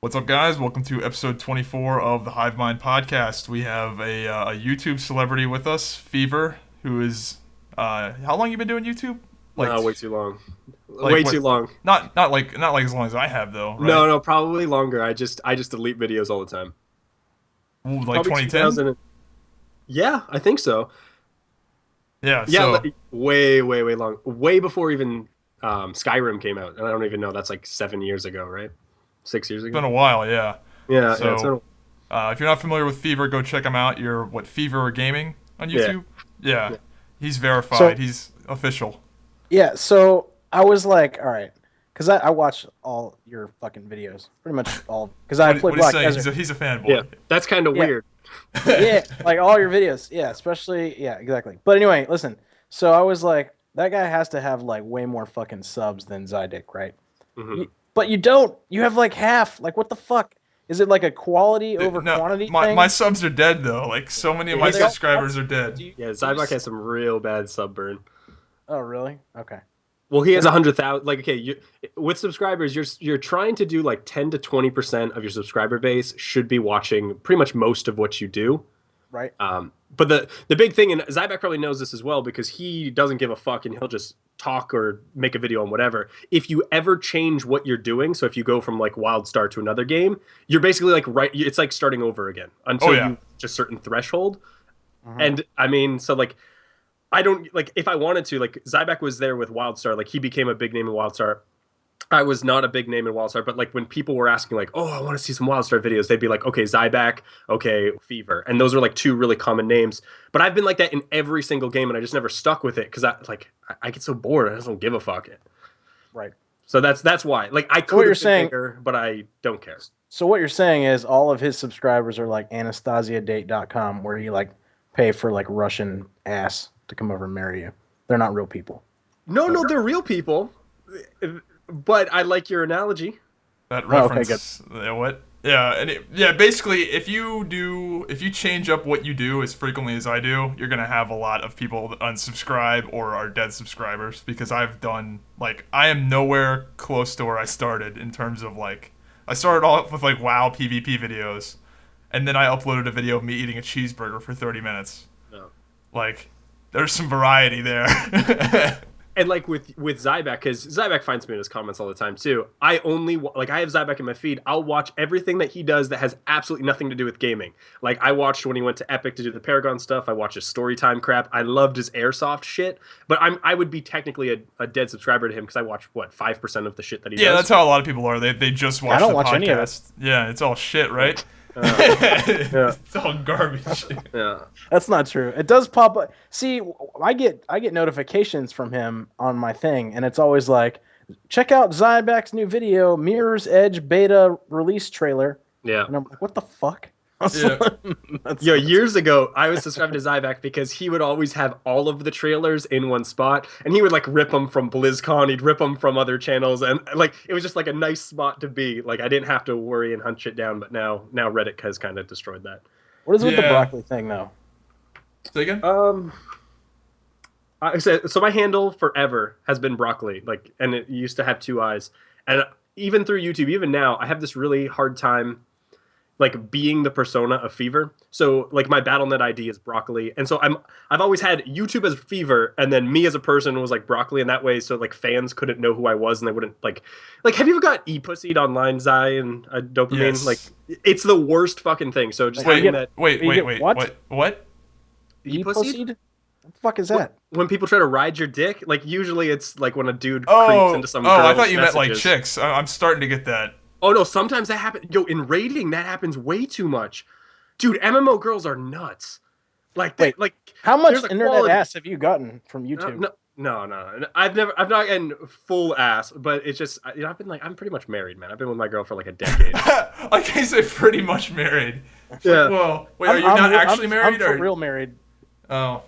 What's up, guys? Welcome to episode 24 of the Hive Mind podcast. We have a YouTube celebrity with us, Fevir, who is how long you been doing YouTube? No, way too long. Like Way what? too long. Not like as long as I have though, right? No, probably longer. I just delete videos all the time. Ooh, like Probably 2010? 2000. Yeah, I think so. Yeah. Yeah, So way long. Way before even Skyrim came out, and I don't even know. That's like 7 years ago, right? 6 years it's ago. been a while, yeah. Yeah. It's been. So if you're not familiar with Fevir, go check him out. You're what, Fevir Gaming on Yeah. YouTube? Yeah. Yeah. He's So verified. He's official. yeah, so I was like, all right, because I watch all your fucking videos, pretty much all, because I play What he's Black saying? Desert. He's a fanboy. Yeah, that's kind of Yeah. weird. Yeah, like all your videos. Yeah, especially exactly. But anyway, listen. So I was like, that guy has to have like way more fucking subs than Zybak, right? Hmm. But you don't. You have like half. Like what the fuck? Is it like a quality over No, quantity my thing? my subs are dead though. Like so many of Yeah, my they all- subscribers are dead. Yeah, Zybak has some real bad sub burn. Oh really? Okay. Well, he has 100,000. Like, okay, with subscribers, you're trying to do like 10 to 20% of your subscriber base should be watching pretty much most of what you do. Right. But the big thing, and Zybak probably knows this as well because he doesn't give a fuck and he'll just talk or make a video on whatever. If you ever change what you're doing, so if you go from like Wildstar to another game, you're basically like it's like starting over again until Oh, yeah. you reach a certain threshold. Mhm. And I mean, so like I don't like if I wanted to, like Zybak was there with Wildstar, like he became a big name in Wildstar. I was not a big name in Wildstar, but like when people were asking, like, "Oh, I want to see some Wildstar videos," they'd be like, "Okay, Zybak, okay, Fevir," and those are like two really common names. But I've been like that in every single game, and I just never stuck with it because I get so bored. I just don't give a fuck. Right. So that's why. Like I So what could you're have been saying- bigger, but I don't care. So what you're saying is all of his subscribers are like AnastasiaDate.com, where you like pay for like Russian ass to come over and marry you. They're not real people. No, they're real people. But I like your analogy. That Oh, okay, reference. What? Yeah, yeah. Basically, if you change up what you do as frequently as I do, you're gonna have a lot of people that unsubscribe or are dead subscribers. Because I've done like I am nowhere close to where I started in terms of like I started off with like WoW PvP videos, and then I uploaded a video of me eating a cheeseburger for 30 minutes. No. Like, there's some variety there. And like with Zybak, because Zybak finds me in his comments all the time too. I only like I have Zybak in my feed. I'll watch everything that he does that has absolutely nothing to do with gaming. Like I watched when he went to Epic to do the Paragon stuff. I watched his Storytime crap. I loved his Airsoft shit. But I would be technically a dead subscriber to him because I watch what 5% of the shit that he Yeah, does. that's how a lot of people are. They just watch don't the watch podcast. any of it. Yeah, it's all shit, right? Yeah. It's all garbage. Yeah. That's not true. It does pop up. See, I get notifications from him on my thing, and it's always like, check out Zybak's new video, Mirror's Edge beta release trailer. Yeah. And I'm like, what the fuck? Yeah. Yo, years ago, I was subscribed to Zybak because he would always have all of the trailers in one spot, and he would like rip them from BlizzCon, he'd rip them from other channels, and like it was just like a nice spot to be. Like I didn't have to worry and hunt shit down, but now Reddit has kind of destroyed that. What is with the Yeah. broccoli thing, though? Say again? I said so. My handle forever has been broccoli, like, and it used to have two eyes, and even through YouTube, even now, I have this really hard time like being the persona of Fevir. So like my BattleNet ID is broccoli, and so I've always had YouTube as Fevir, and then me as a person was like broccoli in that way. So like fans couldn't know who I was, and they wouldn't like have you ever got e-pussied online, Zai and dopamine? Yes. Like it's the worst fucking thing. So just having that Wait, You get what? What? E-pussied? What the fuck is that? when people try to ride your dick, like usually it's like when a dude creeps Oh, into some I girl's thought you meant like messages. chicks. I'm starting to get that. Oh no, sometimes that happens. Yo, in raiding, that happens way too much. Dude, MMO girls are nuts. Like, Wait, like How much there's a internet quality- ass have you gotten from YouTube? No. I've not gotten full ass, but it's just I've been like I'm pretty much married, man. I've been with my girl for like a decade. Like I said, pretty much married. Yeah. Whoa. Wait, are you not actually married? I'm or? for real married. Oh,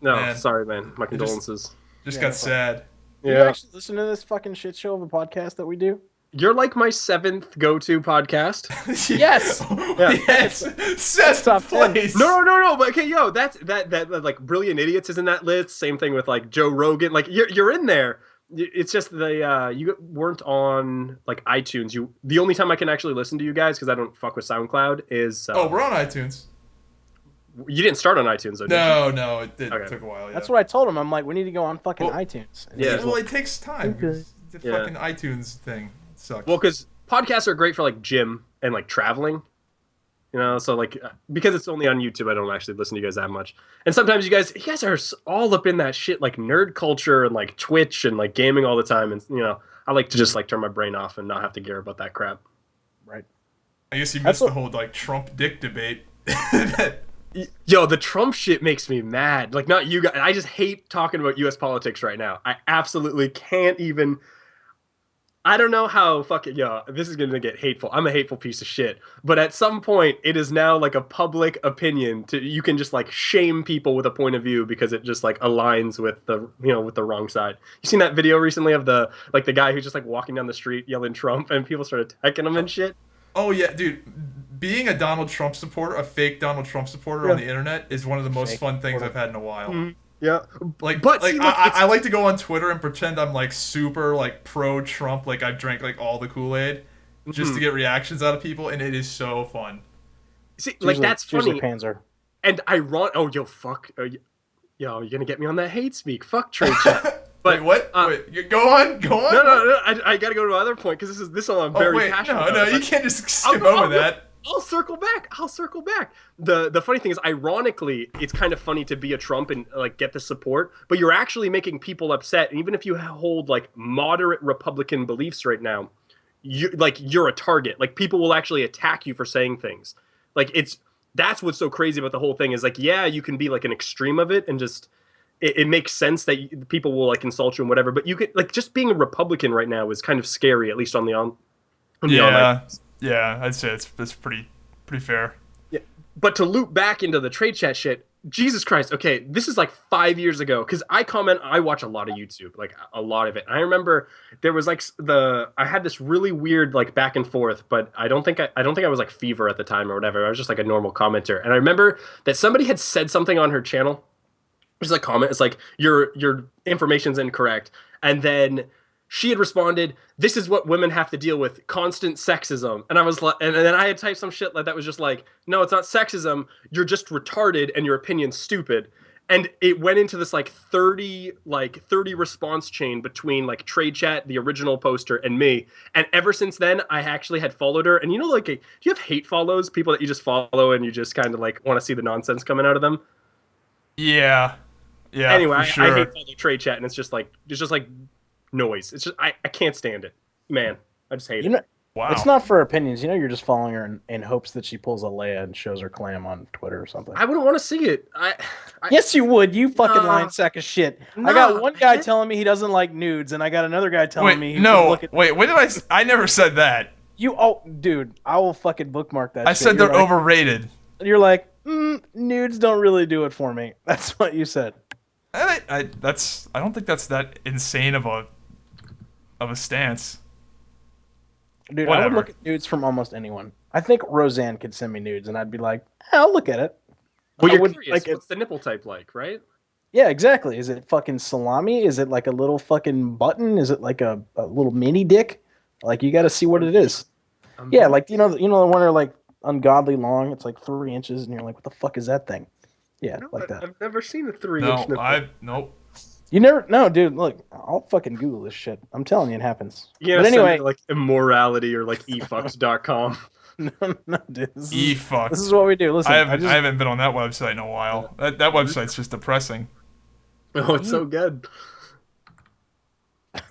No, Man. sorry, man. My condolences. just Yeah, got sad. Do you Yeah. actually listen to this fucking shit show of a podcast that we do? You're like my 7th go-to podcast. Yes! Yeah. Yes. Seth's top 10. place. No. But okay, yo, that like Brilliant Idiots is in that list. Same thing with like Joe Rogan. Like you're in there. It's just you weren't on like iTunes. The only time I can actually listen to you guys because I don't fuck with SoundCloud is. Oh, we're on iTunes. You didn't start on iTunes though, did No, you? no, it Okay. took a while. Yeah. That's what I told him. I'm like, we need to go on fucking Well, iTunes. And yeah. he's Well, like, it takes time. 'Cause the fucking iTunes thing sucks. Well, because podcasts are great for like gym and like traveling. You know, so like because it's only on YouTube, I don't actually listen to you guys that much. And sometimes you guys are all up in that shit like nerd culture and like Twitch and like gaming all the time. And you know, I like to just like turn my brain off and not have to care about that crap. right. I guess you missed the whole like Trump dick debate. Yo, the Trump shit makes me mad. Like, not you guys. I just hate talking about U.S. politics right now. I absolutely can't even. I don't know how fucking. Yo, this is gonna get hateful. I'm a hateful piece of shit. But at some point, it is now like a public opinion. You can just like shame people with a point of view because it just like aligns with the with the wrong side. You seen that video recently of the guy who's just like walking down the street yelling Trump and people started attacking him and shit. Oh yeah, dude. Being a Donald Trump supporter, a fake Donald Trump supporter on the internet, is one of the most fun things I've had in a while. Mm-hmm. Yeah, I like to go on Twitter and pretend I'm like super like pro Trump, like I've drank like all the Kool-Aid, just to get reactions out of people, and it is so fun. See, like that's funny. Panzer. And oh yo, fuck, yo, you're gonna get me on that hate speak. Fuck trade chat. But wait, what? Wait, go on. No. I gotta go to another point because this is all I'm very passionate about. No, you can't just skip over that. I'll circle back. The funny thing is, ironically, it's kind of funny to be a Trump and like get the support, but you're actually making people upset. And even if you hold like moderate Republican beliefs right now, you're a target. Like people will actually attack you for saying things. Like that's what's so crazy about the whole thing is like, yeah, you can be like an extreme of it and just. It makes sense that people will like insult you and whatever, but you could like just being a Republican right now is kind of scary, at least on the online. Yeah, I'd say it's pretty fair. Yeah, but to loop back into the trade chat shit, Jesus Christ. Okay, this is like 5 years ago because I watch a lot of YouTube, like a lot of it. And I remember there was like I had this really weird like back and forth, but I don't think I was like Fevir at the time or whatever. I was just like a normal commenter, and I remember that somebody had said something on her channel. Just like comment, it's like your information's incorrect, and then she had responded, "This is what women have to deal with: constant sexism." And I was like, and then I had typed some shit like that was just like, "No, it's not sexism. You're just retarded, and your opinion's stupid." And it went into this like 30 response chain between like trade chat, the original poster, and me. And ever since then, I actually had followed her. And you know, like, do you have hate follows? People that you just follow and you just kind of like want to see the nonsense coming out of them. Yeah. Anyway, sure. I hate follow trade chat, and it's just like noise. It's just I can't stand it, man. I just hate it. Wow. It's not for opinions. You're just following her in hopes that she pulls a Leia and shows her clam on Twitter or something. I wouldn't want to see it. Yes, you would. You fucking lying sack of shit. No, I got one guy telling me he doesn't like nudes, and I got another guy telling me. Wait, when did I never said that. Dude, I will fucking bookmark that. I said they're overrated. You're like, nudes don't really do it for me. That's what you said. I don't think that's that insane of a stance. Dude, Whatever. I would look at nudes from almost anyone. I think Roseanne could send me nudes, and I'd be like, I'll look at it. Well, you're curious. What's the nipple type like, right? Yeah, exactly. Is it fucking salami? Is it like a little fucking button? Is it like a little mini dick? Like, you got to see what it is. Yeah, like you know the one are like ungodly long. It's like 3 inches, and you're like, what the fuck is that thing? Yeah, like that. I've never seen a 3-inch nipple. Nope. You never? No, dude. Look, I'll fucking Google this shit. I'm telling you, it happens. Yeah, but anyway, like immorality or like efucks.com. no, dude. Efucks. This is what we do. Listen, I haven't been on that website in a while. That website's just depressing. Oh, it's so good. All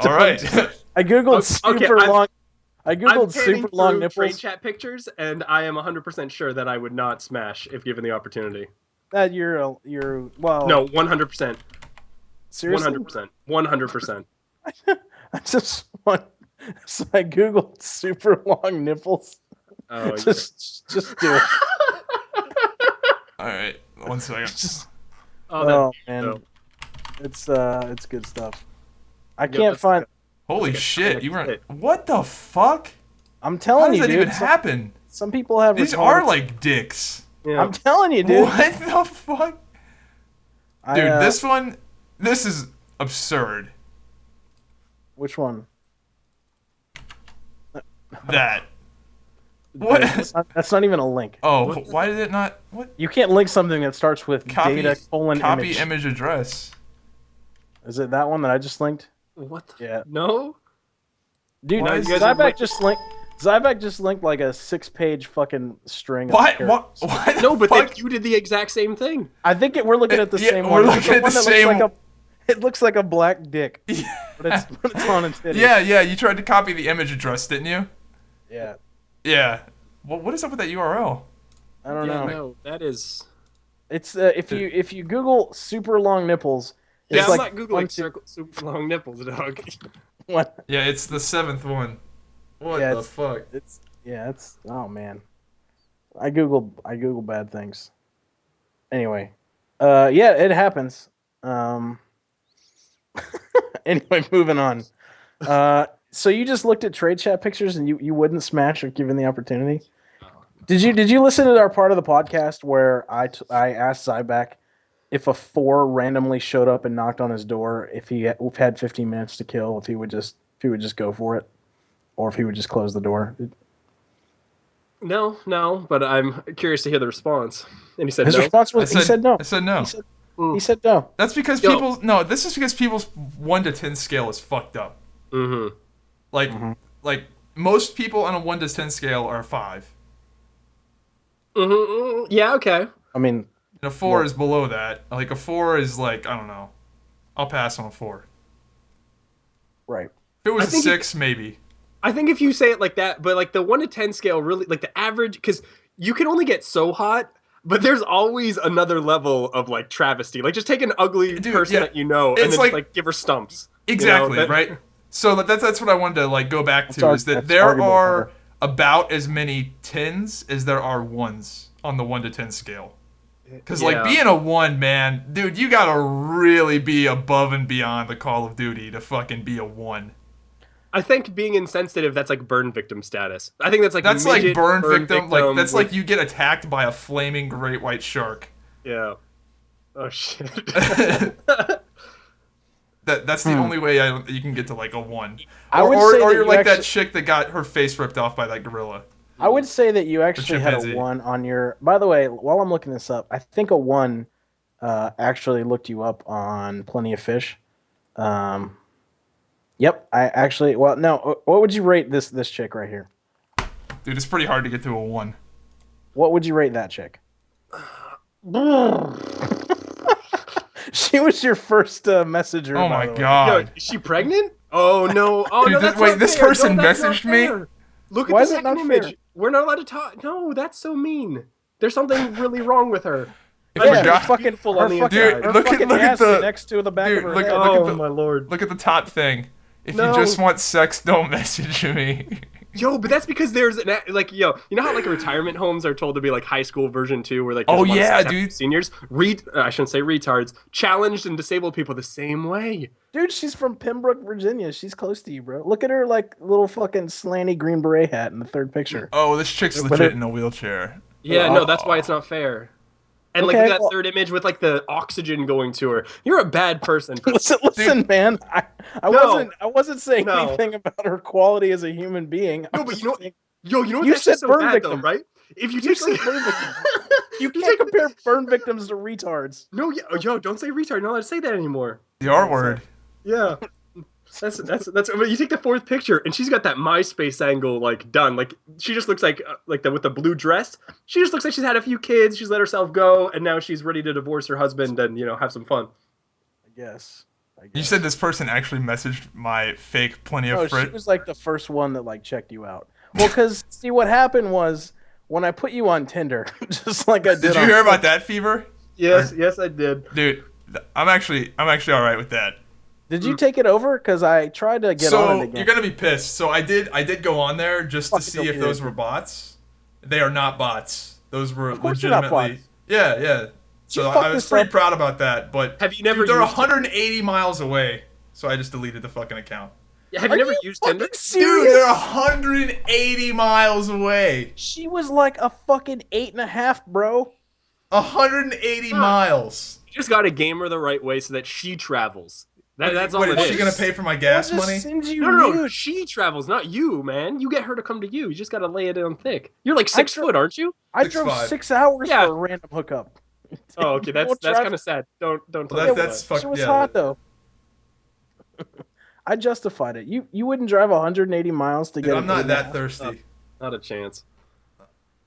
right. I googled super long. I googled super long nipples. Trade chat pictures, and I am 100% sure that I would not smash if given the opportunity. That you're well. No, 100%. Seriously? 100%. 100%. I just want. So I googled super long nipples. Oh, just do it. All right, 1 second. Oh man, it's good stuff. I can't find. Holy shit! You weren't. What the fuck? I'm telling you, dude. How does that even happen? Some people have. These are like dicks. Yeah. I'm telling you, dude. What the fuck? Dude, this one. This is absurd. Which one? That. What? That's not even a link. Oh, why did it not? What? You can't link something that starts with data : Copy image. image address. Is it that one that I just linked? What? Yeah. No. Dude, Why is Zybak just linked like a 6-page fucking string. What? Of What? characters. What? No, but fuck? you did the exact same thing. I think we're looking at the Yeah, same we're one. looking at one the that same- it looks like a black dick, but it's on its titty. Yeah, you tried to copy the image address, didn't you? Yeah. Yeah. Well, what is up with that URL? I don't know. No, that is. It's if you Google super long nipples. Yeah, It's I'm like not googling super long nipples, dog. What? Yeah, it's the 7th one. What Yeah, the fuck? It's oh man. I Google bad things. Anyway, yeah, it happens. Anyway, moving on. So you just looked at trade chat pictures and you wouldn't smash if given the opportunity? Did you listen to our part of the podcast where I asked Zybak if a 4 randomly showed up and knocked on his door, if he had 15 minutes to kill, if he would just go for it, or if he would just close the door? No, but I'm curious to hear the response. And he said His no. response was he said no. I said no. He said no. That's because this is because people's 1 to 10 scale is fucked up. Mm-hmm. Like most people on a 1 to 10 scale are 5. Mm-hmm. Yeah, okay. I mean, And a 4 is below that. Like a 4 is like, I don't know. I'll pass on a 4. right. If it was I a think 6, maybe. I think if you say it like that, but like the 1 to 10 scale, really, like the average, because you can only get so hot, but there's always another level of like travesty. Like just take an ugly person that you know and It's then like- just like give her stumps. Exactly, You know, right? So that's what I wanted to like go back to, is that that's there arguable, are brother. about as many 10s as there are 1s on the 1 to 10 scale. Because like Yeah. being a 1, man, dude, you gotta really be above and beyond the Call of Duty to fucking be a 1. I think being insensitive, that's like burn victim status. I think that's like That's like midget burn victim. Like that's with- like you get attacked by a flaming great white shark. Yeah. Oh shit. That's the only way you can get to like a 1. I Or, would or, say or that you're you like that actually- chick that got her face ripped off by that gorilla. I would say that you actually had a chimpanzee. 1 on your. By the way, while I'm looking this up, I think a 1 actually looked you up on Plenty of Fish. Yep, I actually. Well, no. What would you rate this chick right here? Dude, it's pretty hard to get to a 1. What would you rate that chick? She was your first messenger. Oh by my the way. Yo, god. is she pregnant? Oh no! Oh Dude, no! this- That's wait, not this fair. person No, that's not messaged me? fair. Look at Why the is it second not image. fair? We're not allowed to talk. No, that's so mean. There's something really wrong with her. If Yeah, we her got- fucking, beautiful her on the fucking, inside. her Dude, fucking look at ass the- next to the back dude, of her look head. at- Oh the- my lord! Look at the top thing. If No. you just want sex, don't message me. Yo, but that's because there's an like you know how like retirement homes are told to be like high school version 2 where like Oh, there's a lot of yeah, successful dude. seniors I shouldn't say retards, challenged and disabled people the same way. Dude, she's from Pembroke, Virginia. She's close to you, bro. Look at her like little fucking slanty green beret hat in the third picture. Oh, this chick's But legit it- in a wheelchair. Yeah, no, that's why it's not fair. And like Okay, look at that well- third image with like the oxygen going to her. You're a bad person. Listen, man. I No. wasn't saying No. anything about her quality as a human being. I No, but was you know- saying- Yo, you know You what's actually said so burn bad victim. though, right? If you You take said like, burn victim. You take can't the- compare burn victims to retards. No, yo, don't say retard. You're not allowed to say that anymore. The R word. Yeah. That's but you take the fourth picture and she's got that MySpace angle like done. Like she just looks like with the blue dress. She just looks like she's had a few kids, she's let herself go, and now she's ready to divorce her husband and have some fun. I guess. You said this person actually messaged my fake Plenty of Oh, she Frit. was like the first one that like checked you out. Well, because see what happened was when I put you on Tinder, just like I did. Did you on hear about that, Fever? Yes, yes, I did. Dude, I'm actually all right with that. Did you take it over? Because I tried to get on So it again. you're gonna be pissed. So I did go on there just to Fucking see if okay. those were bots. They are not bots. Those were Of course they're not legitimately. bots. Yeah. So You I fucked was this pretty up. proud about that. But Have you never Dude, they're used 180 miles away. So I just deleted the fucking account. Have Are you never you used fucking Tinder? serious? Dude, they're 180 miles away. She was like a fucking 8.5, bro. 180 Huh. miles. You just got to game her the right way so that she travels. That's all Wait, it is is. she gonna pay for my gas We'll just money? send you No, nudes. she travels, not you, man. You get her to come to you. You just got to lay it on thick. You're like 6 dro- foot, aren't you? I 6'5". drove 6 hours Yeah. for a random hookup. Oh, okay. You That's won't kind drive- of sad. Don't Well, tell me that's that. She fuck was yeah. hot though. I justified it. You wouldn't drive 180 miles to Dude, get. I'm not that thirsty. thirsty. Not a chance.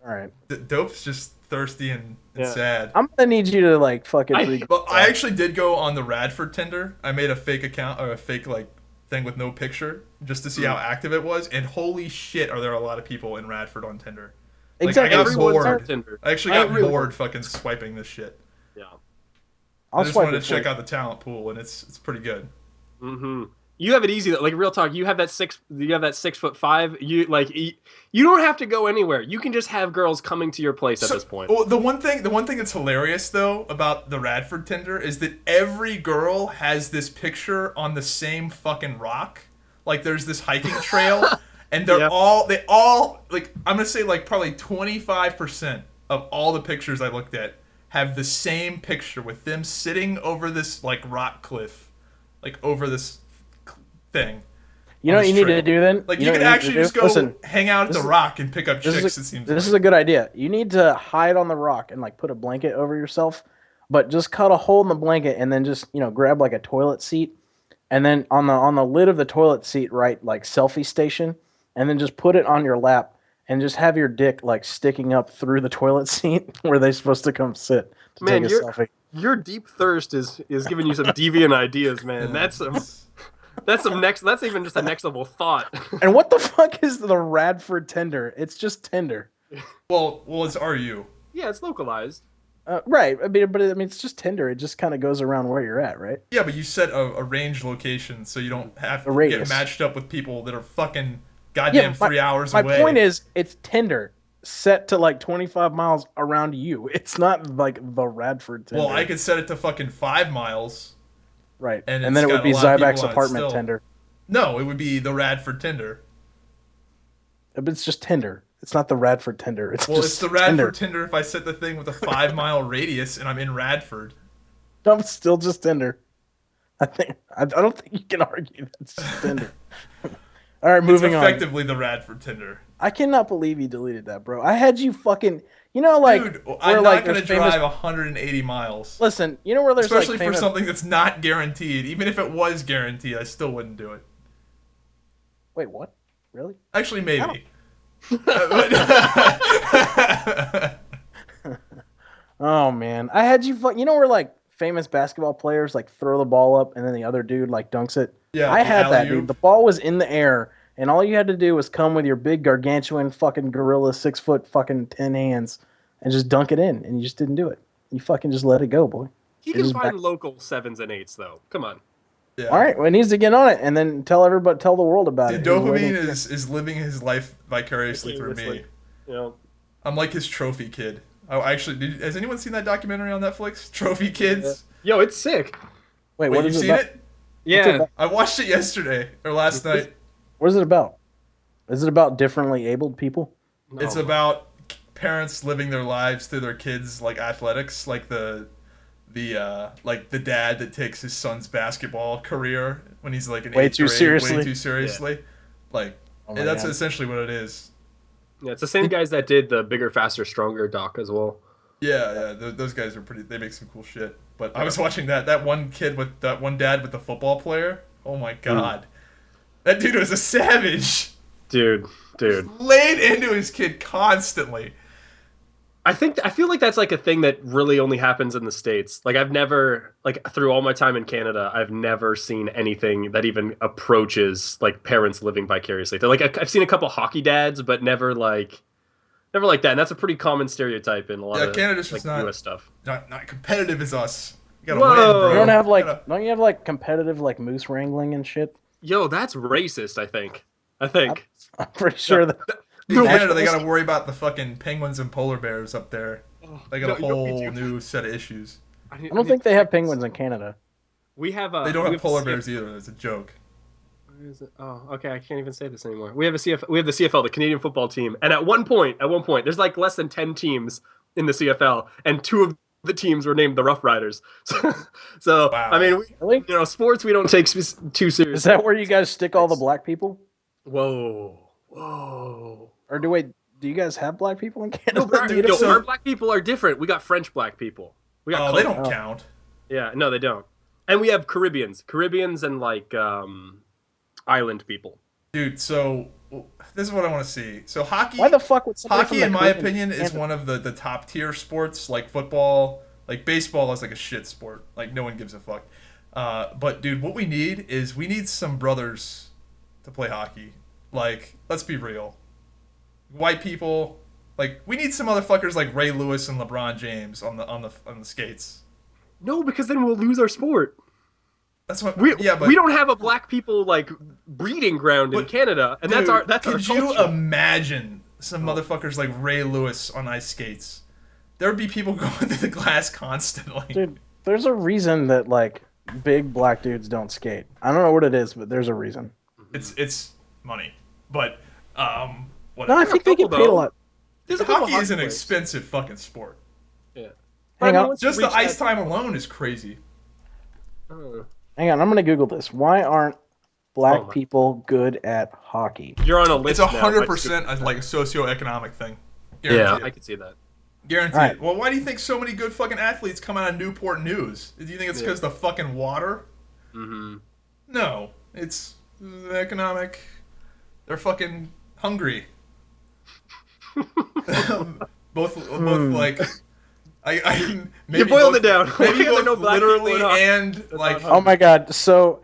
All right, Dope's just thirsty and Yeah. sad. I'm gonna need you to like fucking. But I actually did go on the Radford Tinder. I made a fake account or a fake like thing with no picture just to see how active it was. And holy shit, are there a lot of people in Radford on Tinder? Like, Exactly. I got Everyone's on bored. Tinder. I actually got Everyone. bored fucking swiping this shit. Yeah. I I'll just swipe wanted it to for check you. out the talent pool, and it's pretty good. Mm-hmm. You have it easy. Like real talk. You have that 6'5". You don't have to go anywhere. You can just have girls coming to your place at this point. Well, the one thing that's hilarious though about the Radford Tinder is that every girl has this picture on the same fucking rock. Like there's this hiking trail, and they all like I'm gonna say like probably 25% of all the pictures I looked at have the same picture with them sitting over this like rock cliff, like over this thing. You know what you need to do then? Like You you know could what need actually to do? just go Listen, hang out at the rock and pick up chicks. It seems. This is a good idea. You need to hide on the rock and like put a blanket over yourself, but just cut a hole in the blanket and then just grab like a toilet seat, and then on the lid of the toilet seat write like selfie station, and then just put it on your lap and just have your dick like sticking up through the toilet seat where they're supposed to come sit to Man, take a selfie. your deep thirst is giving you some deviant ideas, man. That's even just a next level thought. And what the fuck is the Radford Tinder? It's just Tinder. Well, it's RU. Yeah, it's localized. Right. I mean, but it's just Tinder. It just kind of goes around where you're at, right? Yeah, but you set a range location so you don't have to radius. get matched up with people that are fucking goddamn 3 hours away. My point is, it's Tinder set to like 25 miles around you. It's not like the Radford Tinder. Well, I could set it to fucking 5 miles. Right. And And then it it's would got be a lot of people Zybak's on it apartment still. Tinder. No, it would be the Radford Tinder. But it's just Tinder. It's not the Radford Tinder. It's Well, just it's the Radford Tinder. Tinder if I set the thing with a 5-mile radius and I'm in Radford. No, it's still just Tinder. I don't think you can argue that's just Tinder. All right, moving It's on. effectively the Radford Tinder. I cannot believe you deleted that, bro. I had you fucking, like, Dude, where, I'm like, not going to there's famous- drive 180 miles. Listen, you know where there's Especially like famous... for something that's not guaranteed. Even if it was guaranteed, I still wouldn't do it. Wait, what? Really? Actually, maybe. Oh man, I had you. You know where like famous basketball players like throw the ball up and then the other dude like dunks it. Yeah, I the had that, alley-oop. dude. The ball was in the air, and all you had to do was come with your big gargantuan fucking gorilla 6 foot fucking 10 hands and just dunk it in, and you just didn't do it. You fucking just let it go, boy. He It can is find back- local 7s and 8s though. Come on. Yeah. All right, well, it needs to get on it, and then tell the world about Dude, it. He's dopamine waiting- is living his life vicariously through me. You know, I'm like his trophy kid. Oh, actually, has anyone seen that documentary on Netflix? Trophy Kids? yo, it's sick. Wait, Wait, what you've is it seen about? it? Yeah. about? I watched it yesterday or last night. What is it about? Is it about differently abled people? It's about parents living their lives through their kids' like athletics, like the dad that takes his son's basketball career when he's like in Way 8th too grade, seriously? way too seriously. Like, Oh, and that's man. essentially what it is. Yeah, it's the same guys that did the Bigger, Faster, Stronger doc as well. Yeah, those guys are pretty. They make some cool shit. But I was watching that one dad with the football player. Oh my god, that dude was a savage. Dude. Laid into his kid constantly. I feel like that's like a thing that really only happens in the States. Like I've never, like through all my time in Canada, I've never seen anything that even approaches like parents living vicariously. They're like, I've seen a couple hockey dads, but never like that. And that's a pretty common stereotype in a lot of Canada's like just not US stuff. not competitive as us. You gotta Whoa. win, bro. You don't have like Gotta- don't you have like competitive like moose wrangling and shit? Yo, that's racist, I think. I'm pretty sure that In No, Canada, but- they gotta worry about the fucking penguins and polar bears up there. They got a No, whole new set of issues. I don't think they have penguins in Canada. We have They don't we have polar the bears either. It's a joke. Where is it? Oh, okay. I can't even say this anymore. We have the CFL, the Canadian football team, and at one point, there's like less than 10 teams in the CFL, and 2 of the teams were named the Rough Riders. So Wow. I mean, Really? sports we don't take too seriously. Is that where you guys stick all the black people? Whoa. Or do you guys have black people in Canada? No, but Dude, our black people are different. We got French black people. We got they don't count. Yeah, no, they don't. And we have Caribbeans and like island people. Dude, so this is what I want to see. So hockey. Why the fuck would somebody hockey, from in the my Caribbean opinion, is Canada? one of the top tier sports, like football. Like baseball is like a shit sport. Like no one gives a fuck. But dude, what we need is some brothers to play hockey. Like, let's be real. White people, like we need some motherfuckers like Ray Lewis and LeBron James on the skates. No, because then we'll lose our sport. That's what we but don't have a black people like breeding ground in Canada, and dude, that's our could you culture. imagine some motherfuckers like Ray Lewis on ice skates? There would be people going through the glass constantly. Dude, there's a reason that like big black dudes don't skate. I don't know what it is, but there's a reason. It's money, but No, whatever. I think they get paid a lot. Hockey is an expensive fucking sport. Yeah. Hang on. Just the ice time alone is crazy. Hang on, I'm gonna Google this. Why aren't black people good at hockey? You're on a list. It's 100% like a socioeconomic thing. Guaranteed I can see that. Guaranteed. Right. Well, why do you think so many good fucking athletes come out of Newport News? Do you think it's because the fucking water? Mm-hmm. No, it's economic. They're fucking hungry. both like. I maybe You boiled both, it down. Maybe There are both no black literally people in and like. Oh my god! So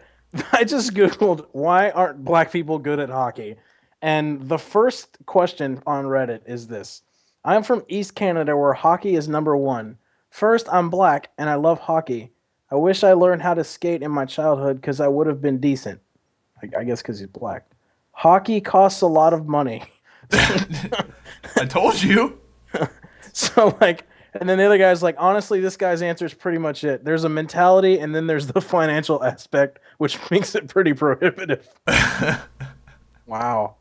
I just Googled why aren't black people good at hockey, and the first question on Reddit is this: I'm from East Canada, where hockey is number one. First, I'm black and I love hockey. I wish I learned how to skate in my childhood because I would have been decent. I guess because he's black. Hockey costs a lot of money. I told you. So like. And then the other guy's like, honestly, this guy's answer is pretty much it. There's a mentality, and then there's the financial aspect, which makes it pretty prohibitive. Wow.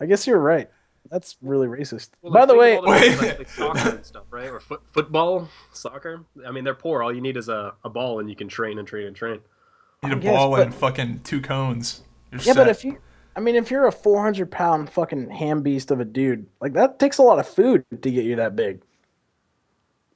I guess you're right. That's really racist. Well, By the way, like soccer and stuff, right? Or football, soccer. I mean, they're poor. All you need is a ball, and you can train and train and train. Need a guess, ball but- and fucking 2 cones. You're yeah, set. but if you're a 400-pound fucking ham beast of a dude, like that takes a lot of food to get you that big.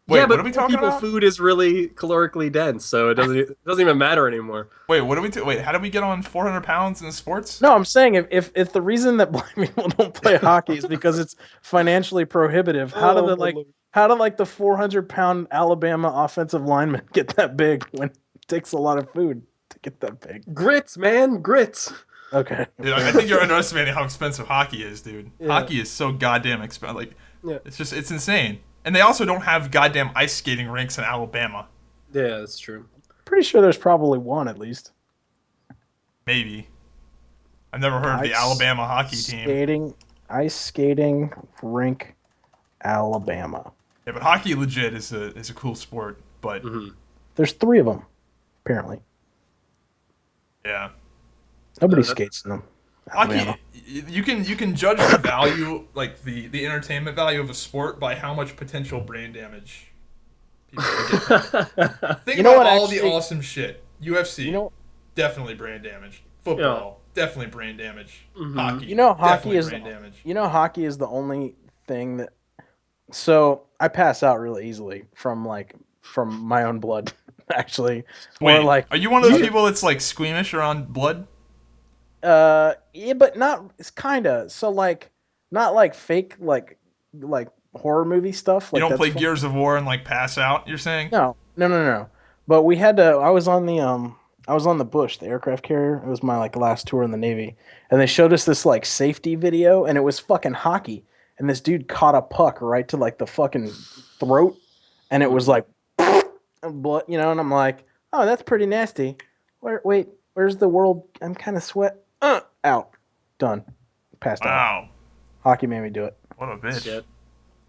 Wait, yeah, but what are we talking about? food is really calorically dense, so it doesn't even matter anymore. Wait, what are we? Wait, how did we get on 400 pounds in sports? No, I'm saying if the reason that black people don't play hockey is because it's financially prohibitive, how do the 400-pound Alabama offensive lineman get that big when it takes a lot of food to get that big? Grits, man, grits. Okay. Dude, I think you're underestimating how expensive hockey is, dude. Yeah. Hockey is so goddamn expensive. Like, Yeah. it's insane. And they also don't have goddamn ice skating rinks in Alabama. Yeah, that's true. Pretty sure there's probably one at least. Maybe. I've never heard of the Alabama hockey team. Ice skating rink, Alabama. Yeah, but hockey legit is a cool sport. But There's 3 of them, apparently. yeah, Nobody skates in them. Alabama. hockey. You can judge the value, like the entertainment value of a sport by how much potential brain damage people get from it. Think You know about what, all actually- the awesome shit. UFC, You know, definitely brain damage. Football, definitely brain damage. Hockey, You know, hockey definitely is brain damage. You know, hockey is the only thing that. So I pass out really easily from my own blood, actually. Wait, Or like, are you one of those people that's like squeamish around blood? yeah, but not. It's kind of so like not like fake like horror movie stuff. Like You don't that's play fun. Gears of War and like pass out. You're saying? No. But we had to. I was on the Bush, the aircraft carrier. It was my like last tour in the Navy, and they showed us this like safety video, and it was fucking hockey. And this dude caught a puck right to like the fucking throat, and it was like blood, and I'm like, oh, that's pretty nasty. Where's the world? I'm kind of sweat. Out, done, passed out. Wow, Hockey made me do it. what a bitch. Shit.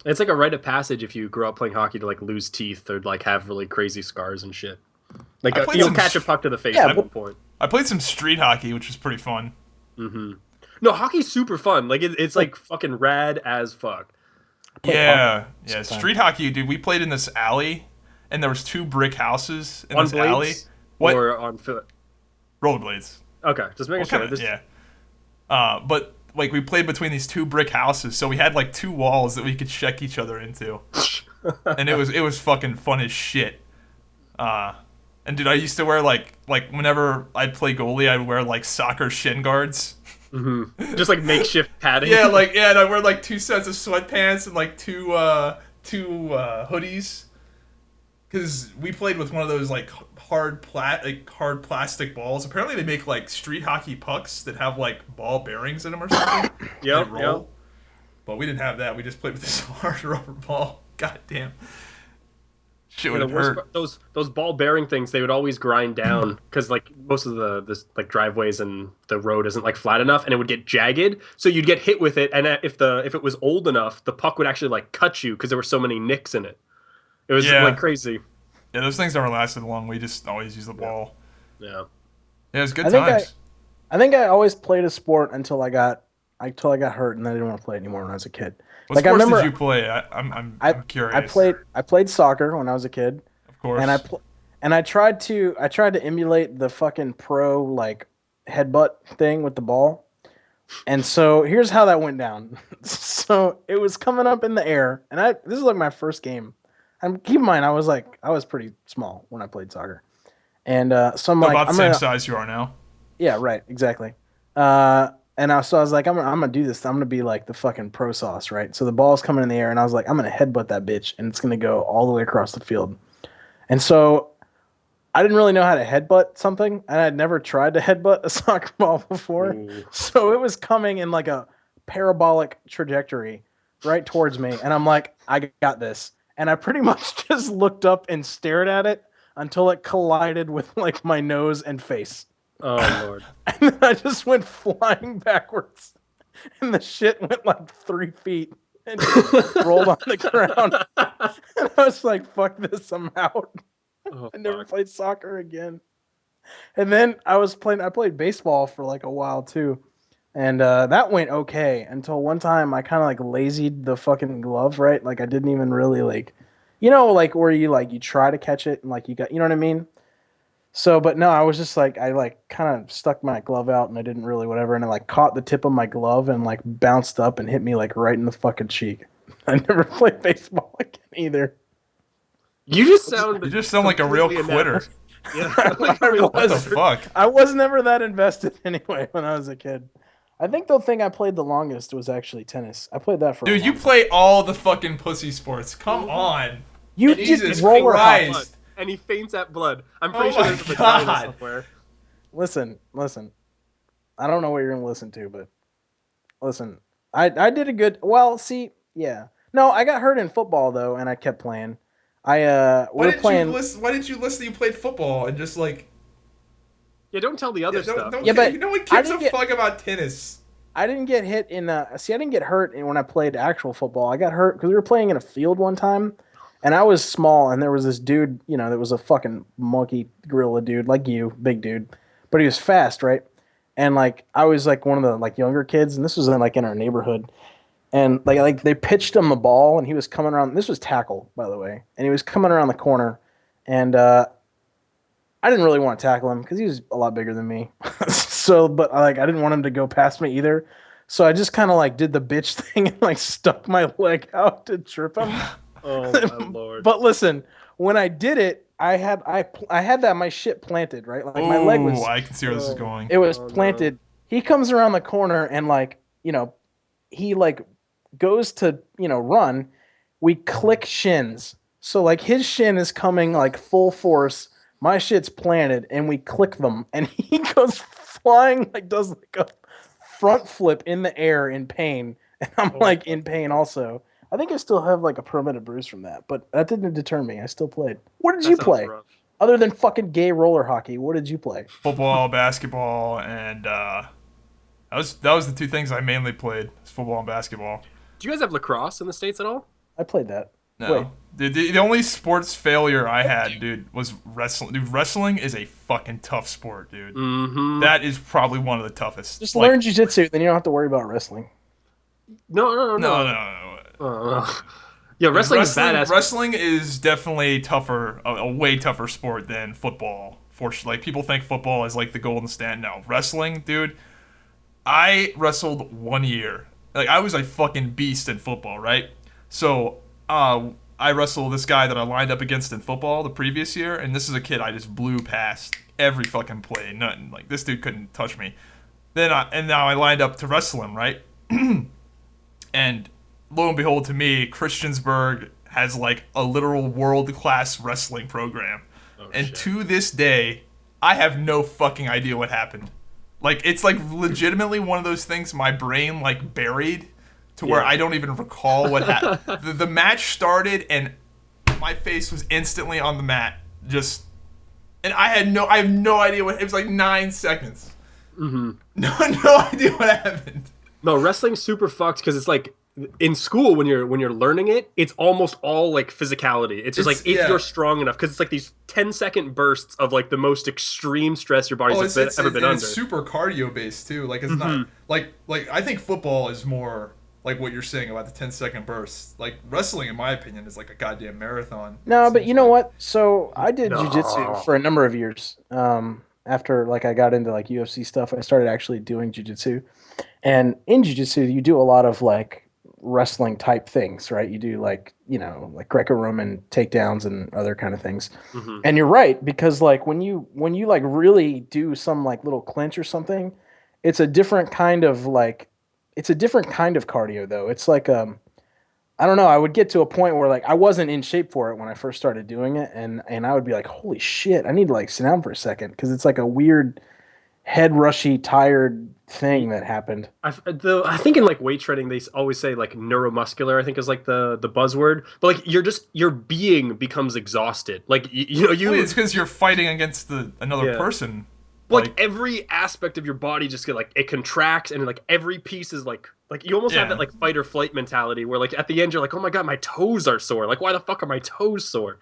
It's like a rite of passage if you grow up playing hockey to like lose teeth or like have really crazy scars and shit. Like I played you'll some catch a puck to the face Yeah, at one point. I played some street hockey, which was pretty fun. No, hockey's super fun. Like it's like fucking rad as fuck. Yeah, Sometimes. street hockey, dude. We played in this alley. and there was 2 brick houses in On this alley. blades What? or on foot? Rollerblades. Okay, just making sure. Yeah. But like we played between these 2 brick houses, so we had like 2 walls that we could check each other into, and it was fucking fun as shit. And dude, I used to wear like whenever I'd play goalie, I'd wear like soccer shin guards. Mm-hmm. Just like makeshift padding. And I'd wear like 2 sets of sweatpants and like two hoodies. Because we played with one of those like hard plastic balls. Apparently they make like street hockey pucks that have like ball bearings in them or something. Yep. But we didn't have that. We just played with this hard rubber ball. God damn. Shit would The have worst hurt. part- those ball bearing things, they would always grind down because like most of the like driveways and the road isn't like flat enough, and it would get jagged. So you'd get hit with it, and if it was old enough, the puck would actually like cut you because there were so many nicks in it. It was like crazy. Yeah, those things never lasted long. We just always used the ball. Yeah. Yeah, it was good times. I think I always played a sport until I got hurt, and I didn't want to play it anymore when I was a kid. What sports did you play? I'm curious. I played soccer when I was a kid. Of course. And I tried to emulate the fucking pro like headbutt thing with the ball. And so here's how that went down. So it was coming up in the air, and this is like my first game. And keep in mind, I was pretty small when I played soccer, and so I'm about the same size you are now. Yeah, right, exactly. So I was like, I'm gonna do this. I'm gonna be like the fucking pro sauce, right? So the ball's coming in the air, and I was like, I'm gonna headbutt that bitch, and it's gonna go all the way across the field. And so I didn't really know how to headbutt something, and I'd never tried to headbutt a soccer ball before. Ooh. So it was coming in like a parabolic trajectory right towards me, and I'm like, I got this. And I pretty much just looked up and stared at it until it collided with like my nose and face. Oh Lord! And then I just went flying backwards, and the shit went like 3 feet and just rolled on the ground. And I was like, "Fuck this! I'm out." I never played soccer again. And then I played baseball for like a while too, and that went okay until one time I kind of like lazied the fucking glove, right? Like I didn't even really like, like where you try to catch it and like you got, you know what I mean? So, but no, I was just like, I like kind of stuck my glove out and I didn't really whatever. And I like caught the tip of my glove and like bounced up and hit me like right in the fucking cheek. I never played baseball again either. You just sound like a real quitter. Yeah. What the fuck? I was never that invested anyway when I was a kid. I think the thing I played the longest was actually tennis. I played that for Dude, you play all the fucking pussy sports. Come on. You Jesus roller Christ. And he faints at blood. I'm pretty sure there's a vagina somewhere. Listen. I don't know what you're gonna listen to, but listen. I did a good. Well, see, yeah. No, I got hurt in football though, and I kept playing. Why didn't you listen? You played football and just like. Yeah, don't tell the other stuff. No one gives a fuck about tennis. I didn't get hit in. I didn't get hurt when I played actual football. I got hurt because we were playing in a field one time. And I was small, and there was this dude, that was a fucking monkey gorilla dude, like you, big dude. But he was fast, right? And, like, I was, like, one of the, like, younger kids, and this was, in our neighborhood. And, like they pitched him the ball, and he was coming around. This was tackle, by the way. And he was coming around the corner. And I didn't really want to tackle him because he was a lot bigger than me. But, I didn't want him to go past me either. So I just kind of, like, did the bitch thing and, like, stuck my leg out to trip him. Oh my Lord! But listen, when I did it, I had my shit planted, right? Like my leg was. I can see where this is going. It was planted. No. He comes around the corner and he goes to run. We click shins, so like his shin is coming like full force. My shit's planted, and we click them, and he goes flying does like a front flip in the air in pain, and I'm in pain also. I think I still have like a permanent bruise from that, but that didn't deter me. I still played. What did you play? Rough. Other than fucking gay roller hockey, what did you play? Football, basketball, and that was the 2 things I mainly played. Football and basketball. Do you guys have lacrosse in the States at all? I played that. No. The only sports failure I had, dude, was wrestling. Dude, wrestling is a fucking tough sport, dude. Mm-hmm. That is probably one of the toughest. Just learn jiu-jitsu, then you don't have to worry about wrestling. No. Yeah, wrestling is badass. Wrestling is definitely tougher, a way tougher sport than football. For like people think football is like the golden standard. No, wrestling, dude. I wrestled 1 year. Like I was a fucking beast in football, right? So, I wrestled this guy that I lined up against in football the previous year, and this is a kid I just blew past every fucking play. Nothing. Like this dude couldn't touch me. And now I lined up to wrestle him, right? And lo and behold, to me, Christiansburg has like a literal world-class wrestling program. And shit. To this day, I have no fucking idea what happened. Like, it's like legitimately one of those things my brain like buried to where I don't even recall what happened. The match started and my face was instantly on the mat. And I have no idea what, it was like 9 seconds. Mm-hmm. No idea what happened. No, wrestling's super fucked because it's like in school when you're learning it, it's almost all like physicality. It's just like if you're strong enough, because it's like these 10-second bursts of like the most extreme stress your body's ever been under. It's super cardio based too. Like it's not like I think football is more like what you're saying about the 10-second bursts. Like wrestling, in my opinion, is like a goddamn marathon. No, but you know what? So I did jiu-jitsu for a number of years. After like I got into like UFC stuff, I started actually doing jiu-jitsu. And in jiu-jitsu, you do a lot of like wrestling type things, right? You do like, you know, like Greco-Roman takedowns and other kind of things. Mm-hmm. And you're right, because like when you like really do some like little clinch or something, it's a different kind of cardio though. It's like I don't know, I would get to a point where like I wasn't in shape for it when I first started doing it, and I would be like, holy shit, I need to like sit down for a second, because it's like a weird head rushy, tired thing that happened. I think in like weight training they always say like neuromuscular, I think is like the buzzword, but like your being becomes exhausted. Like it's because you're fighting against another person. Like every aspect of your body just get like it contracts, and like every piece is like you almost have that like fight or flight mentality where like at the end you're like, oh my god, my toes are sore. Like why the fuck are my toes sore?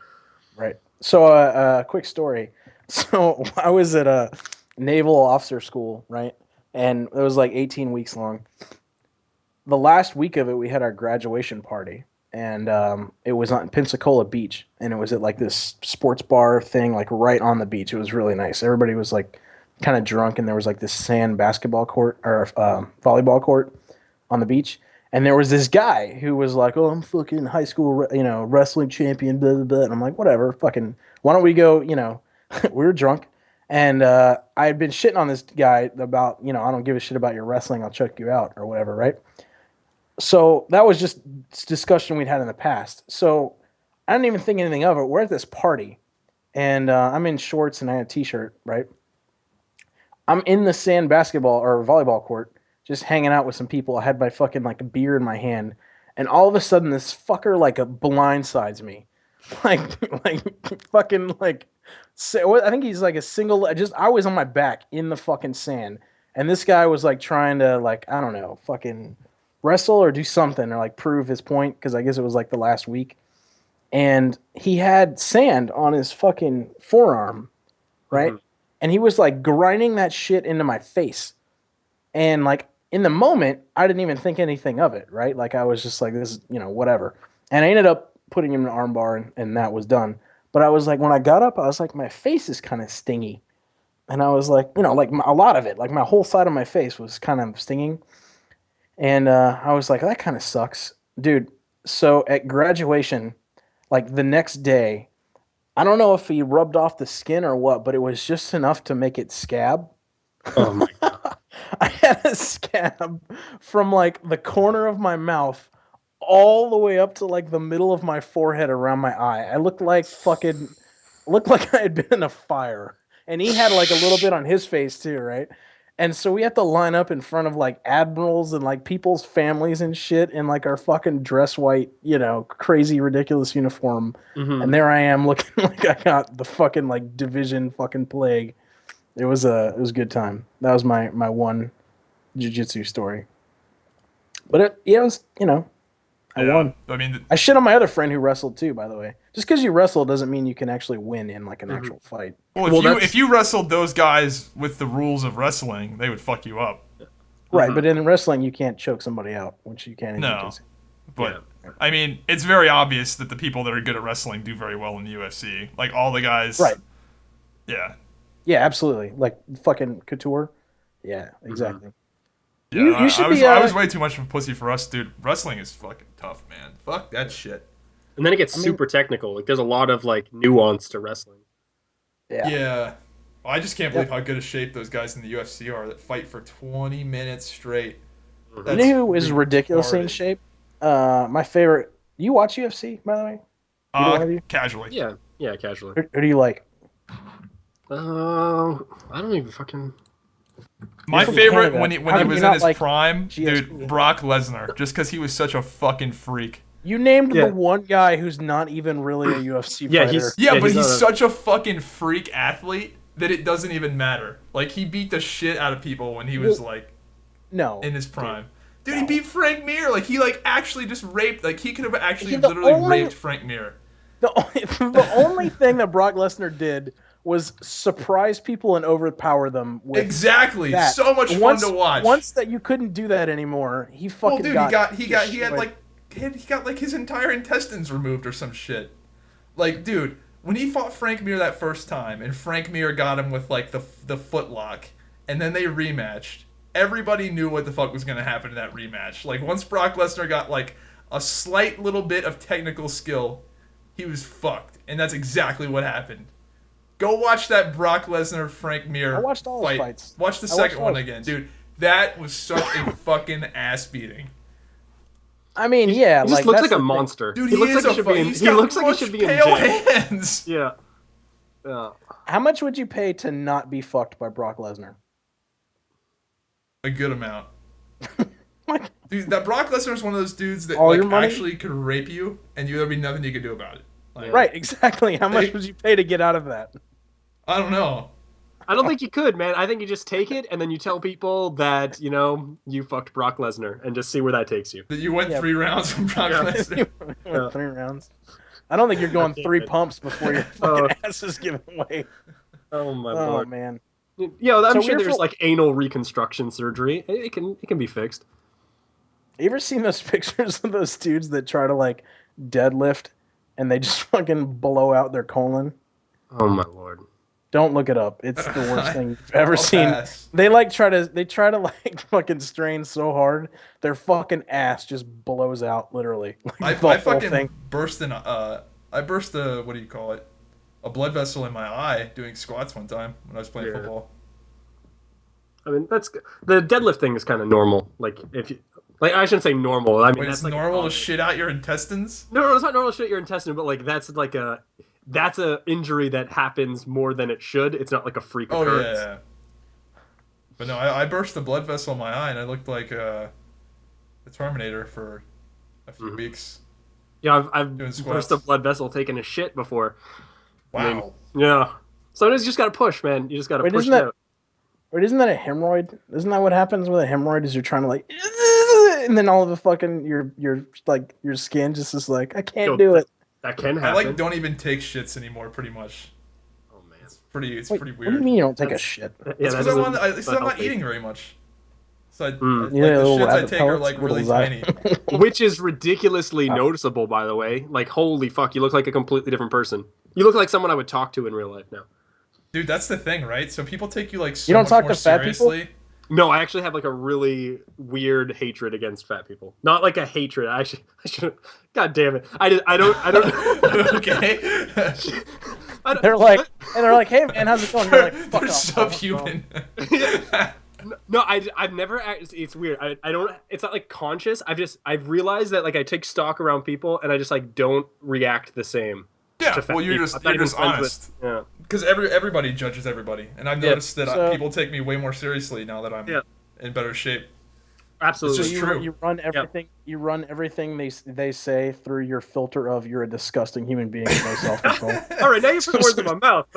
Right. So quick story. So I was at a naval officer school, right? And it was like 18 weeks long. The last week of it, we had our graduation party, and it was on Pensacola Beach, and it was at like this sports bar thing, like right on the beach. It was really nice. Everybody was like kind of drunk, and there was like this sand basketball court or volleyball court on the beach. And there was this guy who was like, oh, I'm fucking high school, wrestling champion, blah, blah, blah. And I'm like, whatever, fucking, why don't we go, we were drunk. And I had been shitting on this guy about, I don't give a shit about your wrestling, I'll choke you out or whatever, right? So that was just discussion we'd had in the past. So I didn't even think anything of it. We're at this party, and I'm in shorts and I had a t-shirt, right? I'm in the sand basketball or volleyball court, just hanging out with some people. I had my fucking like a beer in my hand, and all of a sudden this fucker like blindsides me, like fucking like. So I think he's like a single. I was on my back in the fucking sand, and this guy was like trying to like, I don't know, fucking wrestle or do something or like prove his point, because I guess it was like the last week, and he had sand on his fucking forearm, right? Mm-hmm. And he was like grinding that shit into my face, and like in the moment I didn't even think anything of it, right? Like I was just like, this is whatever, and I ended up putting him in an arm bar, and that was done. But I was like, when I got up, I was like, my face is kind of stingy. And I was like, like a lot of it, like my whole side of my face was kind of stinging. And I was like, that kind of sucks. Dude, so at graduation, like the next day, I don't know if he rubbed off the skin or what, but it was just enough to make it scab. Oh my God. I had a scab from like the corner of my mouth all the way up to like the middle of my forehead around my eye. I looked like I had been in a fire. And he had like a little bit on his face too, right? And so we had to line up in front of like admirals and like people's families and shit in like our fucking dress white, crazy ridiculous uniform. Mm-hmm. And there I am looking like I got the fucking like division fucking plague. It was a good time. That was my one jiu-jitsu story. But it was, I won. I mean, I shit on my other friend who wrestled too, by the way. Just because you wrestle doesn't mean you can actually win in like an actual fight. Well, if you wrestled those guys with the rules of wrestling, they would fuck you up. Right, but in wrestling you can't choke somebody out, which you can in jiu-jitsu. But I mean, it's very obvious that the people that are good at wrestling do very well in the UFC. Like all the guys, Right. Yeah. Yeah, absolutely. Like fucking Couture. Yeah, exactly. Yeah, You should I was way too much of a pussy for us, dude. Wrestling is fucking tough, man. Fuck that shit. And then it gets super technical. Like there's a lot of like nuance to wrestling. Yeah. Well, I just can't believe how good a shape those guys in the UFC are that fight for 20 minutes straight. You know who is ridiculously in shape? My favorite. You watch UFC, by the way? Either one of you? Casually. Yeah, casually. Who do you like? I don't even fucking. My favorite when he was in his like prime, GSP? dude, Brock Lesnar, just because he was such a fucking freak. You named the one guy who's not even really a UFC fighter. But he's such a fucking freak athlete that it doesn't even matter. Like he beat the shit out of people when he was in his prime. Dude, he beat Frank Mir. Like he actually just raped. Like he could have actually literally raped Frank Mir. The only thing that Brock Lesnar did was surprise people and overpower them with exactly that. So much fun to watch. Once that you couldn't do that anymore, he fucking he got like his entire intestines removed or some shit. Like, dude, when he fought Frank Mir that first time and Frank Mir got him with like the foot lock and then they rematched, everybody knew what the fuck was gonna happen in that rematch. Like once Brock Lesnar got like a slight little bit of technical skill, he was fucked. And that's exactly what happened. Go watch that Brock Lesnar Frank Mir I watched all fight. the fights. Watch the second one again, dude. That was such a fucking ass beating. I mean, yeah, he just looks like a monster. Dude, he looks like he should be in jail. Hands. Yeah. How much would you pay to not be fucked by Brock Lesnar? A good amount. Dude, that Brock Lesnar is one of those dudes that actually could rape you, and there'd be nothing you could do about it. Right, exactly. How much would you pay to get out of that? I don't know. I don't think you could, man. I think you just take it and then you tell people that, you fucked Brock Lesnar and just see where that takes you. That you went 3 rounds from Brock Lesnar. You went 3 rounds. I don't think you're going 3 pumps before your fucking ass is given away. Oh my lord. Oh man. I'm sure there's like anal reconstruction surgery. It can be fixed. You ever seen those pictures of those dudes that try to like deadlift and they just fucking blow out their colon? Oh my lord. Don't look it up. It's the worst thing you've ever seen. They try to like fucking strain so hard, their fucking ass just blows out literally. Like, I fucking burst a what do you call it? A blood vessel in my eye doing squats one time when I was playing football. I mean, that's the deadlift thing is kind of normal. Like if you I shouldn't say normal. I mean, it's normal to shit out your intestines? No, it's not normal to shit your intestine, but like that's a injury that happens more than it should. It's not like a freak occurrence. Yeah. But no, I burst a blood vessel in my eye, and I looked like the Terminator for a few weeks. Yeah, I've burst a blood vessel taking a shit before. Wow. I mean, yeah. Sometimes you just gotta push, man. You just gotta push it out. Wait, isn't that a hemorrhoid? Isn't that what happens with a hemorrhoid? Is you're trying to like, and then all of a fucking your skin just is like, I can't do it. That can happen. I don't even take shits anymore, pretty much. Oh man, it's pretty weird. What do you mean you don't take a shit? It's because I'm not eating very much. So the shits I take are like really tiny. Which is ridiculously noticeable, by the way. Like, holy fuck, you look like a completely different person. You look like someone I would talk to in real life now. Dude, that's the thing, right? So people take you like so you don't much talk more to fat seriously. people? No, I actually have like a really weird hatred against fat people. Not like a hatred. I should. God damn it! I don't. Okay. They're like, hey man, how's it going? They're like, fuck they're off, subhuman. No, I've never. It's weird. I don't. It's not like conscious. I've realized that like I take stock around people and I just like don't react the same. Yeah, well, you're just honest. Yeah. Because everybody judges everybody, and I've noticed that people take me way more seriously now that I'm in better shape. Absolutely, it's just true. You run everything. You run everything they say through your filter of you're a disgusting human being with no self-control. All right, now you're putting words in my mouth,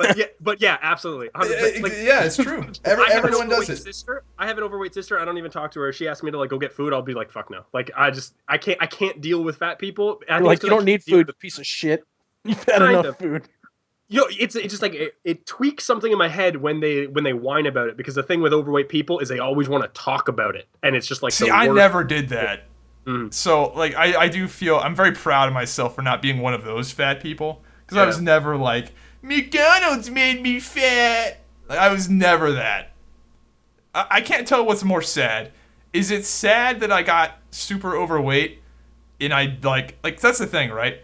but yeah, absolutely. Yeah, it's true. Everyone does it. I have an overweight sister. I don't even talk to her. She asks me to like go get food. I'll be like, fuck no. Like I can't deal with fat people. You don't need food, you piece of shit. You've had enough food. It's just like it tweaks something in my head when they whine about it, because the thing with overweight people is they always want to talk about it, and it's just like I never did that. So like I do feel I'm very proud of myself for not being one of those fat people because I was never like McDonald's made me fat. Like, I was never that. I can't tell what's more sad. Is it sad that I got super overweight and I like that's the thing, right?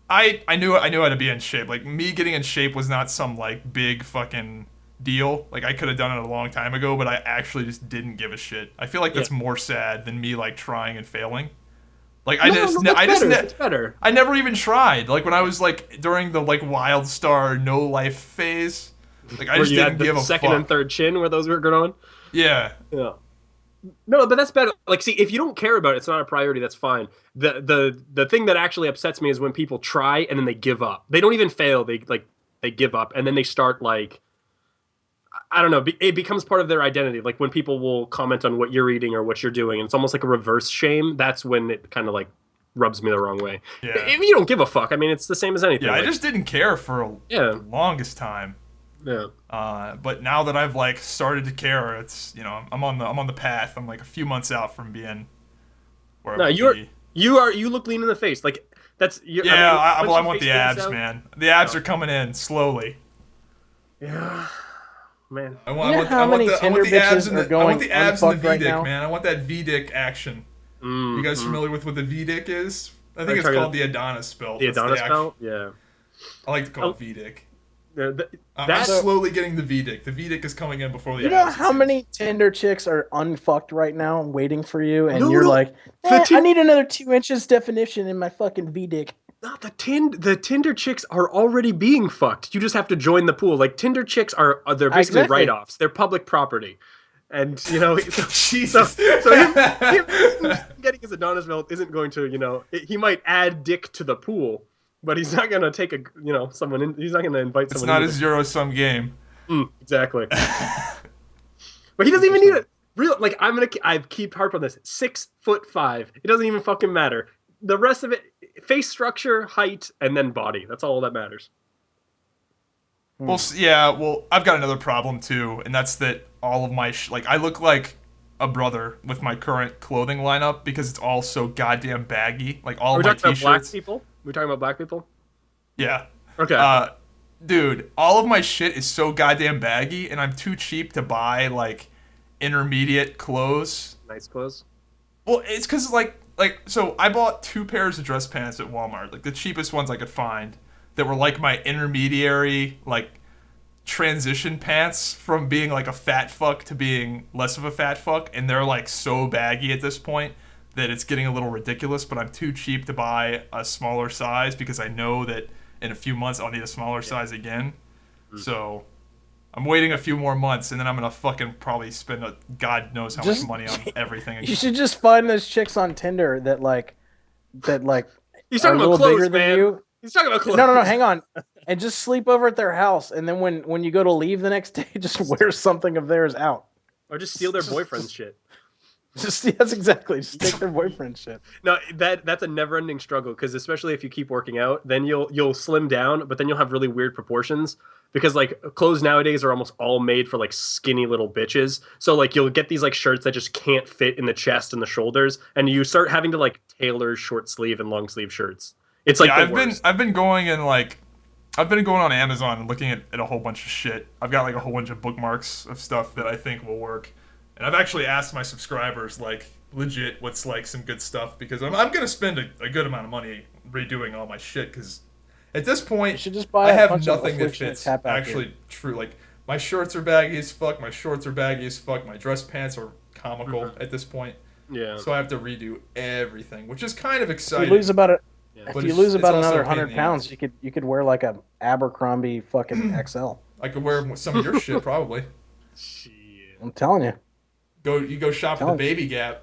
I knew how to be in shape. Like me getting in shape was not some like big fucking deal. Like I could have done it a long time ago, but I actually just didn't give a shit. I feel like that's more sad than me like trying and failing. Like It's better. I never even tried. Like when I was like during the like Wildstar no life phase, like I just didn't give a fuck. Second and third chin where those were going on. Yeah. Yeah. No, but that's better. Like, see, if you don't care about it, it's not a priority. That's fine. The thing that actually upsets me is when people try and then they give up. They don't even fail. They give up and then they start like, I don't know. It becomes part of their identity. Like when people will comment on what you're eating or what you're doing, and it's almost like a reverse shame. That's when it kind of like rubs me the wrong way. Yeah. If you don't give a fuck, I mean, it's the same as anything. Yeah, like, I just didn't care for the longest time. Yeah. But now that I've like started to care, it's I'm on the path. I'm like a few months out from being where I want to be. You look lean in the face. Like that's I want the abs, man. The abs are coming in slowly. Yeah. Man. I want the abs and the V-dick, man. I want that V-dick action. You guys familiar with what the V-dick is? I think it's called the Adonis belt. The Adonis belt? Yeah. I like to call it V-dick. That's I'm slowly getting the V-dick. The V-dick is coming in before the abs. You know how many Tinder chicks are unfucked right now waiting for you, and you're like, I need another 2 inches definition in my fucking V-dick. No, the Tinder chicks are already being fucked. You just have to join the pool. Like Tinder chicks they're basically write-offs. They're public property, and Jesus. So him getting his Adonis belt isn't going to he might add dick to the pool, but he's not going to take someone in. He's not going to invite someone. It's not a zero-sum game. Exactly. But he doesn't even need it. Real like I keep harp on this. 6'5". It doesn't even fucking matter. The rest of it, face structure, height, and then body. That's all that matters. Well, I've got another problem too, and that's that all of my I look like a brother with my current clothing lineup because it's all so goddamn baggy. Like all of my t-shirts. Black people? We're talking about black people? Yeah. Okay. Dude, all of my shit is so goddamn baggy, and I'm too cheap to buy like intermediate clothes. Nice clothes. Well, it's because so I bought 2 pairs of dress pants at Walmart, like the cheapest ones I could find, that were like my intermediary like transition pants from being like a fat fuck to being less of a fat fuck, and they're like so baggy at this point that it's getting a little ridiculous, but I'm too cheap to buy a smaller size because I know that in a few months I'll need a smaller size again. So I'm waiting a few more months, and then I'm gonna fucking probably spend God knows how much money on everything again. You should just find those chicks on Tinder that He's talking about clothes, man. He's talking about clothes. No, hang on. And just sleep over at their house, and then when you go to leave the next day, just wear something of theirs out. Or just steal their boyfriend's shit. That's exactly. Just take their boyfriend shit. No, that's a never-ending struggle because especially if you keep working out, then you'll slim down, but then you'll have really weird proportions because like clothes nowadays are almost all made for like skinny little bitches. So like you'll get these like shirts that just can't fit in the chest and the shoulders, and you start having to like tailor short sleeve and long sleeve shirts. It's like I've been going on Amazon and looking at a whole bunch of shit. I've got like a whole bunch of bookmarks of stuff that I think will work. And I've actually asked my subscribers, like, legit, what's, like, some good stuff, because I'm going to spend a good amount of money redoing all my shit, because at this point, you should just buy I have nothing that fits actually true. Like, my shorts are baggy as fuck, my shorts are baggy as fuck, my dress pants are comical at this point. Yeah. So I have to redo everything, which is kind of exciting. If you lose about another 100 pounds, you could wear, like, a Abercrombie fucking XL. I could wear some of your shit, probably. Shit. I'm telling you. You go shop at the Baby Gap.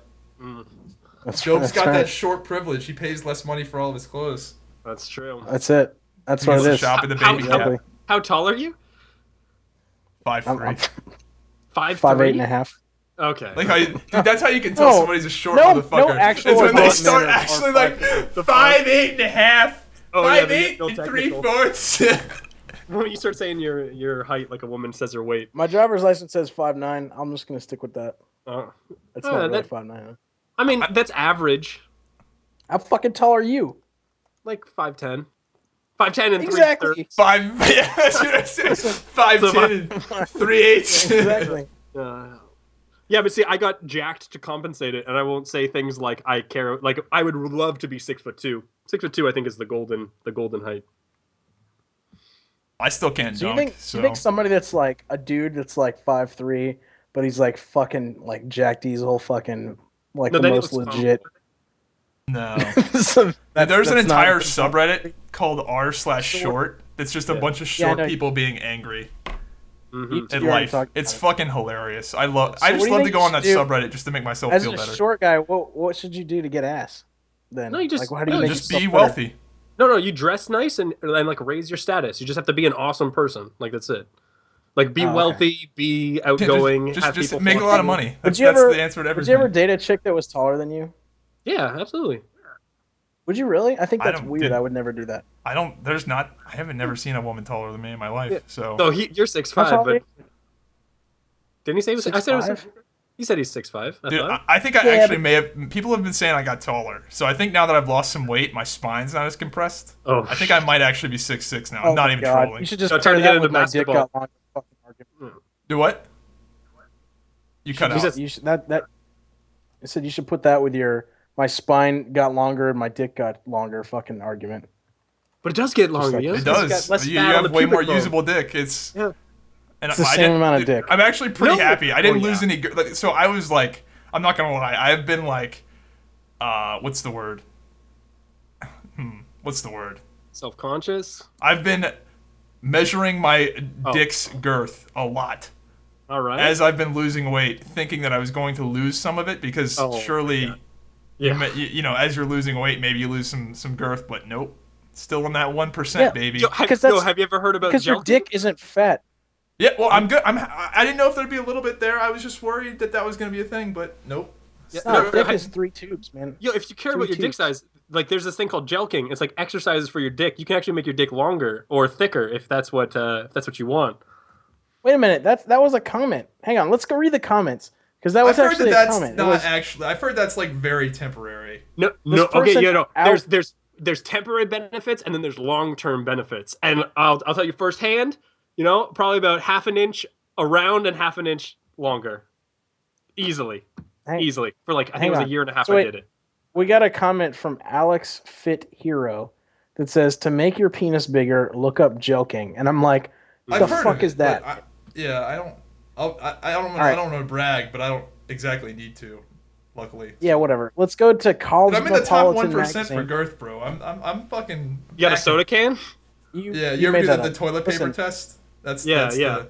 Joe's got that short privilege. He pays less money for all of his clothes. That's true. That's it. That's what it is. Shop at the Baby Gap. How tall are you? 5'3". 5'8.5". Okay. Like that's how you can tell somebody's a short motherfucker. No, actually, it's when they start actually like 5'8.5", 5'8 3/4". When you start saying your height like a woman says her weight. My driver's license says 5'9". I'm just gonna stick with that. It's not really 5'9". I mean, that's average. How fucking tall are you? Like 5'10". 5'10" and Exactly. 3/3. 5. Yeah, that's what I said. 5'10" and 3/8. Exactly. Yeah, but see, I got jacked to compensate it, and I won't say things like I care. Like I would love to be 6'2". 6'2", I think, is the golden height. I still can't So dunk. you think somebody that's like a dude that's like 5'3", but he's like fucking like Jack Diesel, fucking like No, the then he most looks legit. No. So There's an that's not- entire subreddit called r/short. It's just a bunch of Yeah, I short know. people being angry Mhm. in You already life. talked It's about fucking hilarious. I So just what do you love to think go you on that should do? subreddit just to make myself As feel a better. short guy, what should you do to get ass? Then No, you just- like, how do you no, make Just yourself be better? wealthy. No, you dress nice and like raise your status. You just have to be an awesome person. Like that's it. Like be Oh, okay. wealthy, be outgoing, have Just people make a flock lot to of you. money. That's you ever- the answer to Would everything. you ever date a chick that was taller than you? Yeah, absolutely. Would you really? I think I that's don't- weird. did- I would never do that. I haven't never seen a woman taller than me in my life. Yeah. So No, you're 6'5", How tall are but you? didn't he say? I said it was. 6'5"? He said he's 6'5". dude, thought. I think I Yeah, actually but- may have. People have been saying I got taller. So I think now that I've lost some weight, my spine's not as compressed. Oh, I think I might actually be 6'6" now. Oh I'm not my even God. trolling. You should just No, pair trying to that get into with my dick basketball. got longer. Fucking argument. Do what? You cut out. Jesus. You should that. I said you should put that with your my spine got longer and my dick got longer. Fucking argument. But it does get longer. like- You know? It It's got does. less You fat on have the way more pubic bone. usable dick. It's Yeah. and It's the I same didn't- amount of dick. I'm actually pretty No. happy. I didn't Oh, lose yeah. any. So I was like, I'm not gonna lie. I've been like, what's the word? What's the word? Self-conscious. I've been measuring my Oh. dick's girth a lot All right. as I've been losing weight, thinking that I was going to lose some of it because Oh, surely, yeah. you know, as you're losing weight, maybe you lose some girth, but nope, still in that 1%, Yeah. baby. Because that's- have you ever heard about Because your Jelqing? dick isn't fat. Yeah, well, I'm good. I didn't know if there'd be a little bit there. I was just worried that was going to be a thing, but nope. Yeah, No, no, dick I- is 3 tubes, man. Yo, if you care Three about your dick tubes. size, like there's this thing called Jelqing. It's like exercises for your dick. You can actually make your dick longer or thicker if that's what you want. Wait a minute. That was a comment. Hang on. Let's go read the comments because that was I've heard actually that a that's comment. It not was, actually. I've heard that's like very temporary. No, okay, person yeah, no. out- There's temporary benefits and then there's long-term benefits. And I'll tell you firsthand, you know, probably about half an inch around and half an inch longer. Easily for like I think hang it was a on. year and a half So I wait. did it. we got a comment from Alex Fit Hero that says to make your penis bigger, look up Jelqing, and I'm like, what I've the heard fuck of it, is that? but I don't. I don't. right. I don't want to brag, but I don't exactly need to. Luckily. Yeah, whatever. Let's go to College But I'm in the top Metropolitan 1% for Magazine. girth, bro. I'm fucking. You got a active. soda can? Yeah, you you ever made do that the up. toilet paper Listen, test? That's Yeah. The,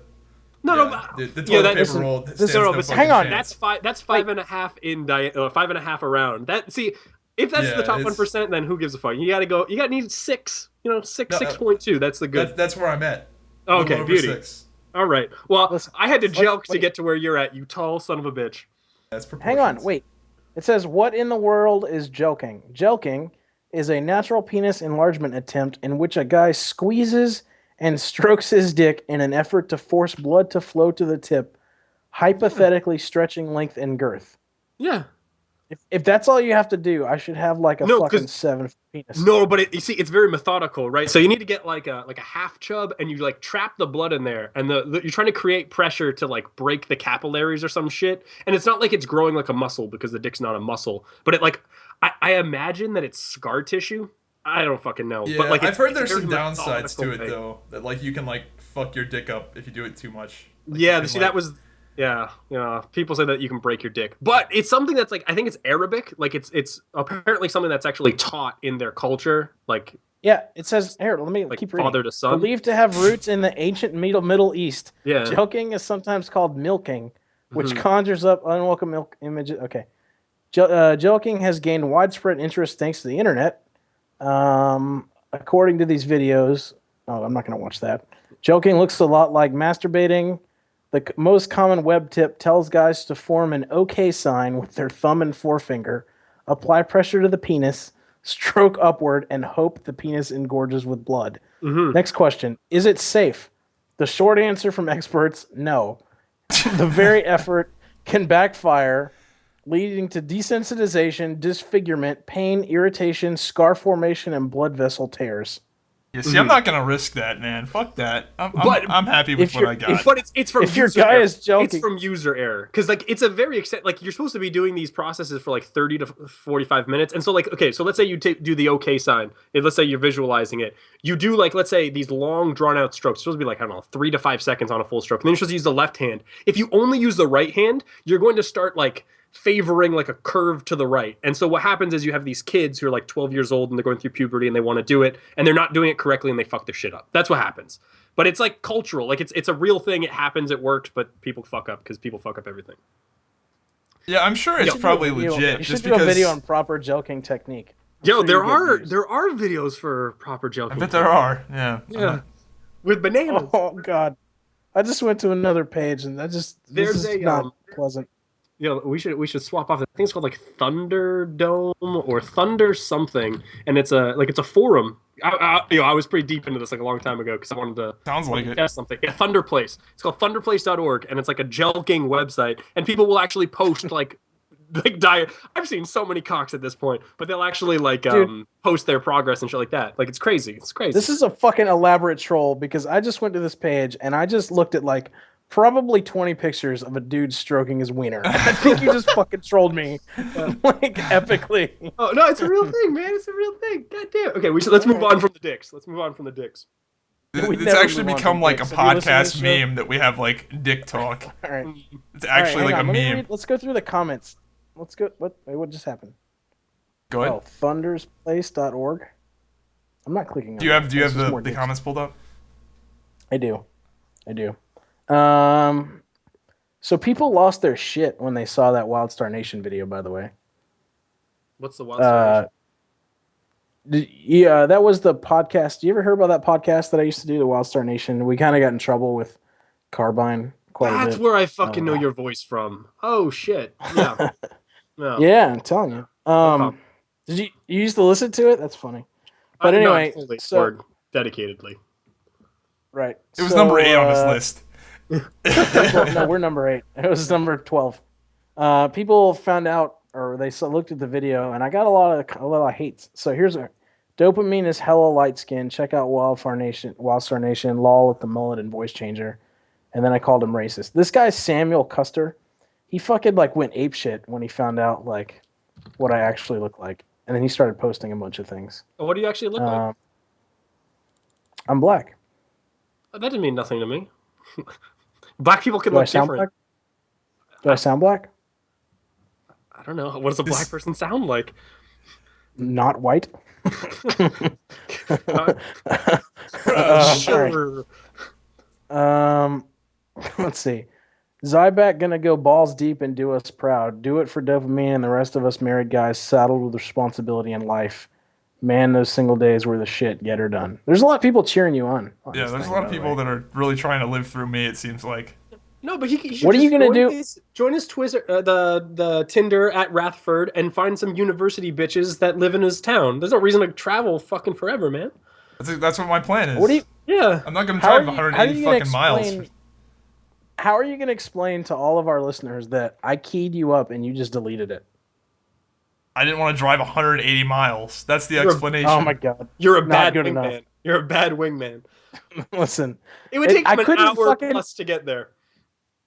No, yeah, no. the yeah, toilet paper listen, roll. this- stands no, no but fucking hang on, chance. That's 5.5 in diameter, 5.5 around. That see, if that's Yeah, the top it's- 1%, then who gives a fuck? You gotta go. You gotta need 6. You know, 6.2. That's the good. That's where I'm at. A little Okay, over beauty. 6. All right. Well, Listen, I had to joke to wait. get to where you're at. You tall son of a bitch. That's Hang on, proportions. wait. It says, what in the world is Jelqing? Jelqing is a natural penis enlargement attempt in which a guy squeezes and strokes his dick in an effort to force blood to flow to the tip, hypothetically stretching length and girth. Yeah. If that's all you have to do, I should have like a No, fucking 'cause- 7 penis. No, but you see, it's very methodical, right? So you need to get like a half chub, and you like trap the blood in there, and you're trying to create pressure to like break the capillaries or some shit. And it's not like it's growing like a muscle because the dick's not a muscle, but it like I imagine that it's scar tissue. I don't fucking know. Yeah, But like I've it's heard there's very some downsides methodical to it thing. though. That like you can like fuck your dick up if you do it too much. Like, Yeah, you can, see like- that was people say that you can break your dick. But it's something that's like I think it's Arabic. Like it's apparently something that's actually taught in their culture, like Yeah, it says, here, let me like keep reading. father to son. Believed to have roots in the ancient Middle East. Yeah. Jelqing is sometimes called milking, which Mhm. conjures up unwelcome milk images. Okay. Jelqing has gained widespread interest thanks to the internet. According to these videos, I'm not going to watch that. Jelqing looks a lot like masturbating. The most common web tip tells guys to form an OK sign with their thumb and forefinger, apply pressure to the penis, stroke upward, and hope the penis engorges with blood. Mhm. Next question. Is it safe? The short answer from experts, no. The very effort can backfire leading to desensitization, disfigurement, pain, irritation, scar formation, and blood vessel tears. Yeah, see, I'm not gonna risk that, man. Fuck that. I'm happy with what I got. But it's from If your user guy error. is Jelqing- It's from user error because like it's a very extent like you're supposed to be doing these processes for like 30 to 45 minutes, and so like okay, so let's say you do the OK sign. And let's say you're visualizing it. You do like let's say these long drawn out strokes. It's supposed to be like I don't know 3 to 5 seconds on a full stroke. And then you're supposed to use the left hand. If you only use the right hand, you're going to start like favoring like a curve to the right. And so what happens is you have these kids who are like 12 years old and they're going through puberty and they want to do it and they're not doing it correctly and they fuck their shit up. That's what happens. But it's like cultural. Like it's a real thing. It happens. It works, but people fuck up because people fuck up everything. Yeah, I'm sure it's probably legit. You just should do a because video on proper Jelqing technique. Yo, I'm there sure you get views. are videos for proper Jelqing. I bet there are. Yeah. Yeah. With bananas. Oh god, I just went to another page and this is not pleasant. You know, we should swap off. I think it's called like Thunderdome or Thunder something, and it's a forum. I was pretty deep into this like a long time ago because I wanted to Sounds like it. test something. Yeah, Thunder Place. It's called thunderplace.org, and it's like a Jelqing website, and people will actually post like diet. I've seen so many cocks at this point, but they'll actually like post their progress and shit like that. Like it's crazy. It's crazy. This is a fucking elaborate troll because I just went to this page and I just looked at like probably 20 pictures of a dude stroking his wiener. I think you just fucking trolled me, like epically. Oh no, it's a real thing, man. It's a real thing. God damn. Okay, let's move on from the dicks. It's actually become like a podcast meme that we have like dick talk. All right. It's actually like a meme. Let's go through the comments. Let's go. What just happened? Go ahead. Oh, thundersplace.org. I'm not clicking on Do you have the the comments pulled up? I do. So people lost their shit when they saw that Wildstar Nation video, by the way. What's the Wildstar Nation? Yeah, that was the podcast. You ever heard about that podcast that I used to do, the Wildstar Nation? We kind of got in trouble with Carbine quite a bit. That's where I fucking know your voice from. Oh shit. Yeah. No. Yeah, I'm telling you. Did you used to listen to it? That's funny. But anyway, so dedicatedly. Right. It was number 8 on his list. No, we're number 8. It was number 12. People found out, or they looked at the video, and I got a lot of hates. So here's dopamine is hella light skin. Check out Wildstar Nation, lol with the mullet and voice changer. And then I called him racist. This guy Samuel Custer, he fucking like went apeshit when he found out like what I actually look like, and then he started posting a bunch of things. What do you actually look like? I'm black. That didn't mean nothing to me. Black people can look different. Black? Do I sound black? I don't know. What does a black person sound like? Not white. Sure. Let's see. Zybak gonna go balls deep and do us proud. Do it for dopamine and the rest of us married guys saddled with responsibility in life. Man, those single days were the shit. Get her done. There's a lot of people cheering you on. Yeah, there's a lot of people that are really trying to live through me, it seems like. No, but he should what are you gonna do? Join his Twitter, the Tinder at Rathford, and find some university bitches that live in his town. There's no reason to travel fucking forever, man. That's what my plan is. What do you? Yeah. I'm not gonna drive 180 fucking miles. How are you gonna explain to all of our listeners that I keyed you up and you just deleted it? I didn't want to drive 180 miles. That's the explanation. Oh my god. You're a bad wingman. You're a bad wingman. Listen. It would take him an hour plus to get there.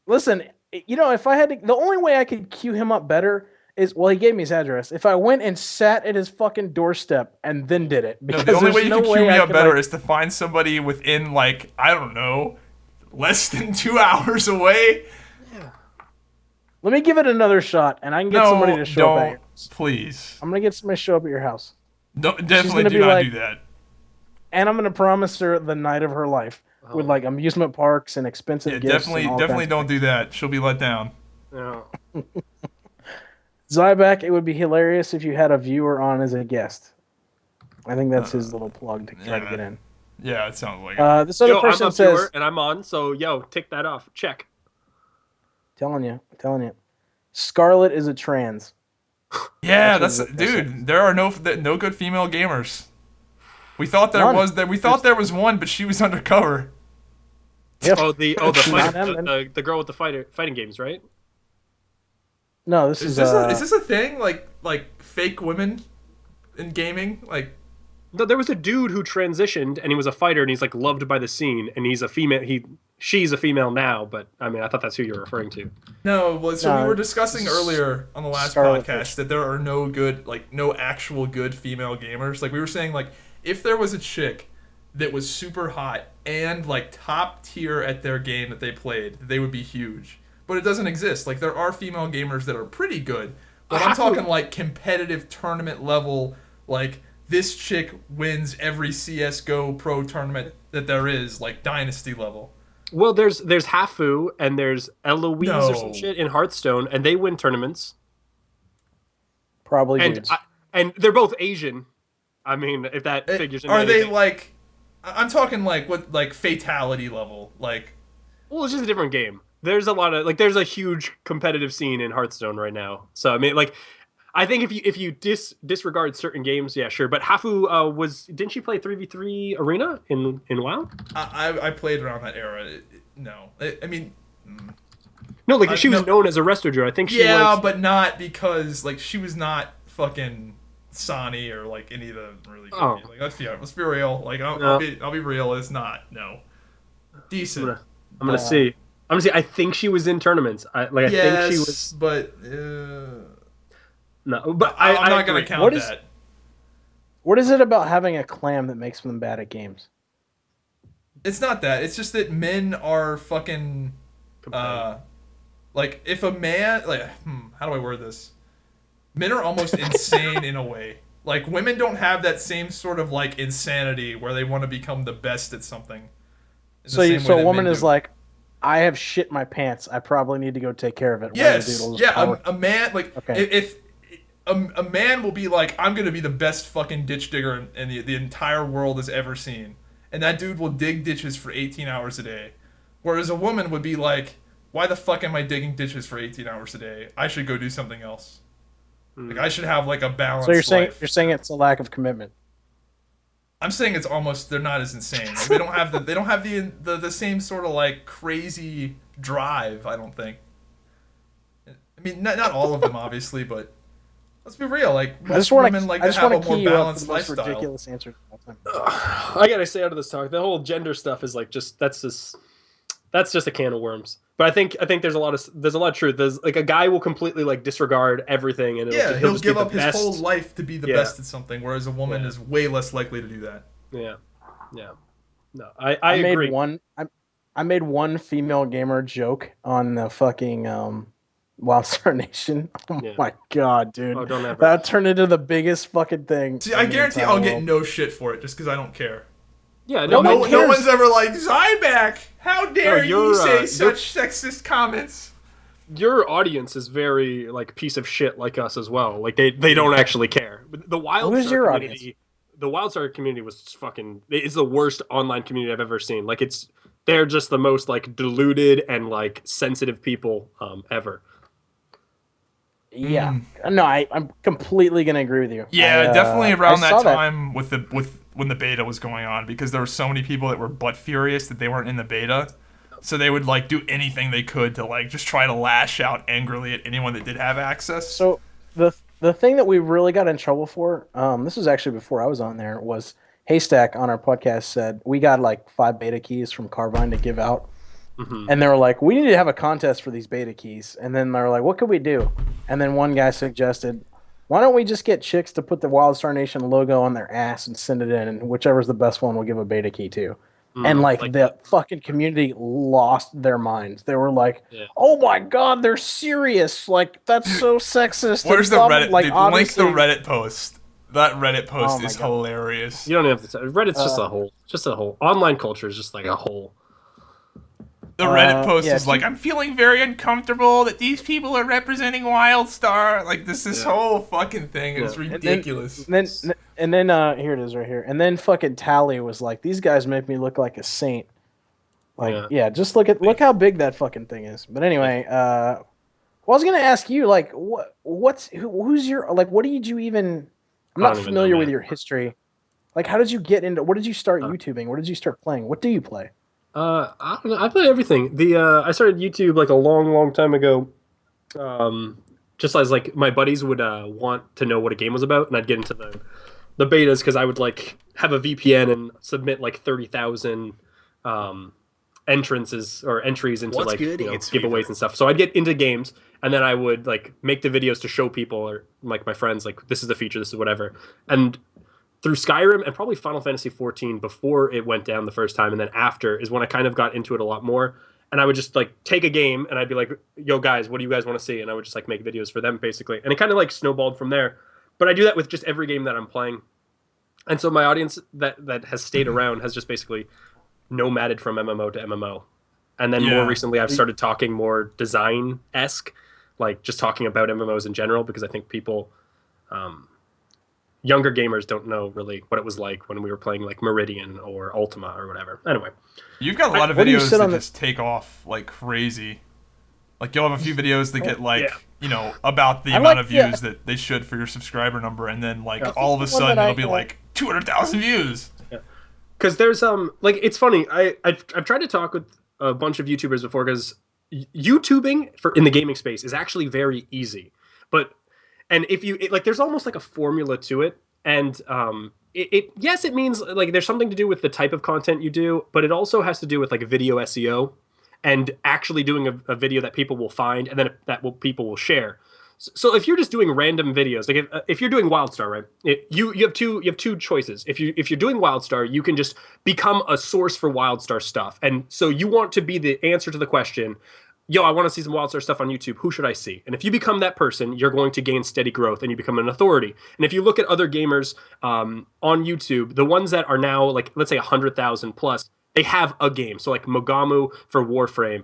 Listen, you know, if I had to, the only way I could cue him up better is, well, he gave me his address. If I went and sat at his fucking doorstep and then did it. No, the only way you can cue me up better is to find somebody within, like, I don't know, less than 2 hours away. Yeah. Let me give it another shot, and I can get somebody to show up at your house. Please. I'm going to get somebody to show up at your house. No, definitely do not do that. And I'm going to promise her the night of her life with, like, amusement parks and expensive gifts. Definitely don't do that. She'll be let down. No. Zybak, it would be hilarious if you had a viewer on as a guest. I think that's his little plug to try to get in. Yeah, it sounds like it. This other person I'm a says, viewer and I'm on, so tick that off. Check. Telling you. Scarlet is a trans. Yeah, dude. There are no good female gamers. We thought there was one, but she was undercover. Yep. Oh, the girl with the fighting games, right? No, this Is is this a thing? Like fake women in gaming? Like No, there was a dude who transitioned and he was a fighter and he's like loved by the scene and he's a female. She's a female now, but I mean, I thought that's who you were referring to. no. Well, so we No, were discussing earlier on the last Scarlet podcast Witch. that there are no actual good female gamers. Like we were saying, like if there was a chick that was super hot and like top tier at their game that they played, they would be huge. But it doesn't exist. Like there are female gamers that are pretty good, but I'm talking like competitive tournament level. Like this chick wins every CS:GO pro tournament that there is, like dynasty level. Well, there's Hafu and there's Eloise or No. some shit in Hearthstone, and they win tournaments. probably And dudes. and they're both Asian. I mean, if that figures in Are they anything. like? I'm talking like what like fatality level, like. Well, it's just a different game. There's a lot of there's a huge competitive scene in Hearthstone right now. So I mean, like, I think if you disregard certain games, yeah, sure. But Hafu didn't she play 3v3 arena in WoW? I played around that era. No, I mean. No, like she was no. known as a restorager. I think she Yeah, was. but not because like she was not fucking Sonny or like any of the really good games. Like let's be real. Like I'll be real. It's not decent. I'm gonna see. I think she was in tournaments. I think she was. But No, but I'm not gonna agree. count What is- that. What is it about having a clam that makes them bad at games? It's not that. It's just that men are fucking. Like if a man how do I word this? Men are almost insane in a way. Like women don't have that same sort of like insanity where they want to become the best at something. in the So same way a that woman men is do. like, I have shit my pants. I probably need to go take care of it. Yes, One of the dudes will just a man like Okay. if a man will be like, I'm gonna be the best fucking ditch digger in the entire world has ever seen, and that dude will dig ditches for 18 hours a day, whereas a woman would be like, why the fuck am I digging ditches for 18 hours a day? I should go do something else. Like I should have like a balanced So life. you're saying it's a lack of commitment. I'm saying it's almost they're not as insane. Like, they don't have the same sort of like crazy drive. I don't think. I mean, not all of them obviously, but let's be real. Like I most just want women to like to have a more key you up balanced with the most lifestyle. ridiculous answer. of all time. I gotta say out of this talk, the whole gender stuff is like that's just a can of worms. But I think there's a lot of truth. There's like a guy will completely like disregard everything and Yeah, he'll he'll just give be the up his best. whole life to be the Yeah. best at something, whereas a woman Yeah. is way less likely to do that. Yeah. No, I agree. I made one female gamer joke on the fucking Wildstar Nation. Oh Yeah. my god, dude. Oh, don't ever. That turned into the biggest fucking thing. See, I in the guarantee entire I'll get world. no shit for it just because I don't care. Yeah, No, no, one No cares. one's ever like, Zybak, how dare you say you're- such sexist comments? your audience is very like piece of shit like us as well. Like they don't actually care. The Wildstar Who's your community, audience? the Wildstar community was fucking. It's the worst online community I've ever seen. Like they're just the most like deluded and like sensitive people ever. Yeah. No, I'm completely gonna agree with you. Yeah, I, definitely I around that saw time with when the beta was going on, because there were so many people that were butt furious that they weren't in the beta. So they would like do anything they could to like just try to lash out angrily at anyone that did have access. So the thing that we really got in trouble for, this was actually before I was on there, was Haystack on our podcast said we got like 5 beta keys from Carvine to give out. And they were like, we need to have a contest for these beta keys. And then they were like, what could we do? And then one guy suggested, why don't we just get chicks to put the Wildstar Nation logo on their ass and send it in, and whichever's the best one we'll give a beta key to. And like the fucking community lost their minds. They were like, "Oh my god, they're serious! Like that's so sexist." Where's and the blah, blah, Reddit? like, Dude, link obviously- the Reddit post. That Reddit post Oh my is God. hilarious. You don't have to. Reddit's just a whole. Online culture is just like a whole. The Reddit post yeah, is like, I'm feeling very uncomfortable that these people are representing Wildstar. Like this whole fucking thing is ridiculous. And then here it is right here. And then fucking Tally was like, "These guys make me look like a saint." Like, yeah, just look how big that fucking thing is. But anyway, well, I was gonna ask you, like, who's your, like, what did you even? I'm not don't even familiar know, with man. your history. Like, how did you get into? What did you start YouTubing? What did you start playing? What do you play? I don't know. I play everything. I started YouTube like a long time ago, just as like my buddies would want to know what a game was about, and I'd get into the betas because I would like have a VPN and submit like 30,000 entrances or entries into What's like good? you know, It's giveaways Fevir. and stuff. So I'd get into games, and then I would like make the videos to show people or like my friends like this is the feature, this is whatever, and through Skyrim and probably Final Fantasy 14 before it went down the first time, and then after is when I kind of got into it a lot more. And I would just like take a game and I'd be like, "Yo, guys, what do you guys want to see?" And I would just like make videos for them basically, and it kind of like snowballed from there. But I do that with just every game that I'm playing, and so my audience that has stayed around has just basically nomaded from MMO to MMO, and then more Yeah. recently I've started talking more design esque, like just talking about MMOs in general because I think people. Younger gamers don't know really what it was like when we were playing like Meridian or Ultima or whatever. Anyway, You've got a lot of What do you videos sit that on the- just take off like crazy. Like you'll have a few videos that get like, Yeah. you know, about the I amount like- of views yeah. that they should for your subscriber number, and then like Yeah. all of a The one sudden that it'll be like 200,000 views. because there's like it's funny. I've tried to talk with a bunch of YouTubers before because YouTubing for in the gaming space is actually very easy, but and if you like, there's almost like a formula to it, and it yes, it means like there's something to do with the type of content you do, but it also has to do with like video SEO and actually doing a video that people will find and then people will share. So if you're just doing random videos, like if you're doing Wildstar, right? You have two choices. If you're doing Wildstar, you can just become a source for Wildstar stuff, and so you want to be the answer to the question. Yo, I want to see some Wildstar stuff on YouTube. Who should I see? And if you become that person, you're going to gain steady growth and you become an authority. And if you look at other gamers on YouTube, the ones that are now like, let's say 100,000 plus, they have a game. So like Mogamu for Warframe,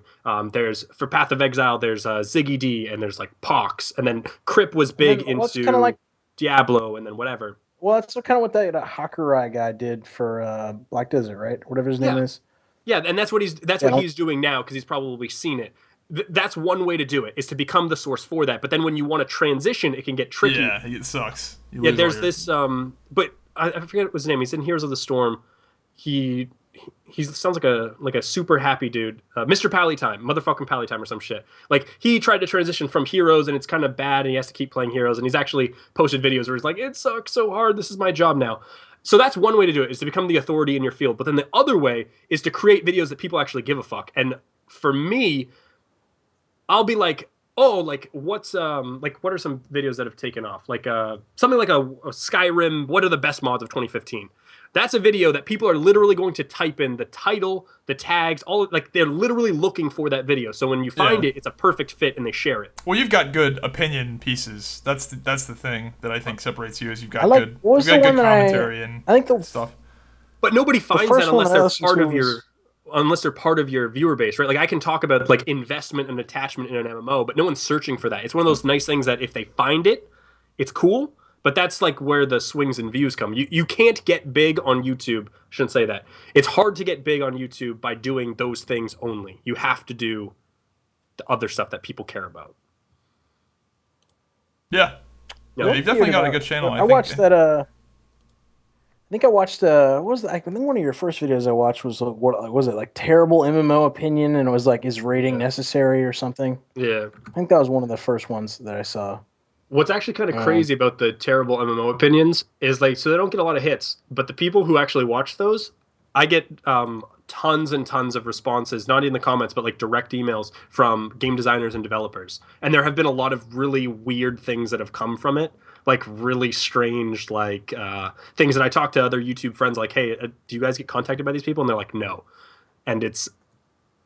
there's for Path of Exile, there's Ziggy D, and there's like Pox, and then Crip was big then what's into kinda like- Diablo, and then whatever. Well, that's kind of what that Hakurai guy did for Black Desert, right? Whatever his name Yeah. is. Yeah, and that's what he's Yeah. doing now because he's probably seen it. That's one way to do it is to become the source for that. But then when you want to transition, it can get tricky. Yeah, it sucks. You Yeah, lose there's all your- this but I forget what his name. He's in Heroes of the Storm. He sounds like a super happy dude. Mr. Pallytime, motherfucking Pallytime or some shit. Like he tried to transition from Heroes and it's kind of bad and he has to keep playing Heroes, and he's actually posted videos where he's like, "It sucks so hard. This is my job now." So that's one way to do it, is to become the authority in your field. But then the other way is to create videos that people actually give a fuck. And for me, I'll be like, "Oh, like what's like what are some videos that have taken off? Like something like a Skyrim, what are the best mods of 2015?" That's a video that people are literally going to type in the title, the tags, all like they're literally looking for that video. So when you find Yeah. it, it's a perfect fit and they share it. Well, you've got good opinion pieces. That's the thing that I think separates you, is you've got I like- good, what was you've got the good one that I- commentary and I think the stuff. But nobody finds first that one unless I they're listened part to of your part of your viewer base, right? Like I can talk about like investment and attachment in an MMO, but no one's searching for that. It's one of those nice things that if they find it, it's cool. But that's like where the swings in views come. You can't get big on YouTube. I shouldn't say that. It's hard to get big on YouTube by doing those things only. You have to do the other stuff that people care about. Yeah. Yeah, Yeah, you've definitely got a About- good channel. I think. watched that. I think I watched. What was that? I think one of your first videos I watched was what was it, like terrible MMO opinion, and it was like, is rating necessary or something? Yeah. I think that was one of the first ones that I saw. What's actually kind of crazy about the terrible MMO opinions is like, so they don't get a lot of hits, but the people who actually watch those, I get tons and tons of responses, not in the comments, but like direct emails from game designers and developers. And there have been a lot of really weird things that have come from it, like really strange, like things that I talk to other YouTube friends, like, "Hey, do you guys get contacted by these people?" And they're like, "No." And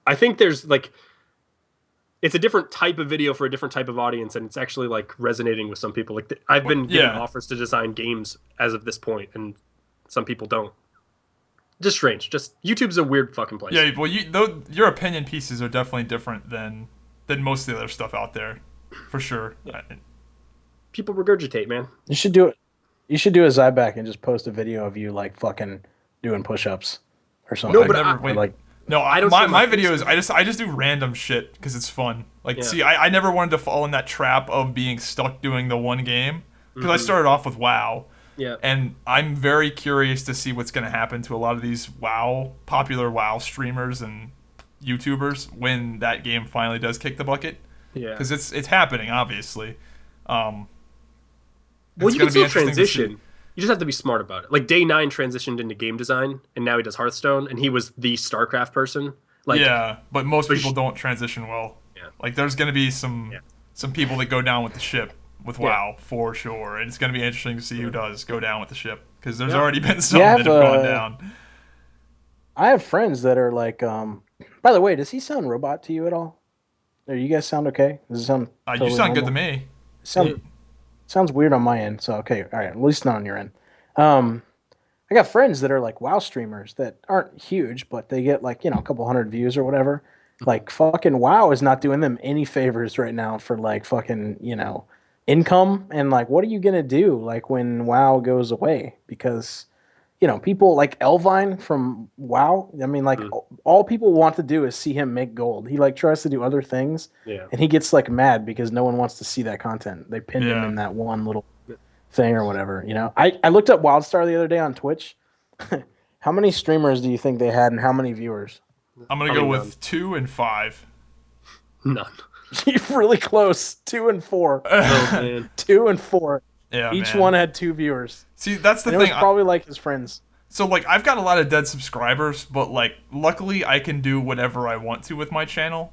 I think there's like, it's a different type of video for a different type of audience, and it's actually like resonating with some people. Like I've been given Yeah. offers to design games as of this point, and some people don't. Just strange. Just YouTube's a weird fucking place. Yeah, well, your opinion pieces are definitely different than most of the other stuff out there, for sure. People regurgitate, man. You should do it. You should do a Zybak and just post a video of you like fucking doing push-ups or something. No, but Or, like, No, I don't my see my videos. I just do random shit because it's fun. Like, Yeah. see, I never wanted to fall in that trap of being stuck doing the one game because I started off with WoW. Yeah. And I'm very curious to see what's going to happen to a lot of these popular WoW streamers and YouTubers when that game finally does kick the bucket. Yeah. Because it's happening, obviously. Well, you can gonna be still interesting to see. transition. You just have to be smart about it. Like Day 9 transitioned into game design, and now he does Hearthstone, and he was the StarCraft person. Like, Yeah, but most but people don't transition well. Yeah. Like there's gonna be Yeah. some people that go down with the ship with Yeah. WoW for sure, and it's gonna be interesting to see who does go down with the ship because there's Yeah. already been some Yeah, that have gone down. I have friends that are like, by the way, does he sound robot to you at all? Or you guys sound okay? Does it sound You totally sound good normal? to me. Sounds weird on my end. So okay, all right, at least not on your end. Um, I got friends that are like WoW streamers that aren't huge, but they get like, a couple hundred views or whatever. Like fucking WoW is not doing them any favors right now for like fucking, income. And like, what are you gonna do like when WoW goes away? Because people like Elvine from WoW. I mean, like all people want to do is see him make gold. He like tries to do other things, Yeah. and he gets like mad because no one wants to see that content. They pinned him Yeah. in that one little thing or whatever. I looked up Wildstar the other day on Twitch. How many streamers do you think they had, and how many viewers? I'm gonna go with 2 and 5. None. You're really close. 2 and 4. Oh man. 2 and 4. Yeah, Each man. one had 2 viewers. See, that's the And it thing. was probably like his friends. So like I've got a lot of dead subscribers, but like luckily I can do whatever I want to with my channel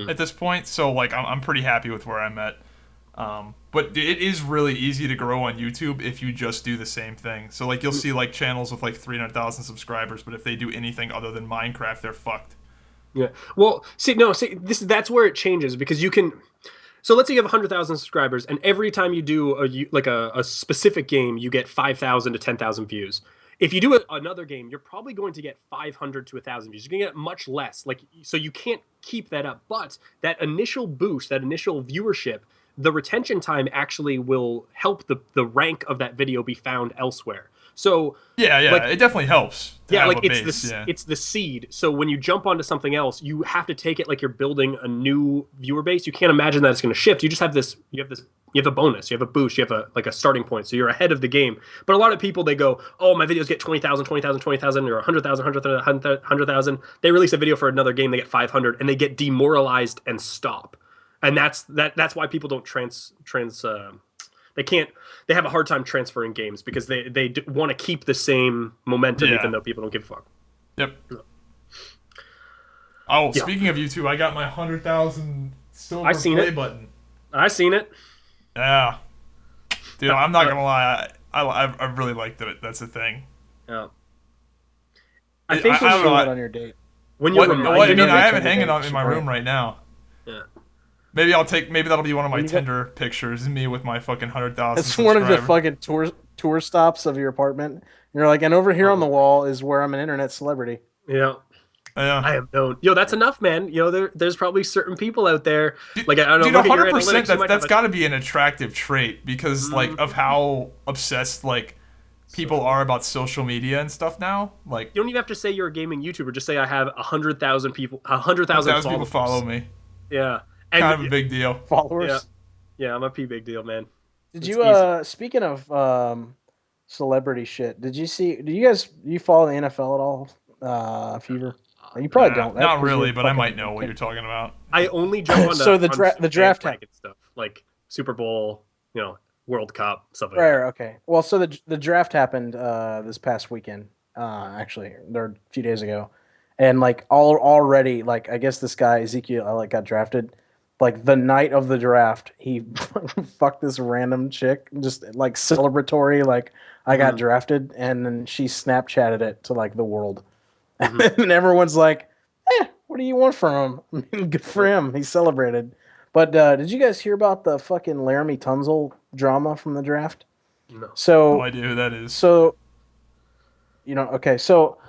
at this point. So like I'm pretty happy with where I'm at. But it is really easy to grow on YouTube if you just do the same thing. So like you'll see like channels with like 300,000 subscribers, but if they do anything other than Minecraft, they're fucked. Yeah. Well, that's where it changes because you can. So let's say you have 100,000 subscribers, and every time you do a specific game, you get 5,000 to 10,000 views. If you do another game, you're probably going to get 500 to 1,000 views. You're going to get much less. Like, so you can't keep that up. But that initial boost, that initial viewership, the retention time actually will help the rank of that video be found elsewhere. So Yeah, like, it definitely helps. To yeah, have like a base, it's the seed. So when you jump onto something else, you have to take it like you're building a new viewer base. You can't imagine that it's going to shift. You just have this. You have a bonus. You have a boost. You have a starting point. So you're ahead of the game. But a lot of people, they go, oh, my videos get 20,000, 20,000, 20,000, or 100,000, 100,000. They release a video for another game, they get 500, and they get demoralized and stop. And that's why people don't they have a hard time transferring games because they want to keep the same momentum even though people don't give a fuck. Yep. Oh, speaking of YouTube, I got my 100,000 silver play button. I seen it. Yeah. Dude, I'm not gonna lie, I really liked it. That's the thing. Yeah. I think you I don't should know, do it on your date. When you're reminded of it. I have it hanging on in my room right now. Yeah. Maybe that'll be one of my Tinder pictures, me with my fucking 100,000 It's one of the fucking tour stops of your apartment. And you're like, and over here on the wall is where I'm an internet celebrity. Yeah. Yeah. I am known. That's enough, man. There's probably certain people out there. Like, I don't know. Dude, look at your 100%. analytics, That's got to be an attractive trait because, like, of how obsessed like people are about social media and stuff now. Like, you don't even have to say you're a gaming YouTuber. Just say I have 100,000 people. 100,000 people follow me. Yeah. And kind of a big deal. Followers. Yeah, I'm a big deal, man. Did you speaking of celebrity shit, did you follow the NFL at all? Fevir? You probably don't. Not really, but I might know what you're talking about. I only jump on so the draft stuff like Super Bowl, World Cup stuff like right, that. Okay. Well, so the draft happened this past weekend. Actually, or a few days ago, and like already, like I guess this guy Ezekiel got drafted. Like the night of the draft, he fucked this random chick, just like celebratory, like I got drafted, and then she Snapchatted it to like the world, and everyone's like, "What do you want from him?" I mean, good for him, he celebrated. But did you guys hear about the fucking Laramie Tunsil drama from the draft? No. So no idea who that is. So, okay, so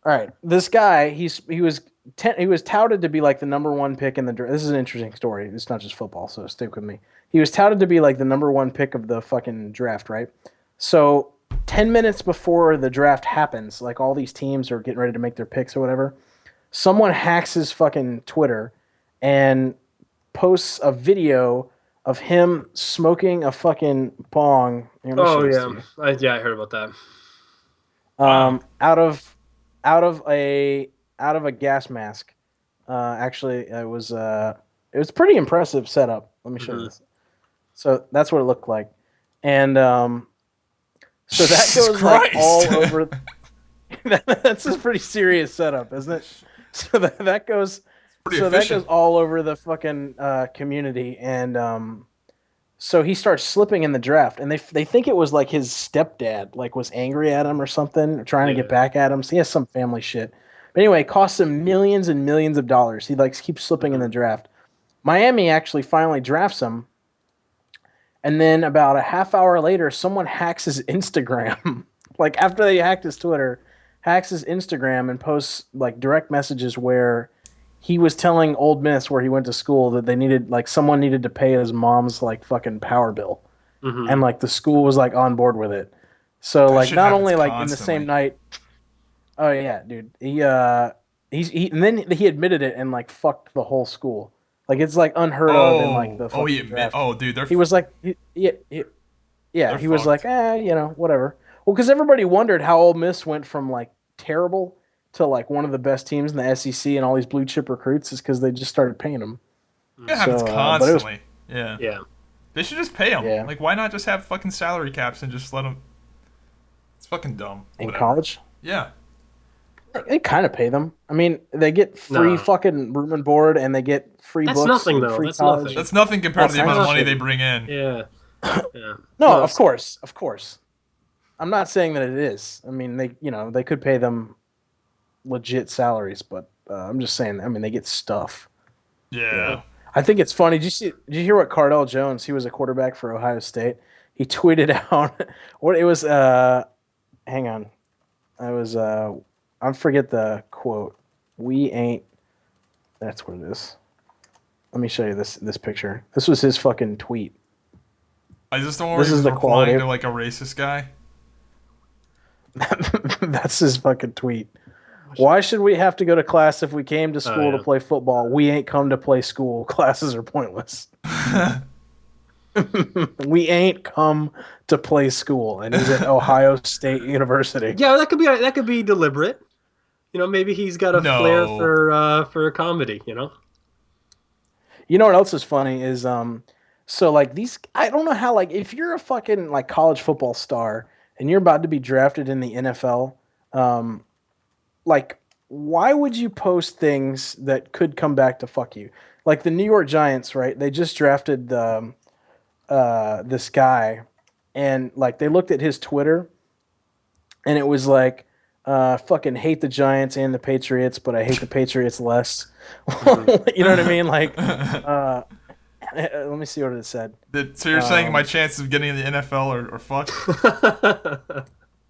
all right, this guy, he was touted to be like the number 1 pick in the draft. This is an interesting story. It's not just football, so stick with me. He was touted to be like the number 1 pick of the fucking draft, right? So 10 minutes before the draft happens, like all these teams are getting ready to make their picks or whatever, someone hacks his fucking Twitter and posts a video of him smoking a fucking bong. Oh yeah, I heard about that. Out of a gas mask. Actually, it was pretty impressive setup. Let me show you this. So that's what it looked like, and so that Jesus goes like Christ. all over. That's a pretty serious setup, isn't it? So that goes. Pretty So that efficient. goes all over the fucking community, and so he starts slipping in the draft, and they think it was like his stepdad, like was angry at him or something, trying to get back at him. So he has some family shit. But anyway, it costs him millions and millions of dollars. He like keeps slipping in the draft. Miami actually finally drafts him, and then about a half hour later, someone hacks his Instagram. Like after they hacked his Twitter, hacks his Instagram and posts like direct messages where he was telling Old Miss, where he went to school, that they needed like someone needed to pay his mom's like fucking power bill, and like the school was like on board with it. So That like shit not happens only like in the constantly. same night. Oh yeah, dude. He and then he admitted it and like fucked the whole school. Like it's like unheard of in like the Oh, he fucking admit. draft. Oh, dude, He was like, yeah, they're he was fucked. like, whatever. Well, because everybody wondered how Ole Miss went from like terrible to like one of the best teams in the SEC and all these blue chip recruits is because they just started paying them. It happens So, but it was constantly. Yeah. Yeah. They should just pay them. Yeah. Like, why not just have fucking salary caps and just let them? It's fucking dumb. in Whatever. college. Yeah. They kind of pay them. I mean, they get free No. fucking room and board, and they get free That's books nothing, and though. free That's college. nothing. That's nothing compared to the All amount of kinds of money shit. they bring in. Yeah. Yeah. No, of course. I'm not saying that it is. I mean, they could pay them legit salaries, but I'm just saying. I mean, they get stuff. Yeah. I think it's funny. Did you hear what Cardell Jones? He was a quarterback for Ohio State. He tweeted out what it was. Hang on, I forget the quote. We ain't. That's what it is. Let me show you this picture. This was his fucking tweet. I just don't want This to is the replying quality. to like a racist guy. That's his fucking tweet. Why should we have to go to class if we came to school to play football? We ain't come to play school. Classes are pointless. We ain't come to play school, and he's at Ohio State University. Yeah, that could be deliberate. You know, maybe he's got a flair for a comedy. You know. You know what else is funny is so like these, I don't know how, like if you're a fucking like college football star and you're about to be drafted in the NFL, like why would you post things that could come back to fuck you? Like the New York Giants, right? They just drafted this guy, and like they looked at his Twitter, and it was like, fucking hate the Giants and the Patriots, but I hate the Patriots less. You know what I mean? Like, let me see what it said. So you're saying my chances of getting in the NFL are fucked?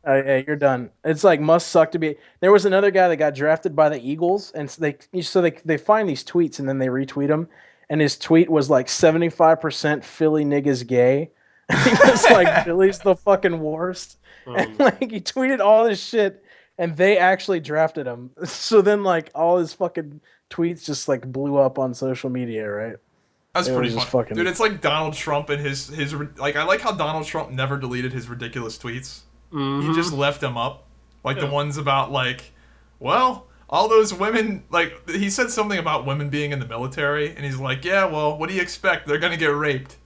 Hey, you're done. It's like must suck to be. There was another guy that got drafted by the Eagles, and they find these tweets and then they retweet them. And his tweet was like 75% Philly niggas gay. He was like, Philly's the fucking worst. And like he tweeted all this shit, and they actually drafted him. So then like all his fucking tweets just like blew up on social media, right? That's It pretty was fun. just fucking- Dude, it's like Donald Trump and his like I like how Donald Trump never deleted his ridiculous tweets. He just left them up. Like the ones about like, well, all those women, like he said something about women being in the military, and he's like, yeah, well, what do you expect? They're gonna get raped.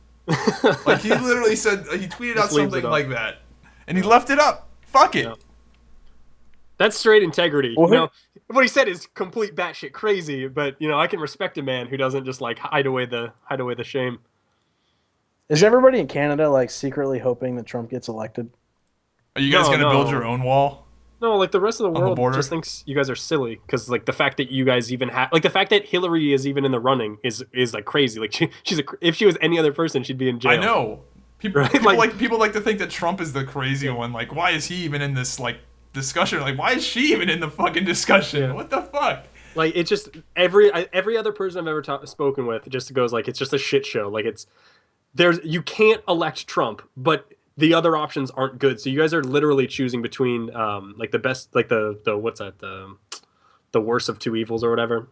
Like he literally said, he tweeted out something like that, and he left it up. Fuck it. Yeah. That's straight integrity. Well, You know, what he said is complete batshit crazy, but you know, I can respect a man who doesn't just like hide away the shame. Is everybody in Canada like secretly hoping that Trump gets elected? Are you guys No, gonna build no. your own wall? No, like the rest of the the world border? just thinks you guys are silly because like the fact that you guys even have like the fact that Hillary is even in the running is like crazy. Like if she was any other person, she'd be in jail. I know. People, Right? people like to think that Trump is the crazy one. Like, why is he even in this like discussion? Like, why is she even in the fucking discussion? Yeah. What the fuck? Like it's just every other person I've ever spoken with just goes like it's just a shit show. Like you can't elect Trump, but the other options aren't good. So you guys are literally choosing between like the best, like the what's that the worst of two evils or whatever.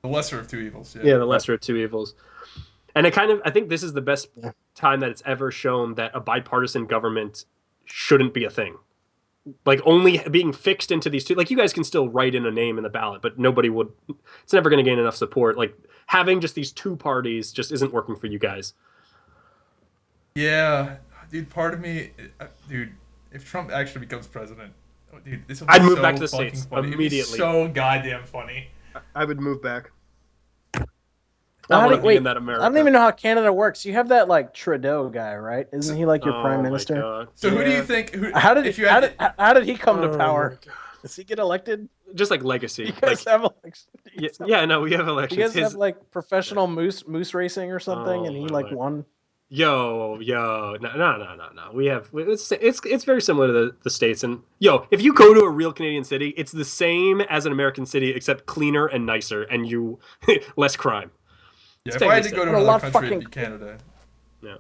The lesser of two evils. Yeah, the lesser of two evils. And I think this is the best time that it's ever shown that a bipartisan government shouldn't be a thing. Like only being fixed into these two, like you guys can still write in a name in the ballot, but nobody would, it's never going to gain enough support. Like having just these two parties just isn't working for you guys. Yeah, dude. Part of me, dude. If Trump actually becomes president, oh, dude, this will be I'd move so back to the fucking States funny. immediately. It'd be so goddamn funny. I would move back. Well, I want to be wait, in that I America. don't even know how Canada works. You have that like Trudeau guy, right? Isn't he like your prime minister? My God. So who do you Yeah. think? Who, How did if you had, how did he come to Oh, power? my God. Does he get elected? Just like legacy. You guys Like, have elections. yeah, no, we have You elections. guys have like professional moose racing or something, and he my like Lord. won. No. No. We have it's very similar to the States. And if you go to a real Canadian city, it's the same as an American city except cleaner and nicer, and you less crime. yeah, It's if I had to technically go to But a another lot country, it'd fucking- be Canada. Yeah.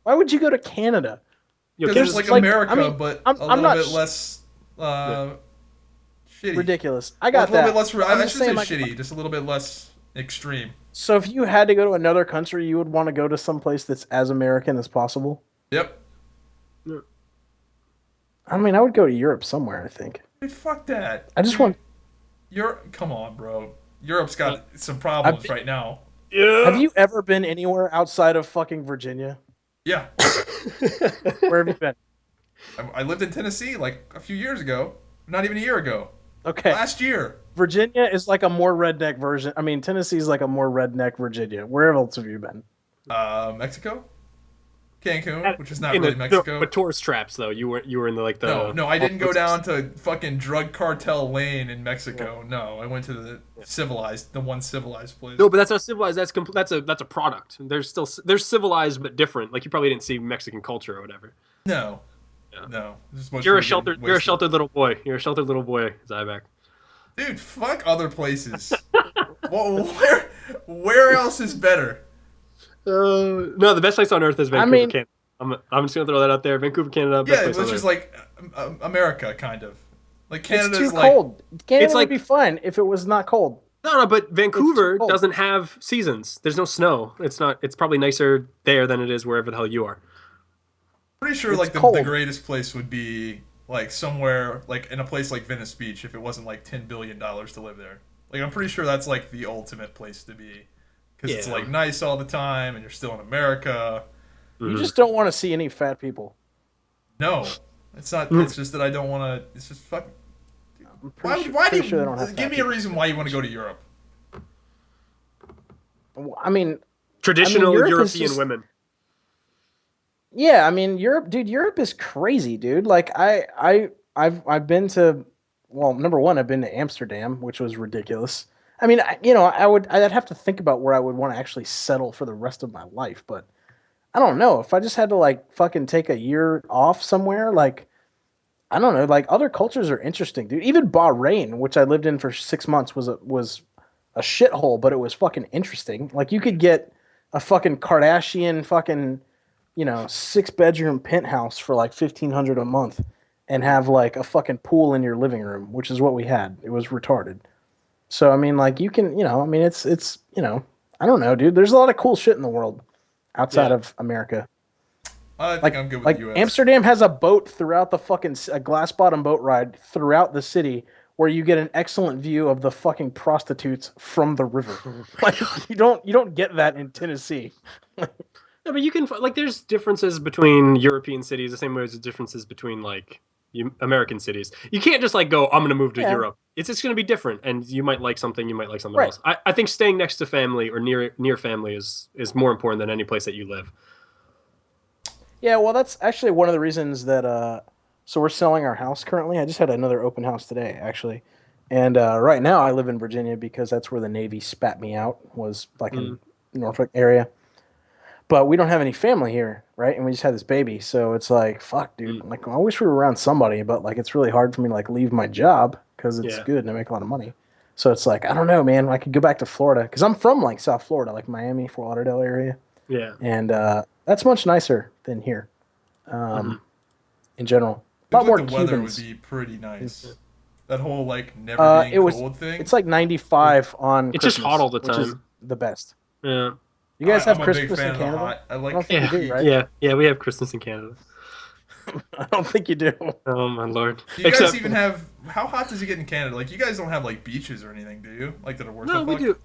Why would you go to Canada? Because Canada's it's like like- America, I mean, but I'm a little not bit sh- less shitty. Ridiculous. I Well, got a little that. bit less. I'm I just should say saying, like, shitty, just a little bit less extreme. So if you had to go to another country, you would want to go to some place that's as American as possible. Yep. I mean, I would go to Europe somewhere. I think. Dude, fuck that. I just want. Come on, bro. Europe's got some problems right now. Yeah. Have you ever been anywhere outside of fucking Virginia? Yeah. Where have you been? I lived in Tennessee like a few years ago. Not even a year ago. Okay. Last year. Virginia is like a more redneck version. I mean, Tennessee's like a more redneck Virginia. Where else have you been? Mexico? Cancun, which is not really Mexico. But tourist traps though. You were in the No, I didn't go down to fucking drug cartel lane in Mexico. No, I went to the one civilized place. No, but that's not civilized. That's a product. There's civilized but different. Like you probably didn't see Mexican culture or whatever. No. Yeah. No. You're a sheltered little boy. You're a sheltered little boy, Zybak. Dude, fuck other places. Well, where else is better? No, the best place on earth is Vancouver, Canada. I'm just gonna throw that out there. Vancouver, Canada. Best Yeah, place which on is Earth. like America, kind of. Like Canada's It's too like cold. Canada It's like- would be fine if it was not cold. No, but Vancouver cold. doesn't have seasons. There's no snow. It's probably nicer there than it is wherever the hell you are. pretty sure It's like the cold. greatest place would be like somewhere like in a place like Venice Beach if it wasn't like $10 billion to live there. Like I'm pretty sure that's like the ultimate place to be because it's Yeah. like nice all the time and you're still in America. You just don't want to see any fat people. No, it's not. It's just that I don't want to. It's just fuck. Why do pretty you sure they don't have give fat me a reason why you want to go to Europe? I mean, Traditional Europe is European just- women. yeah, I mean, Europe is crazy, dude. Like I've been to, well, number one, I've been to Amsterdam, which was ridiculous. I mean, I'd have to think about where I would want to actually settle for the rest of my life, but I don't know if I just had to like fucking take a year off somewhere, like I don't know, like other cultures are interesting, dude. Even Bahrain, which I lived in for 6 months, was a shithole, but it was fucking interesting. Like you could get a fucking Kardashian fucking 6-bedroom penthouse for like $1,500 a month and have like a fucking pool in your living room, which is what we had. It was retarded. So I mean, like you can, I mean, it's I don't know, dude. There's a lot of cool shit in the world outside of America. I think Like, I'm good with like the U.S. Amsterdam has a boat throughout the fucking a glass bottom boat ride throughout the city where you get an excellent view of the fucking prostitutes from the river. Like you don't get that in Tennessee. No, but you can like. There's differences between European cities, the same way as there's differences between like American cities. You can't just like go, I'm going to move to Europe. It's just going to be different, and you might like something, you might like something else. I think staying next to family or near family is more important than any place that you live. Yeah, well, that's actually one of the reasons that. So we're selling our house currently. I just had another open house today, actually, and right now I live in Virginia because that's where the Navy spat me out. Was like in Norfolk area, but we don't have any family here, right? And we just had this baby, so it's like, fuck, dude. Like, I wish we were around somebody, but like, it's really hard for me to like leave my job because it's good and I make a lot of money. So it's like, I don't know, man. I could go back to Florida because I'm from like South Florida, like Miami, Fort Lauderdale area. Yeah, and that's much nicer than here, in general. A lot Like more the weather Cubans. would be pretty nice. That whole like never being cold thing. It's like 95 on. it's Christmas, just hot all the which is time. the best. Yeah, You guys have I'm a big Christmas fan in of the Canada? hot. I like. I don't think you do, right? yeah. We have Christmas in Canada. I don't think you do. Oh my lord! Do you guys even have? How hot does it get in Canada? Like you guys don't have like beaches or anything, do you? Like that are worth. No, we do.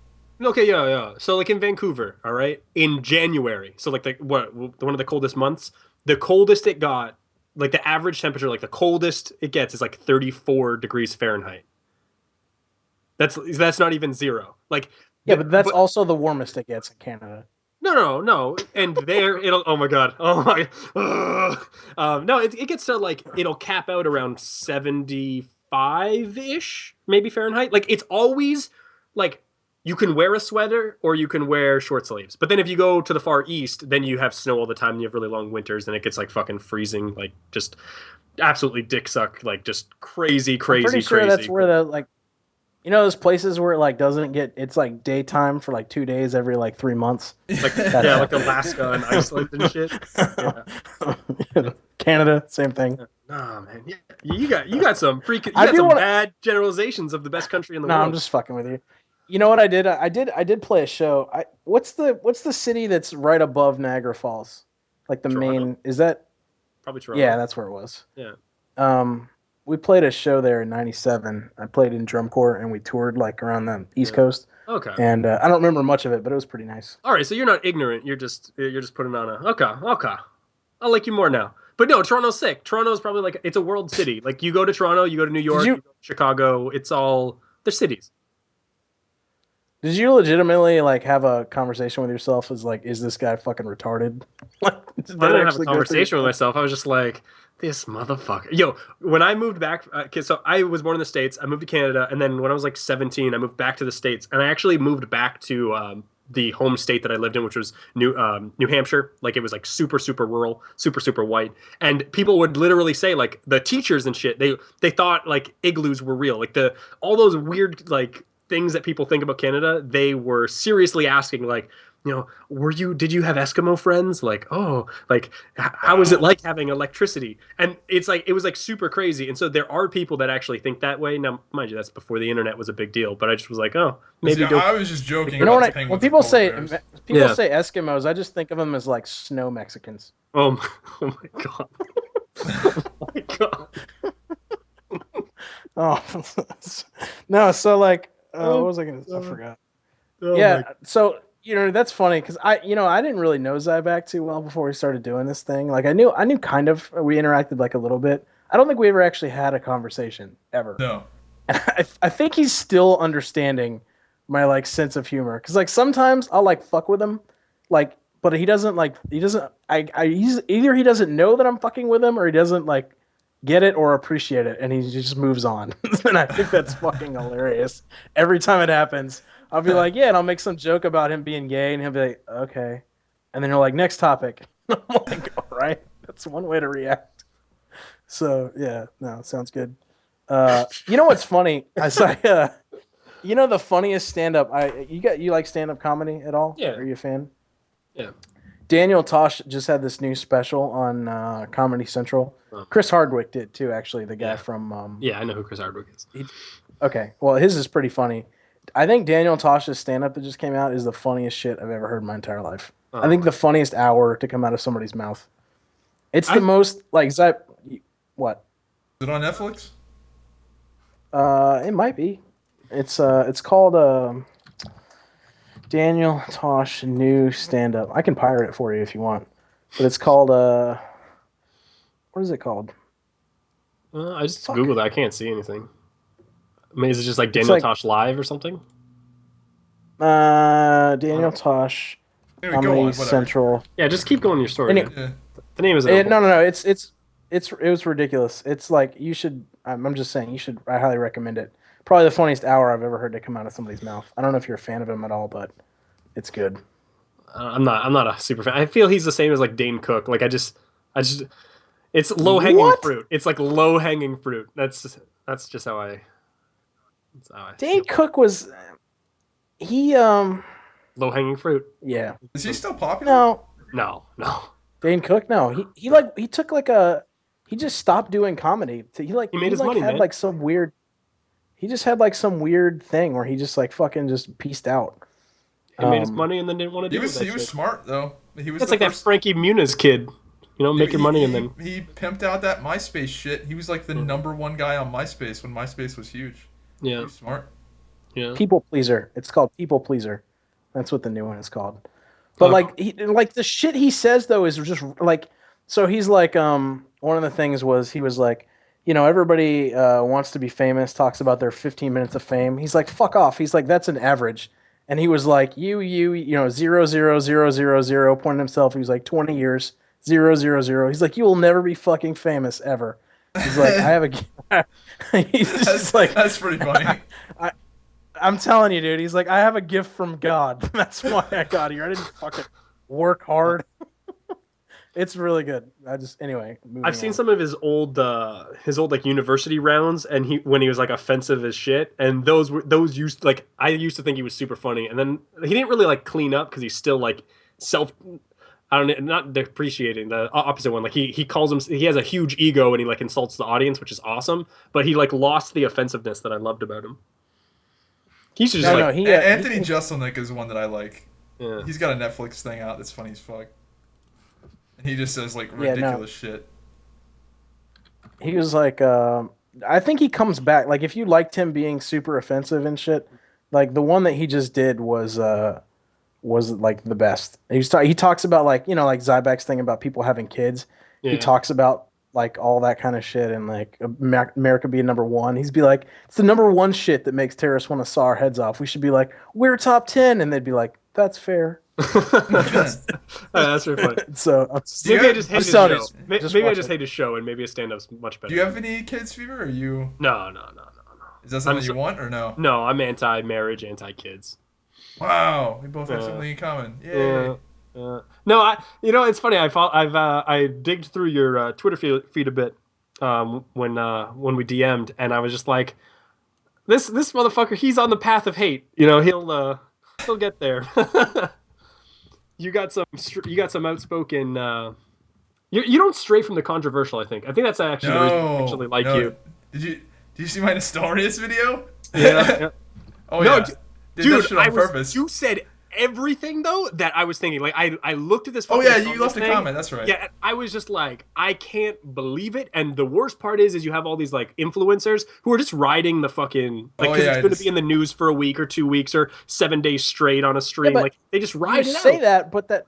Okay, yeah. So like in Vancouver, all right, in January, so like one of the coldest months, the coldest it got, like the average temperature, like the coldest it gets is like 34 degrees Fahrenheit. That's not even zero. Like Yeah, but that's but also the warmest it gets in Canada. no. And there it'll oh my god. Oh my no, it gets to like it'll cap out around 75-ish, maybe Fahrenheit. Like it's always like you can wear a sweater or you can wear short sleeves. But then if you go to the far east, then you have snow all the time and you have really long winters and it gets like fucking freezing, like just absolutely dick suck, like just crazy, I'm pretty crazy, sure crazy. that's where the like those places where it like doesn't get it's like daytime for like 2 days every like 3 months. Like That's yeah, like Alaska and Iceland and shit. Yeah. Canada, same thing. Nah, man. Yeah, you got some I do wanna- bad generalizations of the best country in the No, world. I'm just fucking with you. You know what I did? I did play a show. What's the city that's right above Niagara Falls? Like the Toronto? main is that? Probably Toronto. Yeah, that's where it was. Yeah. We played a show there in '97. I played in drum corps and we toured like around the East Coast. Okay. And I don't remember much of it, but it was pretty nice. All right, so you're not ignorant. You're just putting on a okay. I like you more now. But no, Toronto's sick. Toronto's probably like it's a world city. Like you go to Toronto, you go to New York, you go to Chicago. It's all they're cities. Did you legitimately like have a conversation with yourself? As like, is this guy fucking retarded? Like, I didn't have a conversation with myself. I was just like, this motherfucker. Yo, when I moved back, so I was born in the States. I moved to Canada, and then when I was like 17, I moved back to the States, and I actually moved back to the home state that I lived in, which was New Hampshire. Like it was like super rural, super white, and people would literally say like the teachers and shit. They thought like igloos were real, like all those weird like things that people think about Canada. They were seriously asking like, did you have Eskimo friends? Like, oh, like, how is it like having electricity? And it's like, it was like super crazy. And so there are people that actually think that way. Now, mind you, that's before the internet was a big deal, but I just was like, oh, maybe See, I was just joking. You know about when people say Yeah. say Eskimos, I just think of them as like snow Mexicans. oh my God. Oh my God. Oh no, so like, what was I gonna? I forgot. Oh Yeah, my- so that's funny because I didn't really know Zybak too well before we started doing this thing. Like I knew kind of we interacted like a little bit. I don't think we ever actually had a conversation ever. No. And I think he's still understanding my like sense of humor because like sometimes I'll like fuck with him, like, but he doesn't. Either he doesn't know that I'm fucking with him or he doesn't like get it or appreciate it, and he just moves on. And I think that's fucking hilarious. Every time it happens, I'll be like, yeah, and I'll make some joke about him being gay, and he'll be like, okay. And then he'll like, next topic. I'm like, all right, that's one way to react. So yeah, no, sounds good. You know what's funny? I saw, the funniest stand-up. You like stand-up comedy at all? Yeah. Are you a fan? Yeah. Daniel Tosh just had this new special on Comedy Central. Oh. Chris Hardwick did too, actually. The guy Yeah. from Yeah, I know who Chris Hardwick is. Okay, well, his is pretty funny. I think Daniel Tosh's stand-up that just came out is the funniest shit I've ever heard in my entire life. Oh. I think the funniest hour to come out of somebody's mouth. It's the most like what? Is it on Netflix? It might be. It's called Daniel Tosh new stand-up. I can pirate it for you if you want, but it's called what is it called? I just Googled it. I can't see anything. I mean, is it just like Daniel Tosh live or something? Daniel Tosh Anyway, go on, Comedy whatever. Central. Yeah, just keep going your story. Anyway, Yeah. The name is no. It was ridiculous. It's like you should. I'm just saying you should. I highly recommend it. Probably the funniest hour I've ever heard to come out of somebody's mouth. I don't know if you're a fan of him at all, but it's good. I'm not a super fan. I feel he's the same as like Dane Cook. Like I just, it's low hanging What? fruit. It's like low hanging fruit. That's just how I. That's how I Dane feel. Cook was. He Low hanging fruit. Yeah. Is he still popular? No. No. Dane Cook. No. He took like he just stopped doing comedy. He made his money, had man. like some weird. He just had like some weird thing where he just like fucking just pieced out. He made his money and then didn't want to do He was that shit. smart though. He was That's the like that first, Frankie Muniz kid. Make your money and then. he pimped out that MySpace shit. He was like the number one guy on MySpace when MySpace was huge. He Yeah. was smart. Yeah. People pleaser. It's called people pleaser. That's what the new one is called. But like the shit he says though is just like, so he's like one of the things was he was like, everybody wants to be famous, talks about their 15 minutes of fame. He's like, fuck off. He's like, that's an average. And he was like, zero zero zero zero zero, pointing himself. He was like 20 years, 000. He's like, you will never be fucking famous ever. He's like, I have a. He's just like, that's pretty funny. I'm telling you, dude. He's like, I have a gift from God. That's why I got here. I didn't fucking work hard. It's really good. Anyway. I've seen some of his old like university rounds, and when he was like offensive as shit, and those used like I used to think he was super funny, and then he didn't really like clean up because he's still like I don't know, not depreciating, the opposite one. Like he calls him, he has a huge ego and he like insults the audience, which is awesome. But he like lost the offensiveness that I loved about him. He's just Anthony Jeselnik is one that I like. Yeah. He's got a Netflix thing out that's funny as fuck. And he just says like ridiculous shit. He was like, I think he comes back. Like if you liked him being super offensive and shit, like the one that he just did was like the best. He talks about like Zybak's thing about people having kids. Yeah. He talks about like all that kind of shit and like America being number one. He's be like, it's the number one shit that makes terrorists want to saw our heads off. We should be like, we're top 10, and they'd be like, that's fair. That's really funny. So maybe I just hate his show. Maybe I just hate his show, and maybe his stand-up's much better. Do you have any kids, Fever? Or are you? No. Is that something you want or no? No, I'm anti-marriage, anti-kids. Wow, we both have something in common. Yay. No, it's funny. I digged through your Twitter feed a bit when we DM'd, and I was just like, this motherfucker, he's on the path of hate. He'll get there. You got some outspoken. You don't stray from the controversial. I think that's actually the reason I actually like you. Did you see my Nestorius video? Yeah. Oh yeah. Dude, you said everything though that I was thinking. Like I looked at this. Oh yeah, you left a comment. That's right. Yeah, I was just like, I can't believe it. And the worst part is you have all these like influencers who are just riding the fucking because it's going to be in the news for a week or 2 weeks or 7 days straight on a stream. Yeah, like they just ride it out. Say that, but that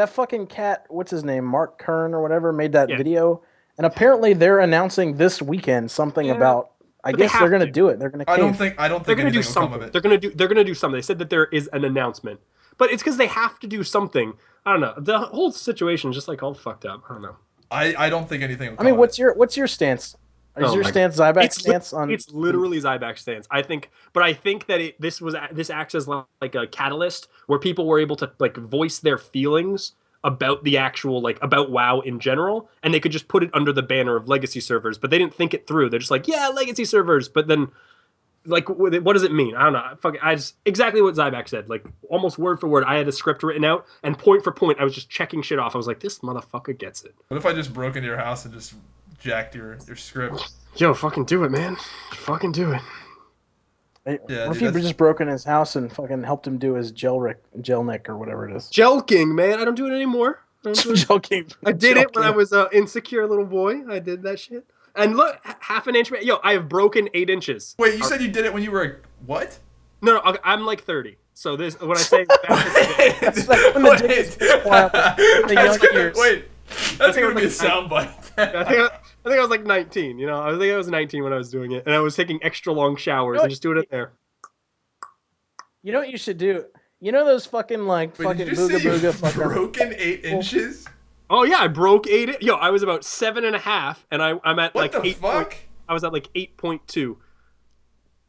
fucking cat, what's his name, Mark Kern or whatever, made that video, and apparently they're announcing this weekend something about. I guess they're going to do it. They're going to. I don't think they're going to do something. They're going to do something. They said that there is an announcement, but it's because they have to do something. I don't know. The whole situation is just like all fucked up. I don't know. I don't think anything. I mean, what's your stance? Is your stance Zybak's stance on? It's literally Zybak's stance. I think that this acts as like a catalyst where people were able to like voice their feelings about the actual like about WoW in general, and they could just put it under the banner of legacy servers, but they didn't think it through. They're just like, yeah, legacy servers, but then like what does it mean? I don't know. I just exactly what Zybak said, like almost word for word. I had a script written out, and point for point I was just checking shit off. I was like, this motherfucker gets it. What if I just broke into your house and just jacked your script? Yo, fucking do it, man. Fucking do it. Yeah, what if you just broke in his house and fucking helped him do his Jelnik or whatever it is? Jelqing, man. I don't do it anymore. Jelqing. I did it when I was an insecure little boy. I did that shit. And look, half an inch. Yo, I have broken 8 inches. Wait, you said you did it when you were what? No, I'm like 30. So this when I say that's like when the dick is wild. Wait, that's gonna be a soundbite. I think I was like 19, I think I was 19 when I was doing it, and I was taking extra long showers and just doing it there. You know what you should do? You know those fucking fucking booga fucking broken 8 inches? Oh yeah, I broke 8. Yo, I was about 7.5, and I'm at what like the 8. Fuck? I was at like 8.2.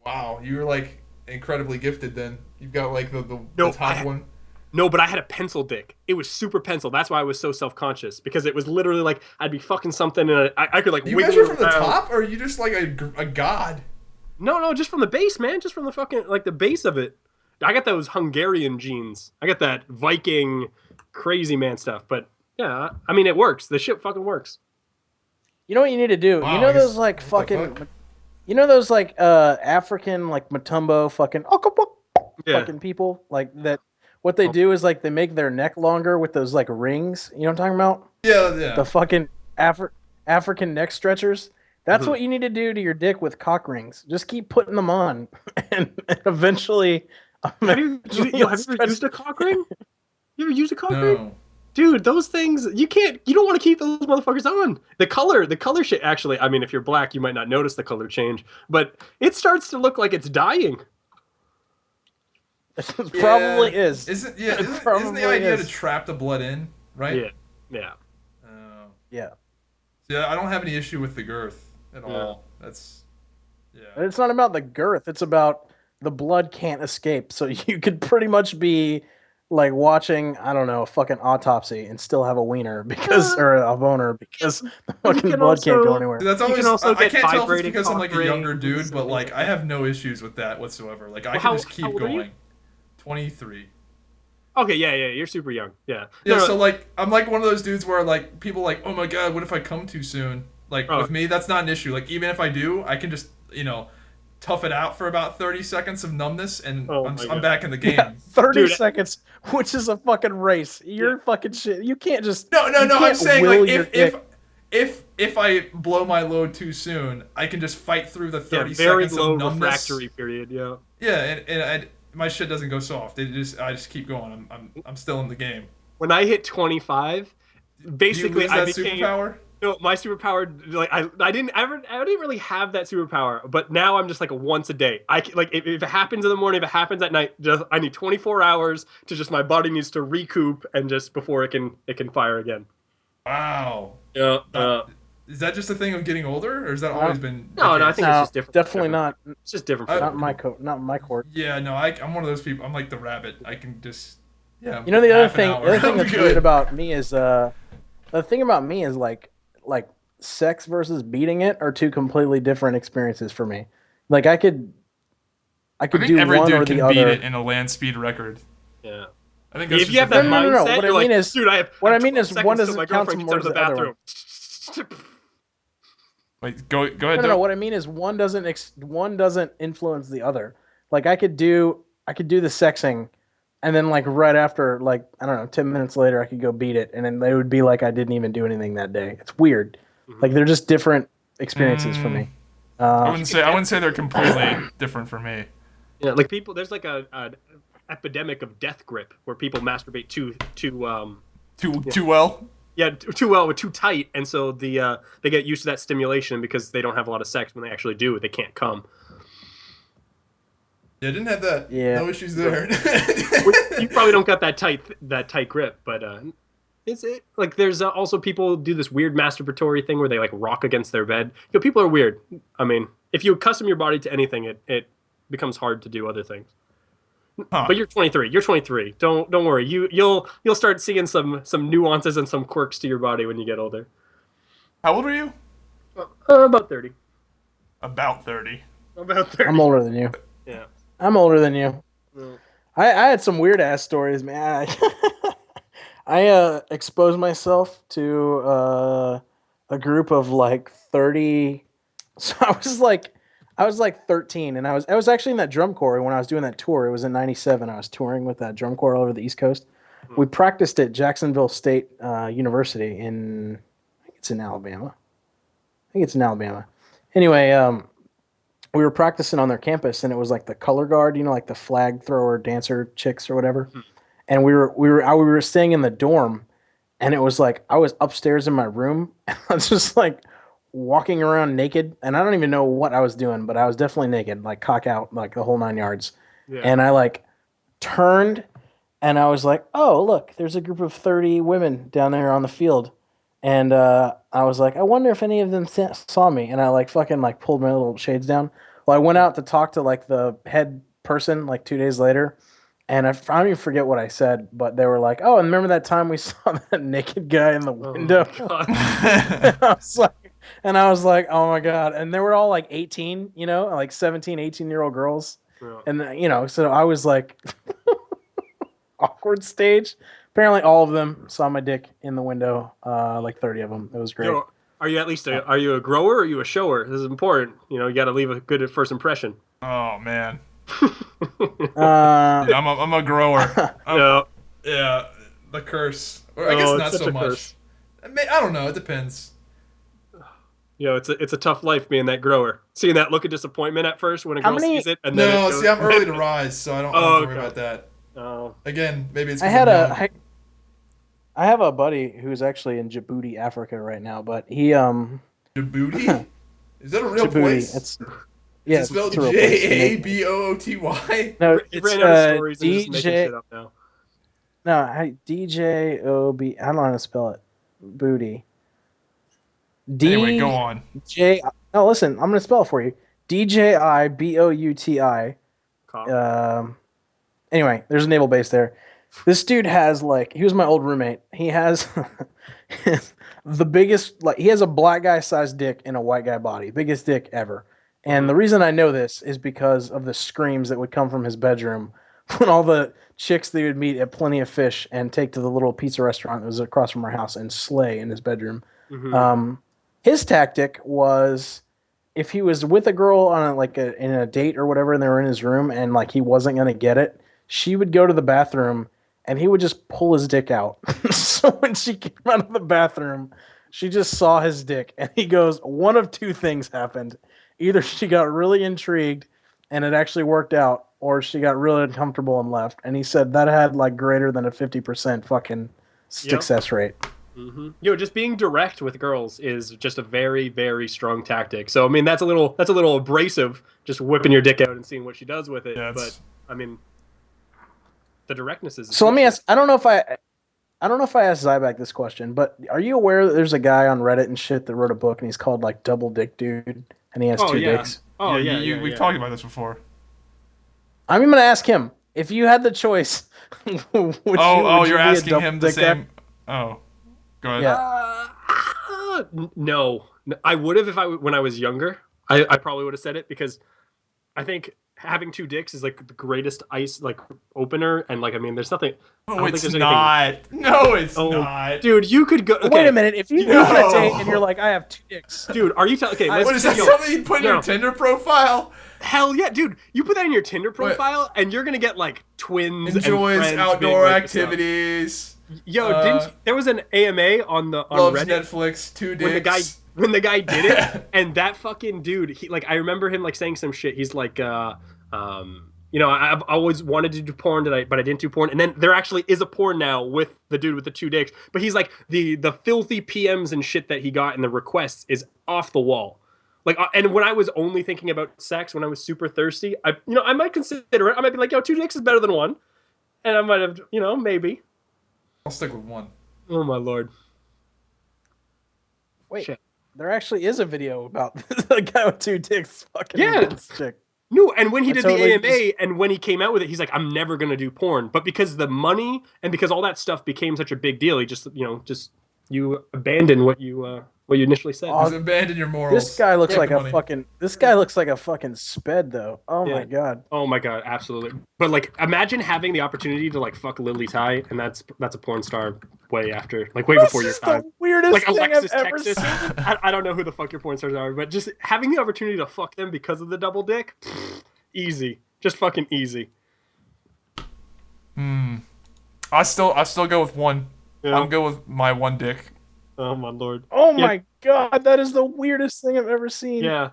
Wow, you were like incredibly gifted then. You've got like the top one. No, but I had a pencil dick. It was super pencil. That's why I was so self-conscious, because it was literally like I'd be fucking something and I could like wiggle around. You measure from the top, or are you just like a god? No, just from the base, man. Just from the fucking like the base of it. I got those Hungarian genes. I got that Viking crazy man stuff. But yeah, I mean it works. The shit fucking works. You know what you need to do? Wow, you know those like fucking, you know those like African like Matumbo fucking fucking people like that. What they do is like they make their neck longer with those like rings. You know what I'm talking about? Yeah. The fucking African neck stretchers. That's Mhm. what you need to do to your dick with cock rings. Just keep putting them on, and eventually, Have you it'll have you ever stretch- used a cock ring? You ever used a cock ring? No. Dude, those things you don't want to keep those motherfuckers on. The color shit actually, I mean if you're black, you might not notice the color change, but it starts to look like it's dying. It probably is. Isn't It isn't probably the idea is. to trap the blood in, right? Yeah. Yeah. Oh. Yeah. Yeah, I don't have any issue with the girth at Yeah. all. That's And it's not about the girth. It's about the blood can't escape. So you could pretty much be like watching, I don't know, a fucking autopsy and still have a wiener or a boner because the fucking can blood can't go also- anywhere. That's You always. can also I get can't tell if it's vibrating because I'm like a cock younger rings dude, but and like things I like have no issues with that whatsoever. Like I Well, can how- just keep how old are you? going. 23. Okay, yeah, you're super young. Yeah. Yeah, No, so like I'm like one of those dudes where like people like, oh my god, what if I come too soon? Like Oh. with me, that's not an issue. Like even if I do, I can just tough it out for about 30 seconds of numbness, and Oh I'm my I'm God. back in the game. Yeah, 30 Dude, seconds, which is a fucking race. You're fucking shit. You can't just. No, you I'm can't saying will like your if I blow my load too soon, I can just fight through the 30 very seconds low of numbness. refractory period. Yeah. Yeah, and my shit doesn't go soft. I just keep going. I'm still in the game. When I hit 25, Do you basically lose I that became superpower? no my superpower. Like I didn't really have that superpower, but now I'm just like once a day. Like if it happens in the morning, if it happens at night, just I need 24 hours to just my body needs to recoup and just before it can fire again. Wow. Yeah. Is that just a thing of getting older, or has that always been? No, the I case? think it's just different. Definitely not. It's just different. I- For Not in my not in my court. Yeah, no, I'm one of those people. I'm like the rabbit. I can just You know the other half an thing. hour, The other thing I'm that's good. weird about me is the thing about me is like sex versus beating it are two completely different experiences for me. Like I could I think do every one dude or can the beat other. it in a land speed record. yeah. I think that's If just you have a that thing. No. mindset, What I you're mean like, is- dude, I have. what I have mean 12 is seconds one till doesn't my count girlfriend gets out of towards the the other bathroom. Wait, go ahead. No. Doug. What I mean is one doesn't influence the other. Like I could do the sexing, and then like right after, like I don't know, 10 minutes later, I could go beat it, and then they would be like I didn't even do anything that day. It's weird. Like they're just different experiences for me. I wouldn't say they're completely different for me. Yeah, like people, there's like a epidemic of death grip where people masturbate too Too well. yeah too well or too tight, and so they get used to that stimulation because they don't have a lot of sex. When they actually do, they can't come. Yeah, I didn't have that. Yeah. No issues there. You probably don't got that tight grip, but it's like there's also people do this weird masturbatory thing where they like rock against their bed. People are weird. I mean, if you accustom your body to anything, it becomes hard to do other things. Huh. But you're 23. You're 23. Don't worry. You'll start seeing some nuances and some quirks to your body when you get older. How old are you? About 30. About 30. About 30. I'm older than you. Yeah. I'm older than you. Well, I had some weird ass stories, man. I exposed myself to a group of like 30. So I was like 13, and I was actually in that drum corps when I was doing that tour. It was in '97. I was touring with that drum corps all over the East Coast. We practiced at Jacksonville State University I think it's in Alabama. Anyway, we were practicing on their campus, and it was like the color guard, like the flag thrower dancer chicks or whatever. And we were staying in the dorm, and it was like I was upstairs in my room, and I was just like walking around naked, and I don't even know what I was doing, but I was definitely naked, like cock out, like the whole 9 yards. yeah. And I like turned, and I was like, "Oh, look, there's a group of 30 women down there on the field." And I was like, I wonder if any of them saw me. And I like fucking like pulled my little shades down. Well, I went out to talk to like the head person like 2 days later. And I don't even forget what I said, but they were like, "Oh, and remember that time we saw that naked guy in the window?" God. And I was like, "Oh my God." And they were all like 18, like 17, 18-year-old girls. Yeah. And, so I was like awkward stage. Apparently all of them saw my dick in the window, like 30 of them. It was great. Yo, are you at least are you a grower or are you a shower? This is important. You got to leave a good first impression. Oh man. Uh, Yeah, I'm a grower. No. Yeah, the curse. Or I Oh, guess it's not such so a much. curse. I don't know. It depends. It's a tough life being that grower. Seeing that look of disappointment at first when a How girl many- sees it, and then No, it goes, see, I'm early to rise, so I don't have to worry okay. about that. Oh, Again, maybe it's I 'cause had I'm young. I have a buddy who's actually in Djibouti, Africa right now, but he Djibouti? Is that a real Djibouti. place? Yeah, Is it spelled it's a real place. J-A-B-O-O-T-Y? No, he it's ran out of stories and just making DJ. shit up now. No, DJOB. I don't know how to spell it. Booty. Anyway, go on. DJ. No, listen. I'm gonna spell it for you. DJIBOUTI. Anyway, there's a naval base there. This dude has he was my old roommate. He has the biggest, he has a black guy sized dick in a white guy body, biggest dick ever. And the reason I know this is because of the screams that would come from his bedroom when all the chicks they would meet at Plenty of Fish and take to the little pizza restaurant that was across from our house and slay in his bedroom. Mm-hmm. His tactic was, if he was with a girl on in a date or whatever, and they were in his room and he wasn't gonna get it, she would go to the bathroom and he would just pull his dick out. So when she came out of the bathroom, she just saw his dick, and he goes, one of two things happened. Either she got really intrigued and it actually worked out, or she got really uncomfortable and left. And he said that had greater than a 50% fucking success rate. Mm-hmm. Just being direct with girls is just a very, very strong tactic. So I mean, that's a little abrasive, just whipping your dick out and seeing what she does with it. Yeah, but I mean, the directness is. So let me ask. I don't know if I asked Zybak this question, but are you aware that there's a guy on Reddit and shit that wrote a book and he's called Double Dick Dude, and he has two dicks? Oh yeah, we've talked about this before. I'm gonna ask him, if you had the choice. Would you're asking him the same. Oh, go ahead. Yeah. No, I would have when I was younger. I probably would have said it because I think having two dicks is the greatest ice opener, and I mean, there's nothing. No, it's not. No, it's not. Dude, you could go. Okay. Wait a minute. If you go on a date and you're like, I have two dicks, dude, are you telling? Okay, what is that? Something you put in your Tinder profile? Hell yeah, dude! You put that in your Tinder profile, and you're gonna get twins. Enjoys and outdoor activities. Yo, there was an AMA on loves Reddit, Netflix, two dicks. When the guy did it, and that fucking dude, he I remember him saying some shit. He's I've always wanted to do porn, but I didn't do porn. And then there actually is a porn now with the dude with the two dicks. But he's the filthy PMs and shit that he got in the requests is off the wall. And when I was only thinking about sex, when I was super thirsty, I might consider it. I might be two dicks is better than one, and I might have, maybe. I'll stick with one. Oh my lord. Wait. Shit. There actually is a video about the guy with two dicks fucking this chick. No, and when he did the AMA and when he came out with it, he's like, I'm never going to do porn. But because the money and because all that stuff became such a big deal, he just, you abandon what you initially said. Just abandon your morals. This guy looks like a fucking sped though. Oh my god. Oh my god, absolutely. But imagine having the opportunity to fuck Lily Tai, and that's a porn star way after, way before your time. The weirdest thing Alexis, I've ever Texas. seen. I don't know who the fuck your porn stars are, but just having the opportunity to fuck them because of the double dick, easy, just fucking easy. I still go with one. Yeah. I'm good with my one dick. Oh my lord. Oh my god, that is the weirdest thing I've ever seen. Yeah.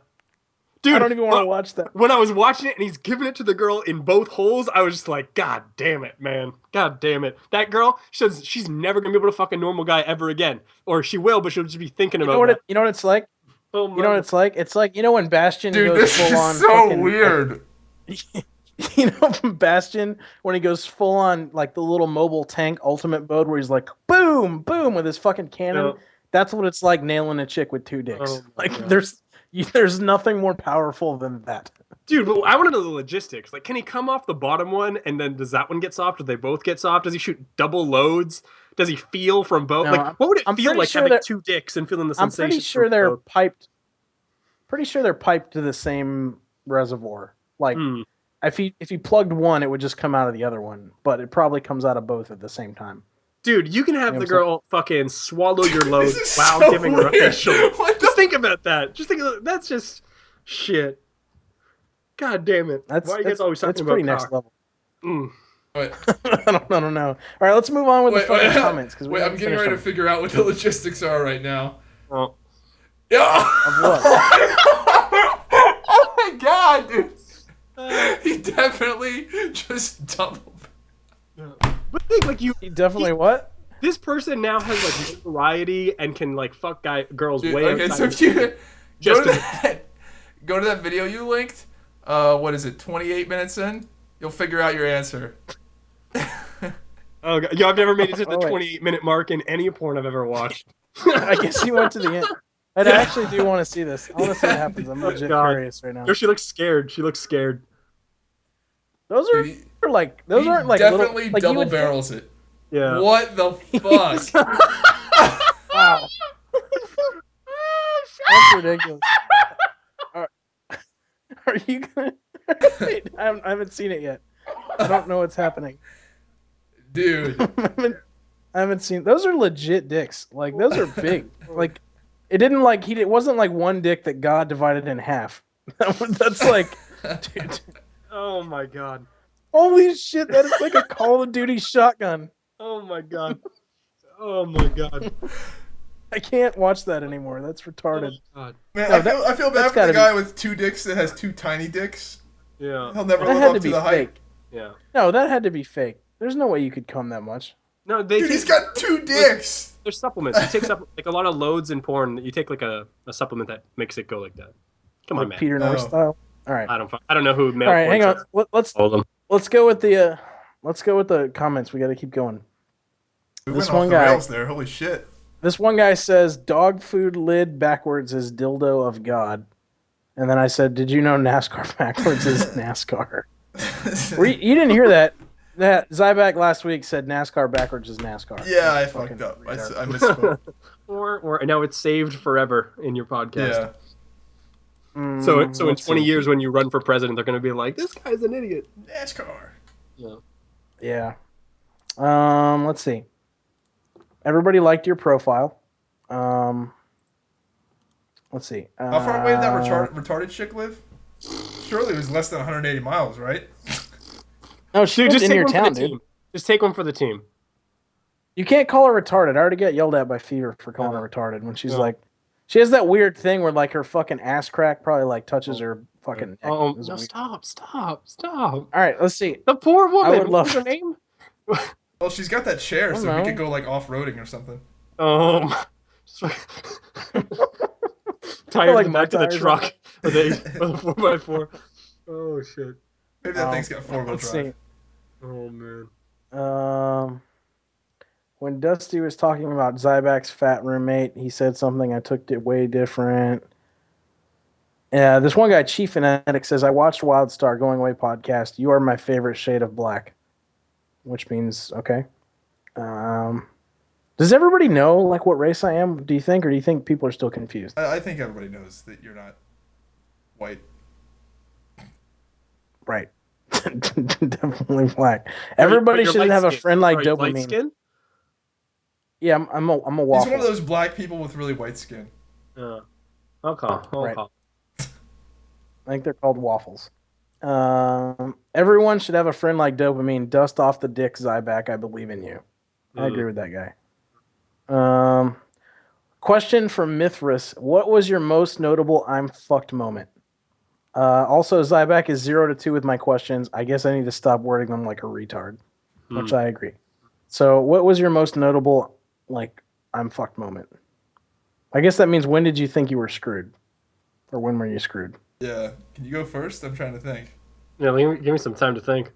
Dude, I don't even want to watch that. When I was watching it and he's giving it to the girl in both holes, I was just like, God damn it, man. God damn it. That girl, she's never going to be able to fuck a normal guy ever again. Or she will, but she'll just be thinking about it. You know what it's like? Oh, you know what it's like? It's like, when Bastion goes full on. So weird. From Bastion, when he goes full on the little mobile tank ultimate mode where he's boom, boom with his fucking cannon. Yeah. That's what it's like nailing a chick with two dicks. Oh, there's nothing more powerful than that. Dude, but I want to know the logistics. Can he come off the bottom one and then does that one get soft? Do they both get soft? Does he shoot double loads? Does he feel from both? No, what would it feel like having two dicks and feeling the sensation? I'm pretty sure they're piped. Pretty sure they're piped to the same reservoir. If you plugged one, it would just come out of the other one, but it probably comes out of both at the same time. Dude, you can have the girl fucking swallow your load while so giving her a weird. facial. Just think about that. That's just shit. God damn it. Why are you guys always talking about pretty cock? next level. Wait, I don't know. All right, let's move on with the fucking comments. I'm getting ready to figure out what the logistics are right now. Oh. Yeah. Of what? Oh my god, dude. He definitely just doubled. But think like He definitely what? this person now has like variety and can like fuck girls Dude, way okay, outside. so if you Just go to that video you linked, what is it, 28 minutes in, you'll figure out your answer. Oh god, yo, I've never made it to the Oh, wait. 28-minute mark in any porn I've ever watched. I guess he went to the end. And I actually do want to see this. I want to see what happens. I'm legit God. curious right now. Yo, she looks scared. She looks scared. Those are He like those aren't like definitely little, like you double would think- barrels it. Yeah. What the fuck? Wow, that's ridiculous. Are you gonna? Wait, I haven't seen it yet. I don't know what's happening. Dude. I haven't seen. Those are legit dicks. Like those are big. Like it didn't like it wasn't like one dick that God divided in half. That's like, dude. Oh my god. Holy shit! That is like a Call of Duty shotgun. Oh my god. Oh my god. I can't watch that anymore. That's retarded. Oh god. Man, No, I feel bad that's for the gotta guy with two dicks that has two tiny dicks. Yeah. He'll never That live had up to to be the fake. hype. Yeah. No, that had to be fake. There's no way you could come that much. No, they Dude, take, he's got two dicks. there's supplements. You take like a lot of loads in porn. You take like a supplement that makes it go like that. Come on, Like man. Peter North Oh. style. All right. I don't know who male All right, porn hang on. stars. Let's Hold them. let's go with the comments. We got to keep going. We This went off one the guy- rails there. Holy shit. This one guy says dog food lid backwards is dildo of God. And then I said, did you know NASCAR backwards is NASCAR? You didn't hear that. That Zybak last week said NASCAR backwards is NASCAR. Yeah, I Fucking fucked up. I retard. misspoke. Or now it's saved forever in your podcast. Yeah. So in Let's 20 see. years when you run for president, they're gonna be like, this guy's an idiot. NASCAR. Yeah. Let's see. Everybody liked your profile. Let's see. How far away did that retarded chick live? Surely it was less than 180 miles, right? No, she Dude, lived just in take your one town, for the dude. team. Just take one for the team. You can't call her retarded. I already got yelled at by Fevir for calling her retarded when she's like, she has that weird thing where like her fucking ass crack probably like touches her fucking neck. Oh, It was no, weird. stop. All right, let's see. The poor woman. I would love- What's her name? Well, she's got that chair, I so don't we know. could go like off-roading or something. Tied like the my back to the tires truck or the 4x4. Oh shit. Maybe that thing's got four-wheel Let's drive. see. Oh man. When Dusty was talking about Zybak's fat roommate, he said something I took it way different. Yeah, this one guy, Chief Fanatic, says, I watched Wildstar Going Away podcast. You are my favorite shade of black. Which means, okay. Does everybody know like what race I am, do you think? Or do you think people are still confused? I think everybody knows that you're not white. Right. Definitely black. Everybody You're should light have a skin. friend like Are you light Dopamine. skin? Yeah, I'm a He's waffle. one of those black people with really white skin. Okay. Right. I think they're called waffles. Everyone should have a friend like Dopamine. Dust off the dick, Zybak. I believe in you. I agree with that guy. Question from Mithras. What was your most notable I'm fucked moment? Also, Zybak is 0 to 2 with my questions. I guess I need to stop wording them like a retard, which I agree. So what was your most notable, like, I'm fucked moment? I guess that means when did you think you were screwed? Or when were you screwed? Yeah. Can you go first? I'm trying to think. Yeah, give me some time to think.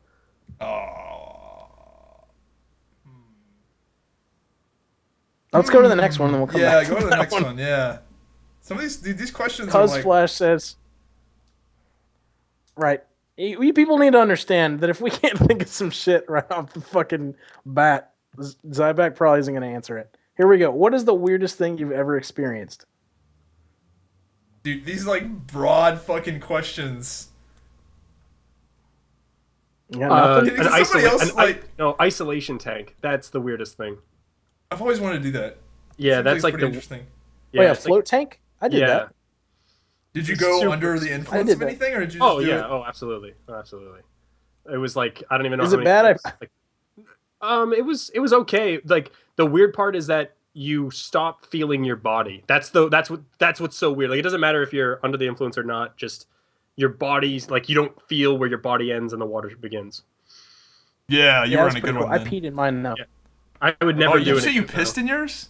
Oh. Let's go to the next one, then we'll come Yeah, back go to the that next one. Yeah. Some of these questions are Cuz like... Flash says, right. You people need to understand that if we can't think of some shit right off the fucking bat, Zybak probably isn't going to answer it. Here we go. What is the weirdest thing you've ever experienced? Dude, these like broad fucking questions. You got nothing? Can somebody else, like... isolation tank. That's the weirdest thing. I've always wanted to do that. Yeah, Seems that's like pretty the interesting. Wait, a it's float tank? I did that. Did you It's go super under the super- influence did of that. anything, or did you just do it? Oh, absolutely. It was like I don't even know. Is how it many bad? times, like, it was okay. Like the weird part is that you stop feeling your body. That's what's so weird. Like it doesn't matter if you're under the influence or not. Just your body's like you don't feel where your body ends and the water begins. Yeah, you were that's on a pretty good cool. one. I Then. peed in mine now. Yeah. I would never do you it. say you again, pissed though. in yours?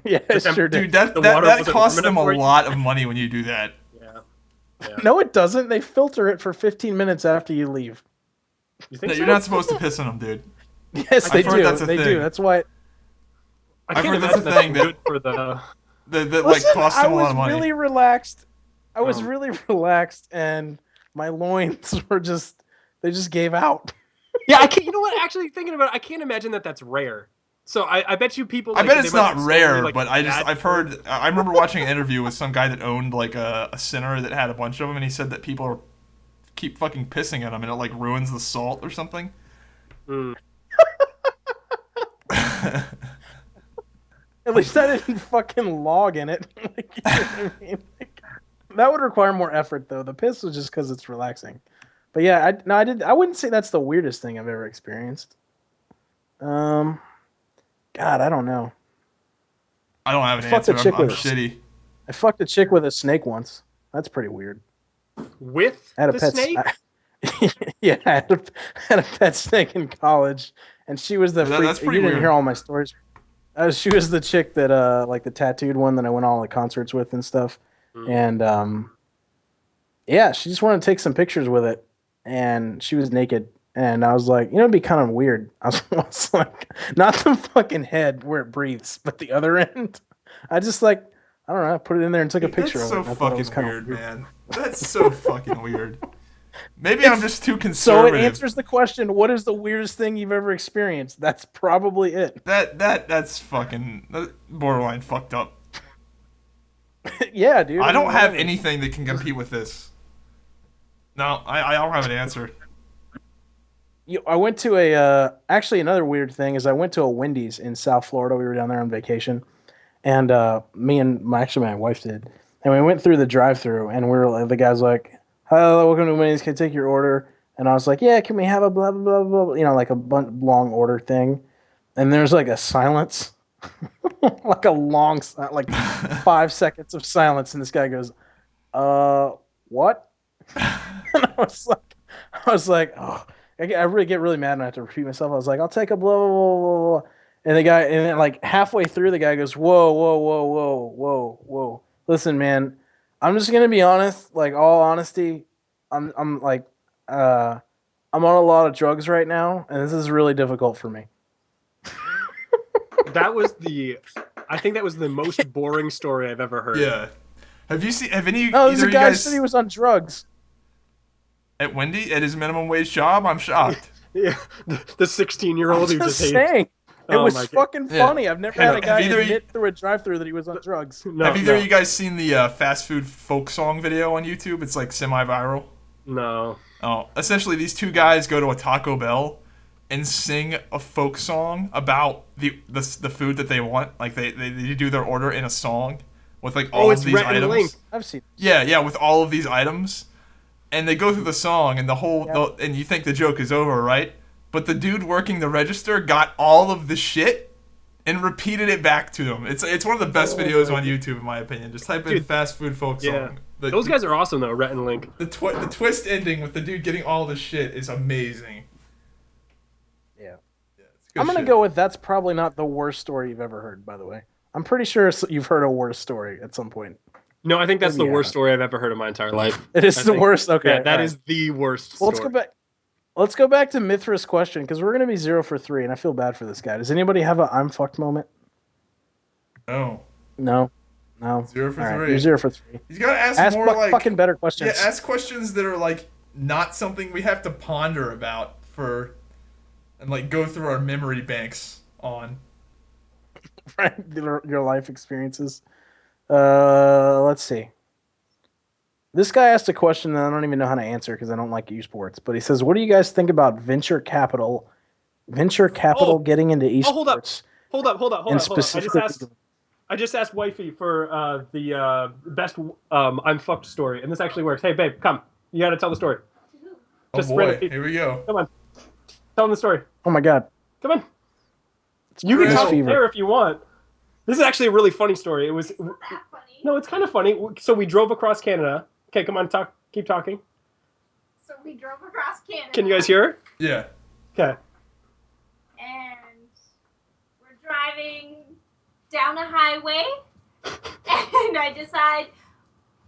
Yeah, I sure Dude, did. that The water wasn't costs warm them a enough for you? lot of money when you do that. Yeah. No, it doesn't. They filter it for 15 minutes after you leave. You No, think so? you're not supposed to piss on them, dude. Yes, they I've heard do. that's a They thing. do. That's why. I I've can't heard that's a imagine thing good for the. That like Listen, costs I them a lot was of money. really relaxed. I was Oh. really relaxed, and my loins were they just gave out. Yeah, I can't. You know what? Actually, thinking about it, I can't imagine that that's rare. So I bet you people. I Like, bet they it's might not have rare, slowly, like, but I've heard. I remember watching an interview with some guy that owned like a center that had a bunch of them, and he said that people keep fucking pissing at him, and it like ruins the salt or something. Mm. At least I didn't fucking log in it. Like, you know what I mean? Like, that would require more effort, though. The piss was just because it's relaxing. But yeah, I wouldn't say that's the weirdest thing I've ever experienced. God, I don't know. I don't have an Fuck the answer. chick I'm with it. shitty. I fucked a chick with a snake once. That's pretty weird. With I had a the pet snake. yeah, I had a pet snake in college, and she was the freak. That's pretty You didn't weird. hear all my stories. She was the chick that like the tattooed one that I went all the concerts with and stuff. Mm. And yeah, she just wanted to take some pictures with it, and she was naked. And I was like, you know, it'd be kind of weird. I was like, not the fucking head where it breathes, but the other end. I just like, I don't know, I put it in there and took a picture That's of so it. I thought it was fucking kinda weird, man. That's so fucking weird. Maybe I'm just too So conservative. it answers the question: what is the weirdest thing you've ever experienced? That's probably it. That's fucking borderline fucked up. Yeah, dude. I don't have whatever. anything that can compete with this. No, I don't have an answer. I went to a actually another weird thing is I went to a Wendy's in South Florida. We were down there on vacation, and me and my wife did, and we went through the drive-through, and the guy's like, "Hello, welcome to Wendy's. Can I take your order?" And I was like, "Yeah, can we have a blah blah blah blah?" You know, like a long order thing, and there's like a silence, like a long like 5 seconds of silence, and this guy goes, what?" And I was like, oh. I really get really mad and I have to repeat myself. I was like, I'll take a blah, blah, blah, blah, blah. And then like halfway through, the guy goes, whoa, whoa, whoa, whoa, whoa, whoa. Listen, man, I'm just going to be honest, like all honesty. I'm like, I'm on a lot of drugs right now, and this is really difficult for me. I think that was the most boring story I've ever heard. Yeah. Have any No, either this is a you guy who guys said he was on drugs. at Wendy at his minimum wage job? I'm shocked. Yeah, the 16-year-old who I'm just just hates. saying. It Oh was my God. fucking Yeah. funny. I've never Have- had a guy have either admit through a drive-through that he was on drugs. No, Have either no, of you guys seen the fast food folk song video on YouTube? It's like semi-viral. no. Oh, essentially these two guys go to a Taco Bell and sing a folk song about the food that they want. Like they do their order in a song with like all Oh, of it's these Rhett and items. Link. I've seen. Yeah, with all of these items, and they go through the song, and and you think the joke is over, right? But the dude working the register got all of the shit and repeated it back to them. It's one of the best videos on YouTube, in my opinion. Just type in Dude, fast food folk Yeah, song. those guys are awesome though. Rhett and Link. The twist ending with the dude getting all the shit is amazing. Yeah. It's good I'm gonna shit. go with that's probably not the worst story you've ever heard. By the way, I'm pretty sure you've heard a worse story at some point. No, I think that's Maybe the you worst haven't. story I've ever heard in my entire life. It is I the think- worst. Okay, Yeah, that all is right. the worst. Well, story. let's go back to Mithra's question because we're gonna be 0 for 3, and I feel bad for this guy. Does anybody have a I'm fucked moment? Oh, No. 0 for All right, 3. you're 0 for 3. He's gotta ask more fucking better questions. Yeah, ask questions that are like not something we have to ponder about and like go through our memory banks on. Right, your life experiences. Let's see. This guy asked a question that I don't even know how to answer because I don't like esports. But he says, "What do you guys think about venture capital getting into esports?" Hold up. And specifically, I just asked Wifey for the best I'm fucked story, and this actually works. Hey, babe, come. You got to tell the story. Oh Just boy, random- here we go. Come on. Tell him the story. oh my god, Come on. You can Chris talk Fever. there if you want. This is actually a really funny story. It was It's not that funny. no, it's kind of funny. So we drove across Canada. Okay, come on, keep talking. So we drove across Canada. Can you guys hear her? Yeah. Okay. And we're driving down a highway, and I decide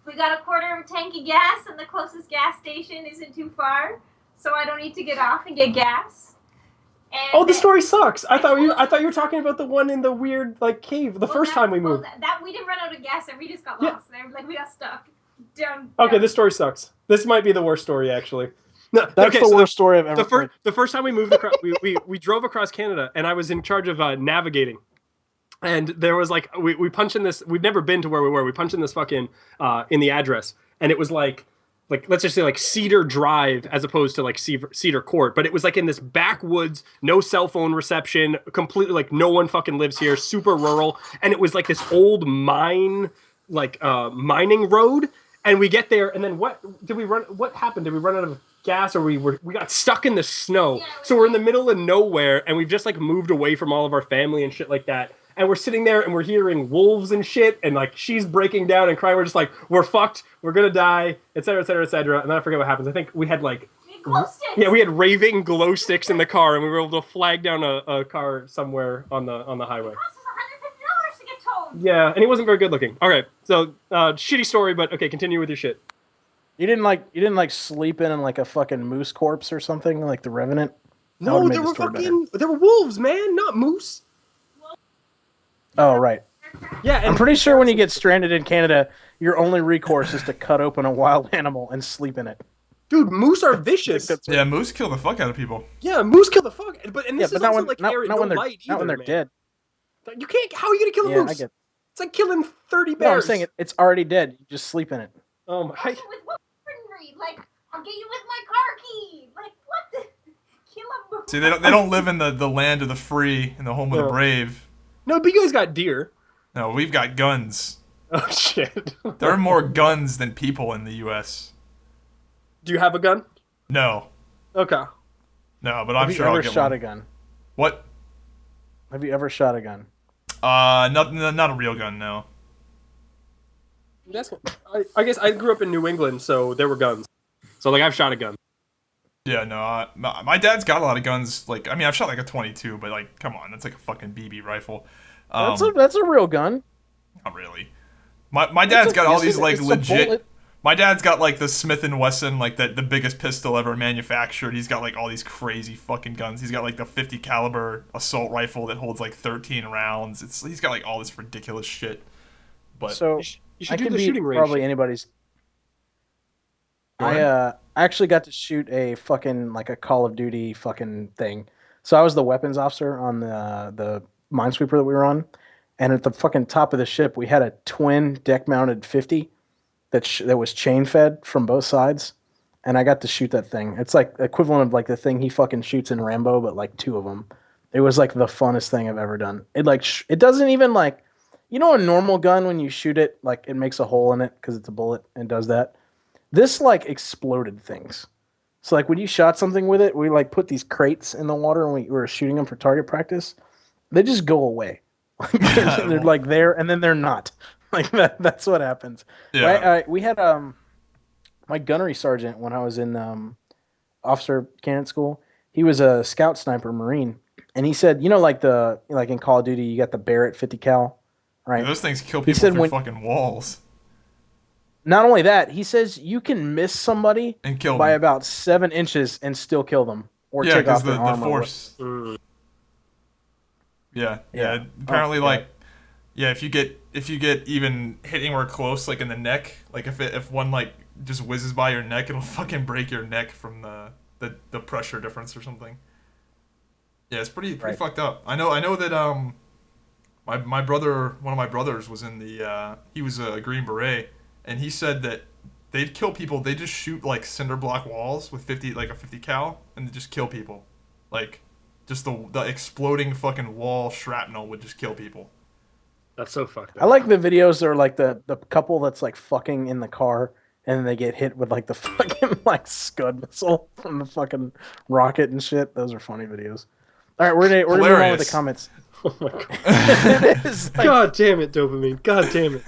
we got a quarter of a tank of gas, and the closest gas station isn't too far, so I don't need to get off and get gas. And Oh, the story sucks. I thought you were talking about the one in the weird like cave the first time we moved. That we didn't run out of gas, and we just got Yeah. lost. There, like we got stuck. Down. Okay, this story sucks. This might be the worst story actually. No, That's okay, the so worst story I've ever heard. the first time we moved across, we drove across Canada, and I was in charge of navigating. And there was like we punched in this. We'd never been to where we were. We punched in this fucking in the address, and it was like let's just say like Cedar Drive as opposed to like Cedar Court. But it was like in this backwoods, no cell phone reception, completely like no one fucking lives here, super rural. And it was like this old mine, like mining road. And we get there, and then what happened? Did we run out of gas, or we got stuck in the snow? Yeah, So we're in the middle of nowhere, and we've just like moved away from all of our family and shit like that. And we're sitting there, and we're hearing wolves and shit, and like she's breaking down and crying. We're just like, we're fucked, we're gonna die, etc., etc., etc. And then I forget what happens. I think we had like, We had glow sticks. yeah, we had raving glow sticks in the car, and we were able to flag down a car somewhere on the highway. It cost us $150 to get towed. Yeah, and he wasn't very good looking. Okay, so shitty story, but okay, continue with your shit. You didn't like sleep in like a fucking moose corpse or something like the Revenant. That No, would've made there the were story better. there were wolves, man, not moose. Oh right. Yeah, and I'm pretty sure when you get stranded in Canada, your only recourse is to cut open a wild animal and sleep in it. dude, moose are vicious. Yeah, moose kill the fuck out of people. Yeah, moose kill the fuck. But and Yeah, this but is not also when like not, area, not no when they're light not when either, they're man. dead. You can't. How are you gonna kill a Yeah, moose? I get. It's like killing 30 bears. No, I'm saying it's already dead. You just sleep in it. Oh my. Also with weaponry, like I'll get you with my car key. Like what the? Kill a moose. See, they don't live in the land of the free and the home of the Yeah. brave. No, but you guys got deer. No, we've got guns. Oh shit. There are more guns than people in the U.S. Do you have a gun? No, Okay. no, but I'm Have you sure I'll ever get shot one. a gun? What? Have you ever shot a gun? Not a real gun, no. That's. I guess I grew up in New England, so there were guns. So like I've shot a gun. Yeah, no. My dad's got a lot of guns. Like, I mean, I've shot like a 22, but like, come on, that's like a fucking BB rifle. That's a real gun. Not really. My dad's got all these like it's a legit. bullet. My dad's got like the Smith and Wesson, like the biggest pistol ever manufactured. He's got like all these crazy fucking guns. He's got like the 50 caliber assault rifle that holds like 13 rounds. He's got like all this ridiculous shit. But So You should I do can the beat shooting range. probably anybody's. Go ahead. I actually got to shoot a fucking like a Call of Duty fucking thing. So I was the weapons officer on the minesweeper that we were on, and at the fucking top of the ship we had a twin deck mounted 50 that was chain fed from both sides, and I got to shoot that thing. It's like equivalent of like the thing he fucking shoots in Rambo, but like two of them. It was like the funnest thing I've ever done. It like it doesn't even like, you know, a normal gun when you shoot it like it makes a hole in it because it's a bullet and does that. This like exploded things. So like when you shot something with it, we like put these crates in the water and we were shooting them for target practice. They just go away. They're like there and then they're not. Like that's what happens. yeah. Right? We had my gunnery sergeant when I was in officer candidate school. He was a scout sniper marine, and he said, you know, like in Call of Duty, you got the Barrett 50 cal, right? Those things kill He people said through when- fucking walls Not only that, he says you can miss somebody and kill by them. about 7 inches and still kill them or Yeah, take because off their the armor. force. Mm. Yeah. Yeah. Apparently, Oh, like, yeah, if you get even hit anywhere close, like in the neck, like if one like just whizzes by your neck, it'll fucking break your neck from the pressure difference or something. Yeah, it's pretty Right. fucked up. I know that my brother, one of my brothers was in the he was a Green Beret, and he said that they'd kill people. They just shoot like cinder block walls with a 50 cal, and they just kill people. Like, just the exploding fucking wall shrapnel would just kill people. That's so fucked up. I like the videos that are like the couple that's like fucking in the car and then they get hit with like the fucking like Scud missile from the fucking rocket and shit. Those are funny videos. All right, we're gonna move on with the Hilarious. comments. Oh my god. It is like, God damn it, dopamine. God damn it.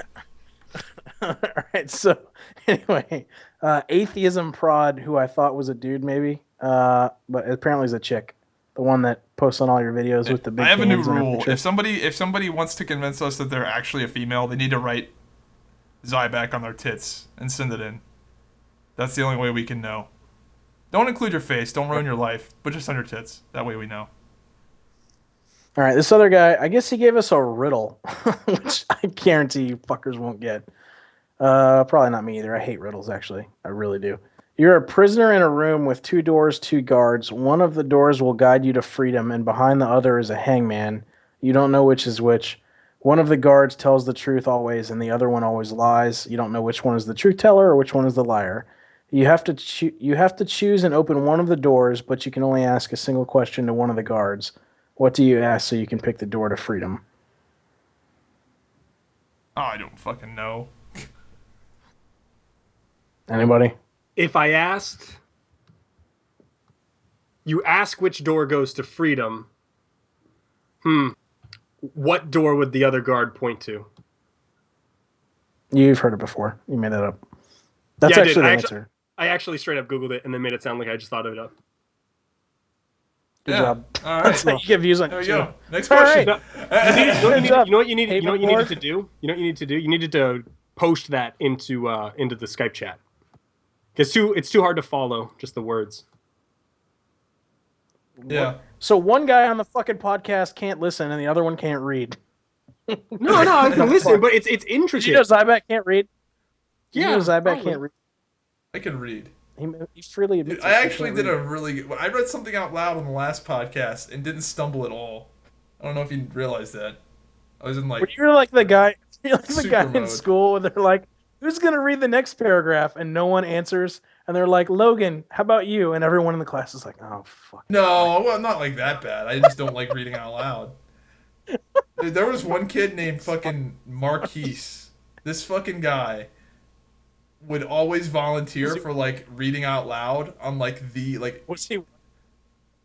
all right. So anyway, atheism prod, who I thought was a dude maybe, but apparently is a chick. The one that posts on all your videos with the big. I have a new hands in her rule. picture. If somebody wants to convince us that they're actually a female, they need to write Zybak on their tits and send it in. That's the only way we can know. Don't include your face. Don't ruin your life. But just on your tits. That way we know. All right, this other guy, I guess he gave us a riddle, which I guarantee you fuckers won't get. Probably not me either. I hate riddles, actually. I really do. You're a prisoner in a room with 2 doors, 2 guards. One of the doors will guide you to freedom, and behind the other is a hangman. You don't know which is which. One of the guards tells the truth always, and the other one always lies. You don't know which one is the truth teller or which one is the liar. You have to choose and open one of the doors, but you can only ask a single question to one of the guards. What do you ask so you can pick the door to freedom? Oh, I don't fucking know. Anybody? If I asked, you ask which door goes to freedom. What door would the other guard point to? You've heard it before. You made that up. That's Yeah, I did. actually the I answer. I actually straight up Googled it and then made it sound like I just thought of it up. Good Yeah. job. All That's right. how you get views on There we YouTube. go. Next All question. right. You know what you need? You know what you needed Paperboard? to do? You know what you need to do? You needed to post that into the Skype chat. It's too hard to follow, just the words. Yeah. So one guy on the fucking podcast can't listen, and the other one can't read. No, I can listen, but it's intricate. You know Zybak can't read? You Yeah, know Zybak probably. can't read? I can read. He freely admits I it. He actually can't did read. a really good... I read something out loud on the last podcast and didn't stumble at all. I don't know if you realized that. I was in like... You're like the guy. You're like the Super guy in mode. school where they're like, "Who's gonna read the next paragraph?" And no one answers, and they're like, "Logan, how about you?" And everyone in the class is like, "Oh fuck." No, well, not like that bad. I just don't like reading out loud. Dude, there was one kid named fucking Marquise. This fucking guy would always volunteer for like reading out loud on like the like What's he?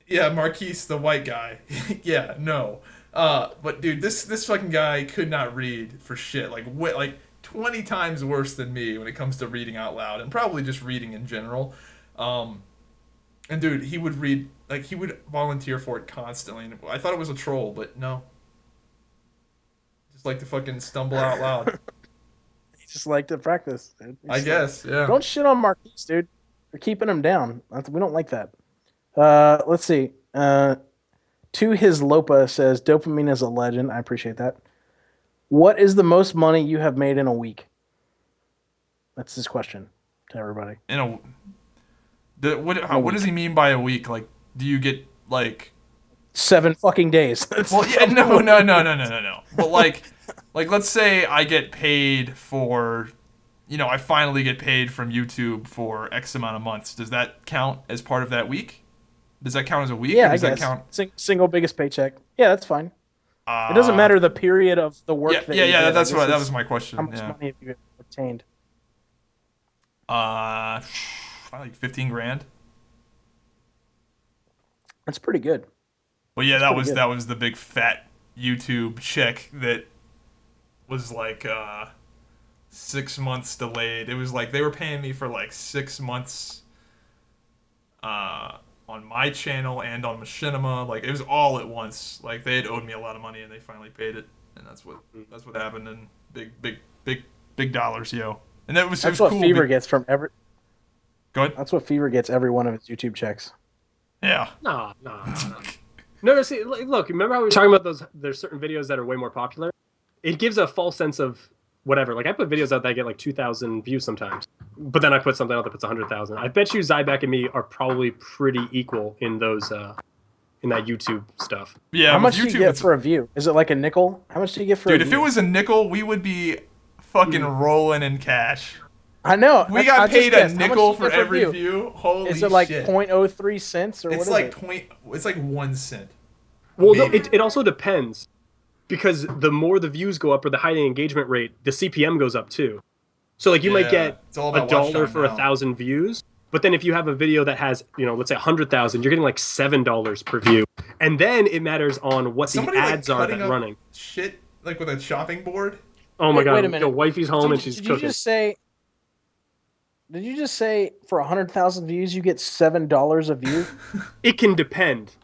yeah, Marquise, the white guy. Yeah, no. But dude, this fucking guy could not read for shit. Like 20 times worse than me when it comes to reading out loud and probably just reading in general. And dude, he would read like he would volunteer for it constantly. And I thought it was a troll, but no. Just like to fucking stumble out loud. He just like to practice. Dude. I guess, yeah. Don't shit on Marquise, dude. You're keeping him down. We don't like that. Let's see. To his Lopa says, "Dopamine is a legend." I appreciate that. What is the most money you have made in a week? That's his question to everybody. What does he mean by a week? Like, do you get like 7 fucking days. well, yeah, no. But like, let's say I get paid for, I finally get paid from YouTube for X amount of months. Does that count as part of that week? Does that count as a week? Yeah, or does I that guess. count? Single biggest paycheck. Yeah, that's fine. It doesn't matter the period of the work. Yeah, that was was my question. How much Yeah. money have you obtained? Probably like 15 grand. That's pretty good. Well, yeah, pretty good. that was the big fat YouTube check that was like 6 months delayed. It was like they were paying me for like 6 months on my channel and on Machinima. Like it was all at once. Like they had owed me a lot of money and they finally paid it, and that's what happened in big dollars, yo. And that was That's it was what cool. Fevir gets from every. Go ahead. That's what Fevir gets every one of his YouTube checks. Yeah. No. No, see, look, remember how we were talking about those? There's certain videos that are way more popular. It gives a false sense of whatever. Like I put videos out that get like 2,000 views sometimes, but then I put something out that puts 100,000. I bet you Zybak and me are probably pretty equal in those in that YouTube stuff. Yeah. How with much do you YouTube, get it's- for a view? Is it like a nickel? How much do you get for a Dude, view? if it was a nickel, we would be fucking rolling in cash. I know. We I got just paid a guessed. How much nickel do you for get every view. Holy Is it like shit. 0.03 cents or what It's is like it? It's like 1 cent. Well, no, Maybe. it also depends, because the more the views go up or the higher the engagement rate, the CPM goes up too. So like you might Yeah, get it's all about watch $1 time for now. 1,000 views, But then if you have a video that has, let's say 100,000, you're getting like $7 per view. And then it matters on what Somebody, the ads are that running. Shit, like with a chopping board. Oh my god! Wait a minute. Your wifey's home and she's cooking. Did you just say for 100,000 views you get $7 a view? It can depend.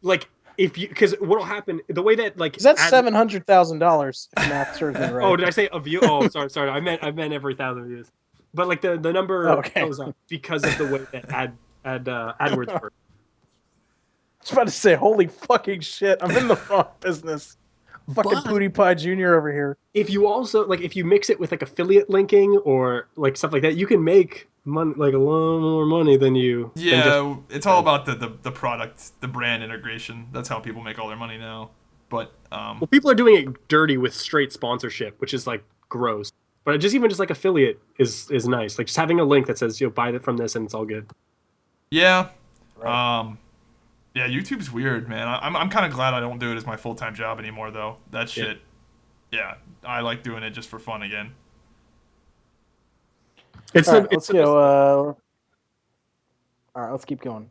Like because what'll happen, the way that like that's $700,000 if math serves me right. Oh, did I say a view? Oh, sorry. I meant every 1,000 views. But like the number goes up because of the way that AdWords work. I was about to say, holy fucking shit! I'm in the wrong business. Fucking PewDiePie Jr. over here. If you also if you mix it with like affiliate linking or like stuff like that, you can make money, like a lot more money than you. Yeah, it's all about the product, the brand integration. That's how people make all their money now. But well, people are doing it dirty with straight sponsorship, which is like gross. But just like affiliate is nice. Like just having a link that says buy it from this and it's all good. Yeah. Right. Yeah, YouTube's weird, man. I'm kind of glad I don't do it as my full-time job anymore, though. That shit, yeah, I like doing it just for fun again. Let's go. All right, let's keep going.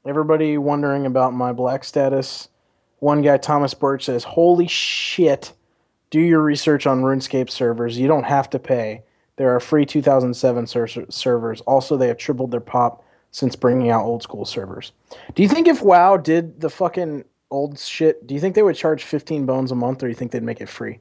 Everybody wondering about my black status. One guy, Thomas Birch, says, "Holy shit! Do your research on RuneScape servers. You don't have to pay. There are free 2007 servers. Also, they have tripled their pop since bringing out old school servers." Do you think if WoW did the fucking old shit, do you think they would charge 15 bones a month, or do you think they'd make it free?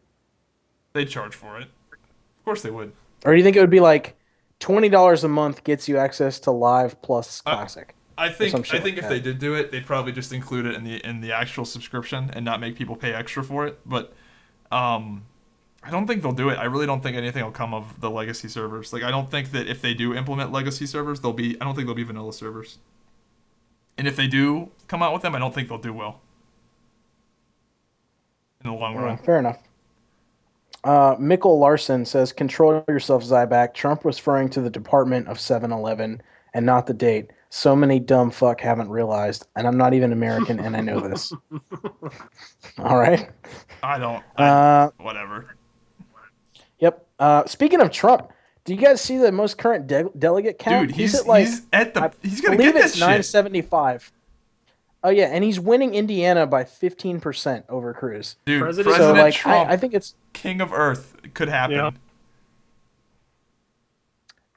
They'd charge for it. Of course they would. Or do you think it would be like $20 a month gets you access to live plus classic? I think if they did do it, they'd probably just include it in the actual subscription and not make people pay extra for it. But I don't think they'll do it. I really don't think anything will come of the legacy servers. Like, I don't think that if they do implement legacy servers, I don't think there'll be vanilla servers. And if they do come out with them, I don't think they'll do well in the long run. Fair enough. Mikkel Larson says, "Control yourself, Zybak. Trump was referring to the Department of 7-Eleven and not the date. So many dumb fuck haven't realized, and I'm not even American, and I know this." All right. Whatever. Yep. Speaking of Trump, do you guys see the most current delegate count? Dude, he's gonna get that shit. I believe it's 975. Oh yeah, and he's winning Indiana by 15% over Cruz. Dude, President Trump, I think it's King of Earth. It could happen. Yeah.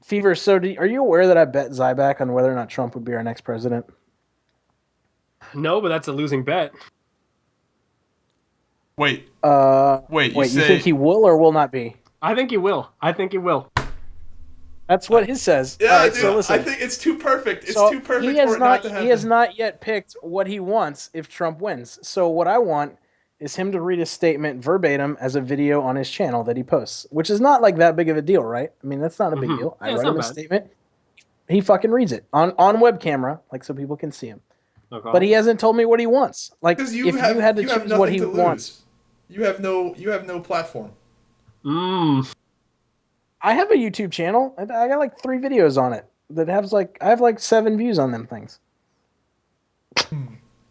Fevir, so are you aware that I bet Zybak on whether or not Trump would be our next president? No, but that's a losing bet. Wait. You think he will or will not be? I think he will. That's what his says. Yeah, right, dude, so listen. I think it's too perfect. It's too perfect for it not to happen. He has not yet picked what he wants if Trump wins. So what I want is him to read a statement verbatim as a video on his channel that he posts, which is not like that big of a deal, right? I mean, that's not a big deal. I write him a statement. He fucking reads it on web camera, like so people can see him. Okay. But he hasn't told me what he wants. Like if you had to choose what he wants. You have no platform. I have a YouTube channel. I got like 3 videos on it that I have like 7 views on them things.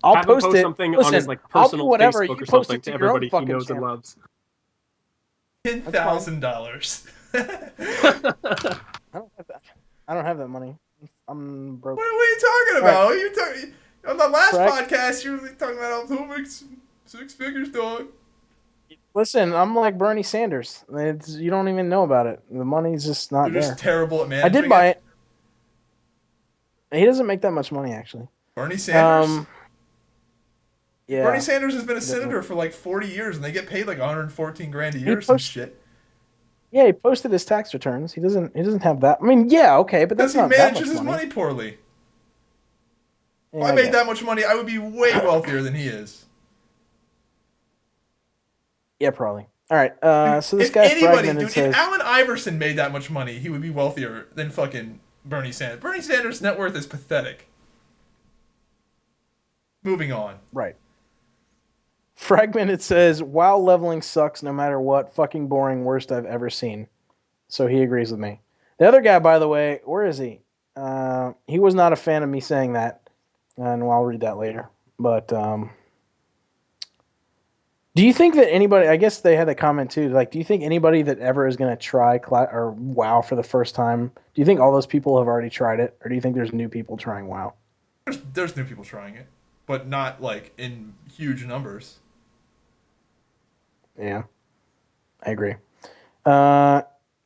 I'll post it. Something on his like personal Facebook or something to everybody he knows and loves. $10,000. I don't have that money. I'm broke. What are you talking about? Right. You talking on the last podcast? You were talking about who makes 6 figures, dog. Listen, I'm like Bernie Sanders. You don't even know about it. The money's just not there. You're just terrible at managing. I did buy it. He doesn't make that much money, actually. Bernie Sanders? Yeah. Bernie Sanders has been a senator for like 40 years, and they get paid like $114,000 a year or some shit. Yeah, he posted his tax returns. He doesn't have that. I mean, yeah, okay, but that's not that much money. Because he manages his money poorly. Yeah, if I made that much money, I would be way wealthier than he is. Yeah, probably. All right. So this guy fragmented says, if Allen Iverson made that much money, he would be wealthier than fucking Bernie Sanders. Bernie Sanders' net worth is pathetic. Moving on. Right. Fragmented says, "WoW leveling sucks no matter what. Fucking boring. Worst I've ever seen." So he agrees with me. The other guy, by the way, where is he? He was not a fan of me saying that, and I'll read that later. But Do you think that anybody? I guess they had a comment too. Like, do you think anybody that ever is going to try or WoW for the first time? Do you think all those people have already tried it, or do you think there's new people trying WoW? There's new people trying it, but not like in huge numbers. Yeah, I agree. Uh,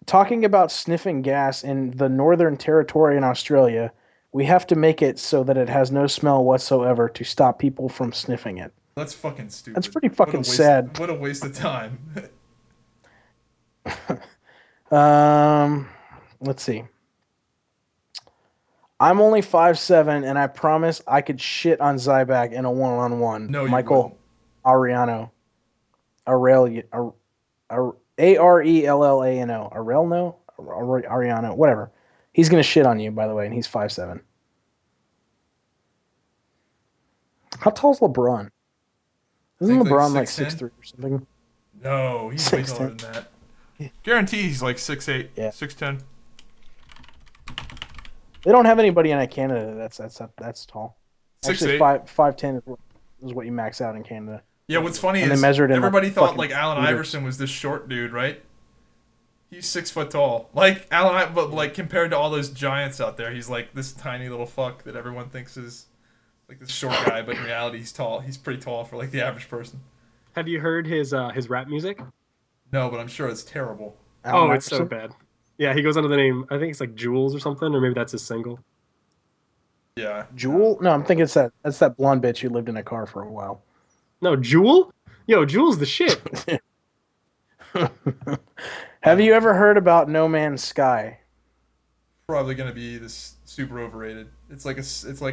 Talking about sniffing gas in the Northern Territory in Australia, we have to make it so that it has no smell whatsoever to stop people from sniffing it. That's fucking That's stupid. pretty fucking sad. What a waste of time. Um, let's see. I'm only 5'7", and I promise I could shit on Zybak in a one-on-one. No, you Michael Ariano. Arellano. Arellano. Arellano? Ariano. Whatever. He's going to shit on you, by the way, and he's 5'7". How tall is LeBron? Isn't LeBron like 6'3" or something? No, he's way taller than that. Guarantee he's like 6'8", Yeah. 6'10". They don't have anybody in Canada that's tall. 6'8". Actually, 5'10" is what you max out in Canada. Yeah, what's funny And they is measured in, everybody like, thought fucking like Allen meters. Iverson was this short dude, right? He's 6 foot tall. Like but like compared to all those giants out there, he's like this tiny little fuck that everyone thinks is like this short guy, but in reality he's tall. He's pretty tall for like the average person. Have you heard his rap music? No, but I'm sure it's terrible. Allen It's so Iverson? bad. Yeah, he goes under the name, I think it's like Jules or something, or maybe that's his single. Yeah. Jewel? No, I'm thinking that's that blonde bitch who lived in a car for a while. No, Jewel? Yo, Jewel's the shit. Have you ever heard about No Man's Sky? Probably gonna be this super overrated. It's like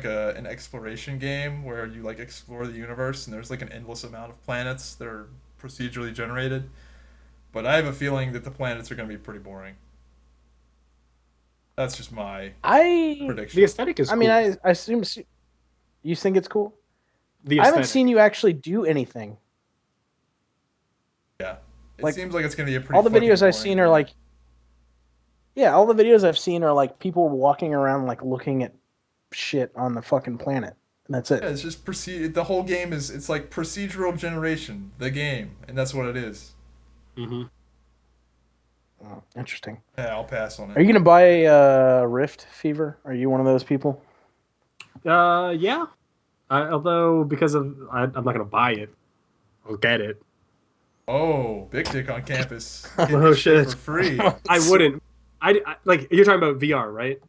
an exploration game where you like explore the universe and there's like an endless amount of planets that are procedurally generated. But I have a feeling that the planets are gonna be pretty boring. That's just my prediction. The aesthetic is cool. I mean, I assume you think it's cool. The I haven't aesthetic. seen you actually do anything. Yeah. It Like, seems like it's gonna be a pretty All the fucking videos I've boring seen are game. like, yeah, all the videos I've seen are like people walking around like looking at shit on the fucking planet, and that's it. Yeah, it's just the whole game it's like procedural generation, the game, and that's what it is. Mm-hmm. Oh, interesting. Yeah, I'll pass on it. Are you gonna buy a Rift Fever? Are you one of those people? Yeah. Although, because of... I'm not going to buy it. I'll get it. Oh, big dick on campus. Getting Oh, this shit shit. for free. I wouldn't. I like, you're talking about VR, right?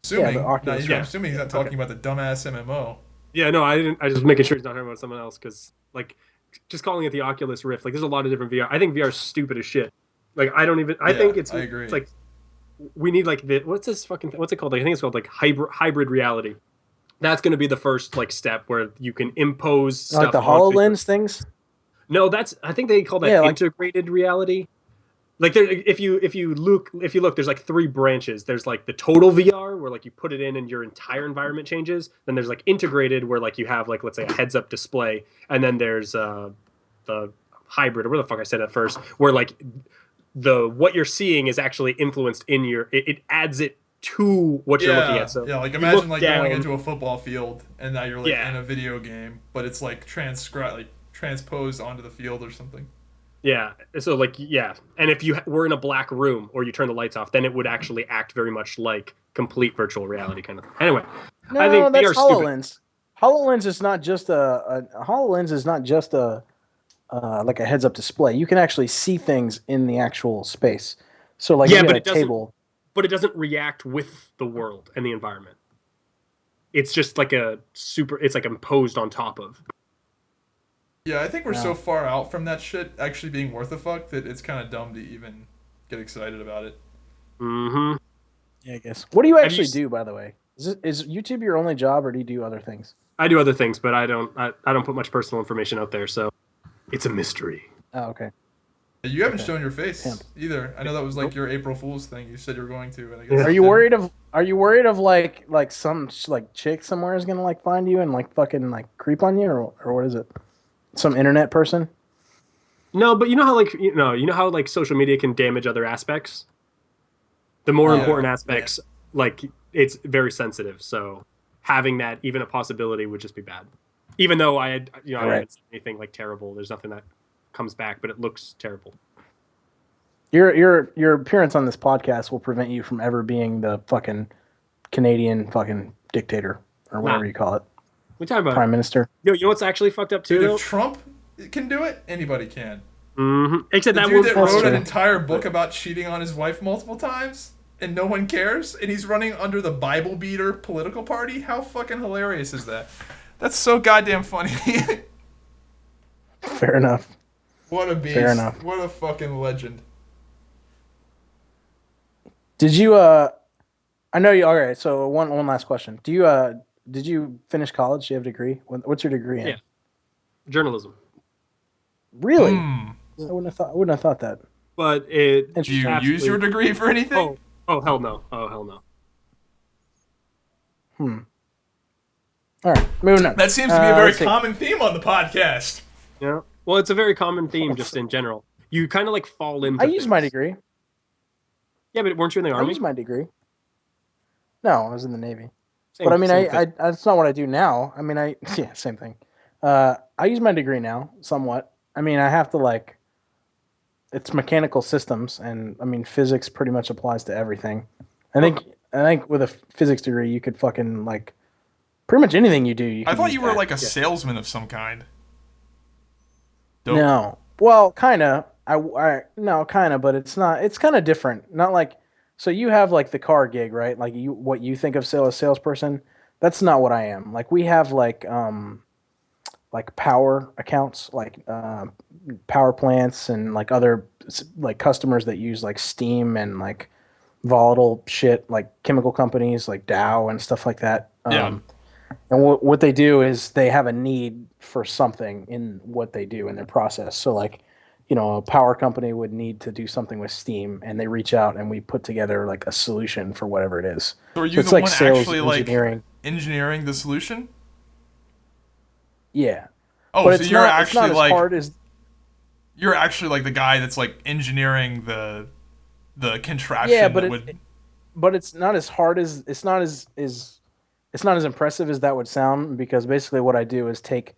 Assuming, the Oculus I'm Rift. assuming he's not talking about the dumbass MMO. Yeah, no, I didn't. I was just making sure he's not talking about someone else, because, like, just calling it the Oculus Rift, like, there's a lot of different VR. I think VR is stupid as shit. Like, I don't even... I Yeah, think it's... I agree. It's like, we need, like, what's this fucking... What's it called? I think it's called, like, hybrid reality. That's going to be the first, like, step where you can impose stuff Like the onto- HoloLens things? No, I think they call that Yeah, like- integrated reality. Like, there, if you look, there's like 3 branches. There's like the total VR, where like you put it in and your entire environment changes. Then there's like integrated, where like you have like, let's say, a heads-up display, and then there's the hybrid, or where the fuck I said at first, where like what you're seeing is actually influenced in it adds it to what you're looking at. So yeah, like you imagine look like down- going into a football field and now you're like Yeah. in a video game, but it's like transposed onto the field or something. Yeah. So like, yeah. And if you were in a black room or you turn the lights off, then it would actually act very much like complete virtual reality kind of thing. Anyway, No, I think that's VR 's stupid. HoloLens. HoloLens is not just a HoloLens is not just a like a heads-up display. You can actually see things in the actual space. So like Yeah, you but got a it doesn't- table. But it doesn't react with the world and the environment. It's just like it's like imposed on top of. Yeah, I think we're so No. far out from that shit actually being worth a fuck that it's kind of dumb to even get excited about it. Mm-hmm. Yeah, I guess. What do you Have actually you do, by the way? Is YouTube your only job, or do you do other things? I do other things, but I don't put much personal information out there, so it's a mystery. Oh, okay. You haven't Okay. shown your face Pimp. either. I know that was like Nope. your April Fool's thing. You said you were going to, and I guess Are you worried of like some like chick somewhere is gonna like find you and like fucking like creep on you, or what is it? Some internet person? No, but you know how like social media can damage other aspects. The more Yeah. important aspects, like it's very sensitive. So having that even a possibility would just be bad. Even though I had, I Right. haven't seen anything like terrible. There's nothing that comes back, but it looks terrible. Your appearance on this podcast will prevent you from ever being the fucking Canadian fucking dictator or whatever you call it, We're talking about prime minister. Yo, you know what's actually fucked up too? Dude, Though? if Trump can do it, anybody can. Except The that dude one. that That's wrote true. an entire book about cheating on his wife multiple times, and no one cares, and he's running under the Bible beater political party. How fucking hilarious is that? That's so goddamn funny. Fair enough. What a beast. Fair enough. What a fucking legend. Did you I know you. All right. So one last question. Did you finish college? Do you have a degree? What's your degree in? Yeah. Journalism. Really? Hmm. I wouldn't have thought that. But it. Do you Interesting. use your degree for anything? Oh hell no! Oh hell no! All right. Moving on. That seems to be a very let's see. common theme on the podcast. Yeah. Well, it's a very common theme just in general. You kind of like fall into. I used my things. degree. Yeah, but weren't you in the I army? used my degree. No, I was in the Navy. Same- But I mean, same thing. that's not what I do now. I mean, yeah, same thing. I use my degree now somewhat. I mean, I have to like, it's mechanical systems, and I mean, physics pretty much applies to everything. I think with a physics degree, you could fucking like, pretty much anything you do. You I can thought use you were that. like a salesman of some kind. Dope. No, well, kind of. No, kind of, but it's not. It's kind of different. Not like, so you have like the car gig, right? Like what you think of as salesperson. That's not what I am. Like we have like power accounts, like power plants and like other like customers that use like steam and like volatile shit, like chemical companies like Dow and stuff like that. Yeah. And what they do is they have a need for something in what they do in their process. So like, a power company would need to do something with steam, and they reach out and we put together like a solution for whatever it is. So are you it's the like one sales actually engineering. like engineering the solution? Yeah. Oh, But so it's you're not, it's not actually as like hard as you're actually like the guy that's like engineering the contraption. Yeah, but that it's would... but it's not as hard as it's not as impressive as that would sound, because basically what I do is take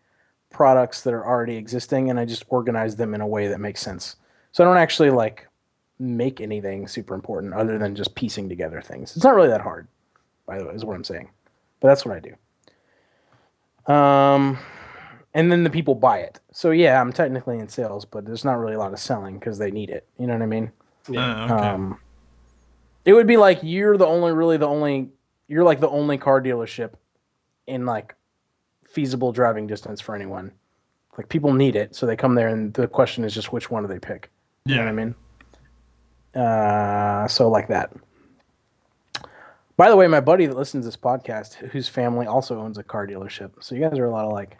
products that are already existing and I just organize them in a way that makes sense. So I don't actually like make anything super important other than just piecing together things. It's not really that hard, by the way, is what I'm saying. But that's what I do. And then the people buy it. So yeah, I'm technically in sales, but there's not really a lot of selling because they need it. You know what I mean? Okay. It would be like you're like the only car dealership in like feasible driving distance for anyone. Like people need it, so they come there, and the question is just which one do they pick? You know what I mean? So like that. By the way, my buddy that listens to this podcast, whose family also owns a car dealership, so you guys are a lot alike.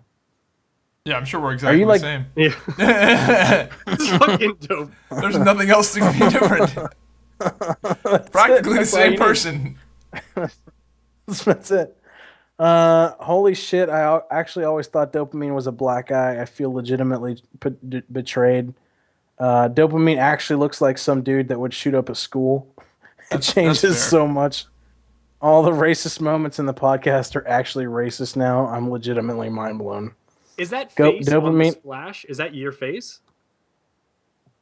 Yeah, I'm sure we're exactly you the like- same. Yeah. It's fucking dope. There's nothing else that can be different. Practically the That's all same you need. person. That's it. Holy shit! I actually always thought Dopamine was a black guy. I feel legitimately betrayed. Dopamine actually looks like some dude that would shoot up a school. It That's changes fair. so much. All the racist moments in the podcast are actually racist now. I'm legitimately mind blown. Is that Go- face on the dopamine- splash? Is that your face?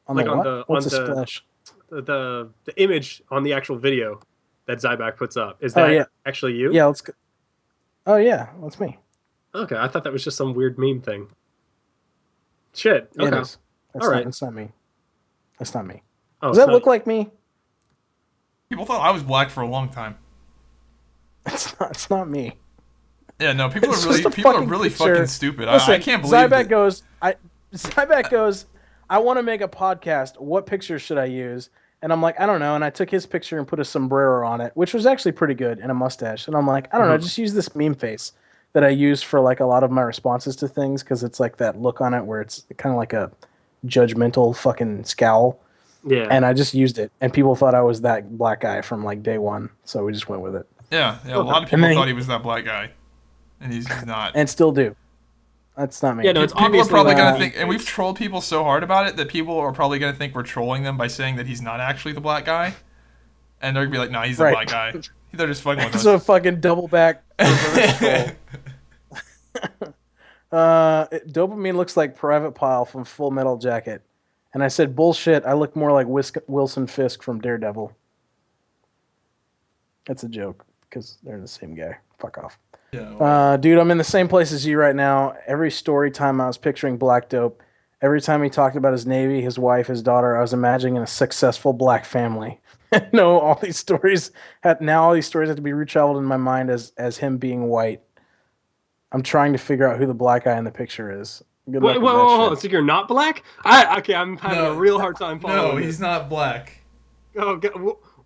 On Like the on what? the- What's on a the- splash? The image on the actual video that Zybak puts up. Is Oh, that yeah. actually you? Yeah, let's go. Oh yeah, that's me. Okay, I thought that was just some weird meme thing. Shit. Yeah, Okay. it is. That's All not, right. That's not me. That's not me. Oh, Does it's that not- look like me? People thought I was black for a long time. It's not me. Yeah, no, people It's are really just a fucking picture. stupid. Listen, I can't believe Zybak that. Zybak goes, I want to make a podcast. What picture should I use? And I'm like, I don't know. And I took his picture and put a sombrero on it, which was actually pretty good, and a mustache. And I'm like, I don't know, just use this meme face that I use for like a lot of my responses to things, because it's like that look on it where it's kind of like a judgmental fucking scowl. Yeah. And I just used it, and people thought I was that black guy from like day one, so we just went with it, Yeah, a lot of And people then thought he was that black guy, and he's not. and still do. That's not me. Yeah, no, it's People are obviously probably like gonna a think, and we've trolled people so hard about it that people are probably gonna think we're trolling them by saying that he's not actually the black guy, and they're gonna be like, "Nah, he's the Right. black guy." They're just fucking with us. So fucking double back. reverse troll. Dopamine looks like Private Pile from Full Metal Jacket. And I said, bullshit, I look more like Wilson Fisk from Daredevil. That's a joke, because they're the same guy. Fuck off. Yeah. Well, Dude, I'm in the same place as you right now. Every story time I was picturing Black Dope. Every time he talked about his Navy, his wife, his daughter, I was imagining a successful black family. No, all these stories have to be retraveled in my mind as him being white. I'm trying to figure out who the black guy in the picture is. Good luck Wait, with that shit. so you're not black? Okay, I'm having a real hard time following. No, this. he's not black. Oh, God.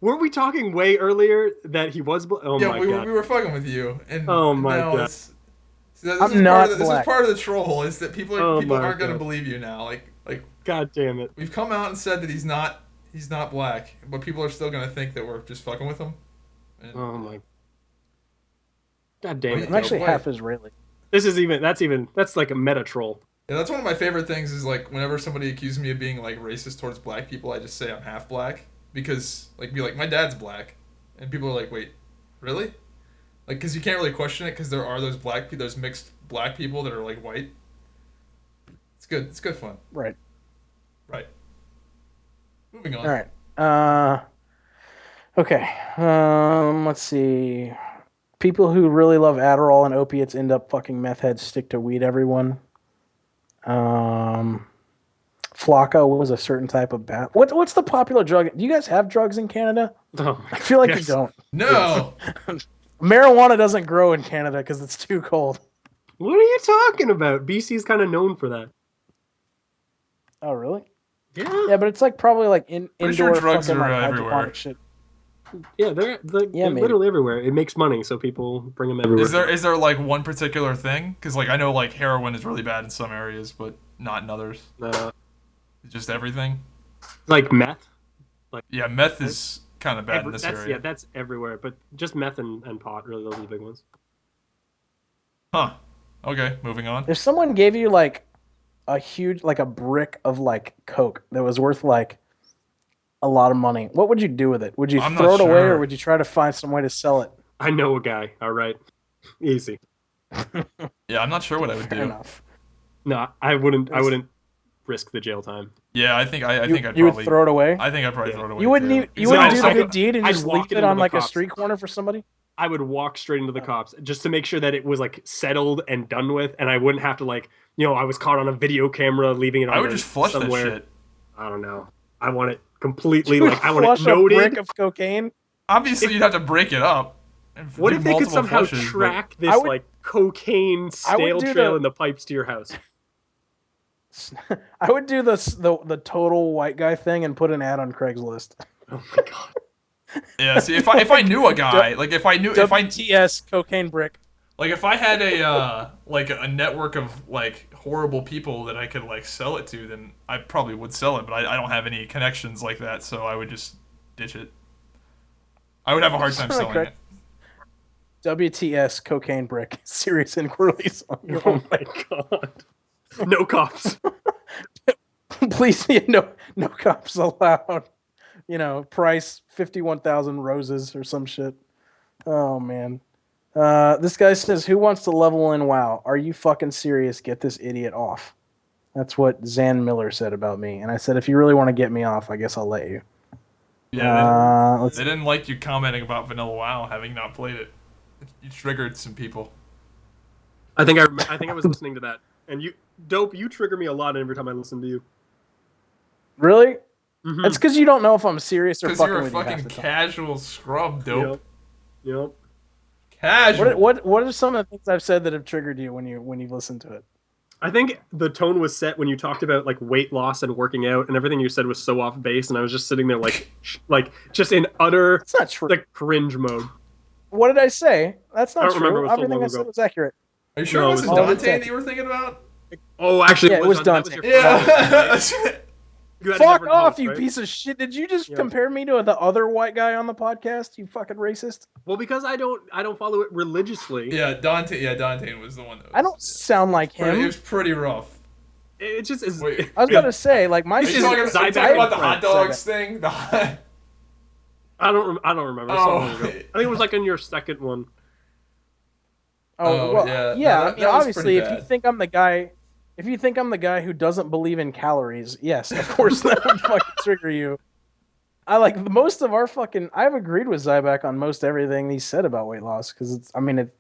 Weren't we talking way earlier that he was black? Oh, Yeah, my we God. were fucking with you. And Oh, my now God. This I'm not This black. is part of the troll, is that people Oh, aren't my going to God. believe you now. Like God damn it. we've come out and said that he's not black, but people are still going to think that we're just fucking with him. And Oh, my. God damn it. I'm actually Wait. half Israeli. That's like a meta troll. Yeah, that's one of my favorite things is like whenever somebody accuses me of being like racist towards black people, I just say I'm half black because be like my dad's black, and people are like, wait, really? Like, because you can't really question it because there are those mixed black people that are like white. It's good. It's good fun. Right. Right. Moving on. All right. Okay. Let's see. People who really love Adderall and opiates end up fucking meth heads. Stick to weed, everyone. Flocka was a certain type of bat. What's the popular drug? Do you guys have drugs in Canada? Oh, I feel like yes. you don't. No. Marijuana doesn't grow in Canada because it's too cold. What are you talking about? BC's kind of known for that. Oh, really? Yeah. Yeah, but it's like probably like indoor Pretty sure drugs fucking are like everywhere. hydroponic shit. Yeah, they're maybe. literally everywhere. It makes money, so people bring them everywhere. Is there like one particular thing? Because like I know like heroin is really bad in some areas, but not in others. Just everything. Like meth? Yeah, meth is kind of bad in this area. Yeah, that's everywhere. But just meth and pot, really, those are the big ones. Huh. Okay, moving on. If someone gave you like a huge, like a brick of like Coke that was worth like a lot of money, what would you do with it? Would you I'm throw not it away, sure. or would you try to find some way to sell it? I know a guy. All right, easy. Yeah, I'm not sure what I would Fair do. enough. No, I wouldn't risk the jail time. Yeah, I think I'd You probably would throw it away. I think I'd probably throw it away. You wouldn't too. even, you Because wouldn't I do just- the good deed and I'd just walk leave it it into on the like a cops. street corner for somebody. I would walk straight into the cops just to make sure that it was like settled and done with, and I wouldn't have to I was caught on a video camera leaving it on I would just flush somewhere. that shit. I don't know. I want it completely You would I want it flush a noted. brick of cocaine. Obviously, you'd have to break it up. And What do if they could multiple somehow flushes, but- track this I would- like cocaine I would stale do trail the- in the pipes to your house? I would do the total white guy thing and put an ad on Craigslist. Oh my god. Yeah, see, if I knew a guy, like if I WTS cocaine brick. like if I had a network of like horrible people that I could like sell it to, then I probably would sell it. But I don't have any connections like that, so I would just ditch it. I would have a hard time selling it. WTS cocaine brick. Serious inquiries on your Oh my god. No cops. Please, no cops allowed. Price 51,000 roses or some shit. Oh man. This guy says, "Who wants to level in WoW? Are you fucking serious? Get this idiot off." That's what Zan Miller said about me, and I said, if you really want to get me off, I guess I'll let you. Yeah, let's they didn't like you commenting about Vanilla WoW, having not played it. You triggered some people. I think I was listening to that. And you trigger me a lot every time I listen to you. Really? Mhm. It's because you don't know if I'm serious or Because fucking you're a with you half fucking the time. casual scrub, dope. Yep. Casual. What are some of the things I've said that have triggered you when you listen to it? I think the tone was set when you talked about like weight loss and working out, and everything you said was so off base, and I was just sitting there like just in utter It's not true. like cringe mode. What did I say? That's I not don't remember, it true. was so Everything long I said ago. was accurate. Are you sure No, it it wasn't was- Dante that you were thinking about? Oh, actually, Yeah, it was that was Dante. your Yeah. You had a Fuck different off, host, you right? piece of shit! Did you just Yeah. compare me to the other white guy on the podcast? You fucking racist! Well, because I don't follow it religiously. Yeah, Dante was the one that was, I don't sound like It him. was pretty rough. It just is. Wait. I was about to say, like my Are you is talking, sister. are you Zybak talking about the Tinder. hot dogs thing? The hot... I don't remember. So Oh. long ago. I think it was like in your second one. Oh, well, yeah. yeah. No, I mean, that was obviously, pretty if you bad. think I'm the guy, if you think I'm the guy who doesn't believe in calories, yes, of course that would fucking trigger you. I like most of our fucking. I've agreed with Zybak on most everything he said about weight loss because it's. I mean,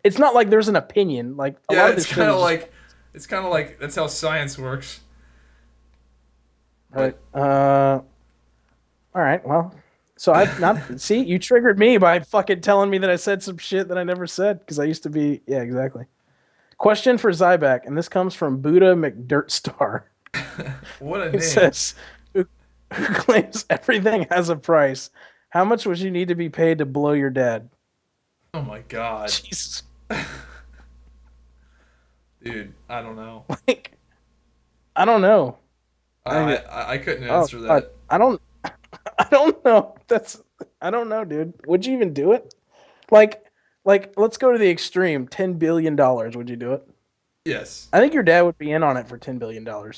it's not like there's an opinion. Like a Yeah, lot of this shit is just. it's kind of like that's how science works. Right. All right. Well, so I've not. See, you triggered me by fucking telling me that I said some shit that I never said because I used to be. Yeah, exactly. Question for Zybak, and this comes from Buddha McDirtstar. What a It name. says, who claims everything has a price? How much would you need to be paid to blow your dad? Oh my god. Jesus. Dude, I don't know. Like, I don't know. I couldn't Oh, answer God. that. I don't know. I don't know, dude. Would you even do it? Like, let's go to the extreme. $10 billion. Would you do it? Yes. I think your dad would be in on it for $10 billion. Can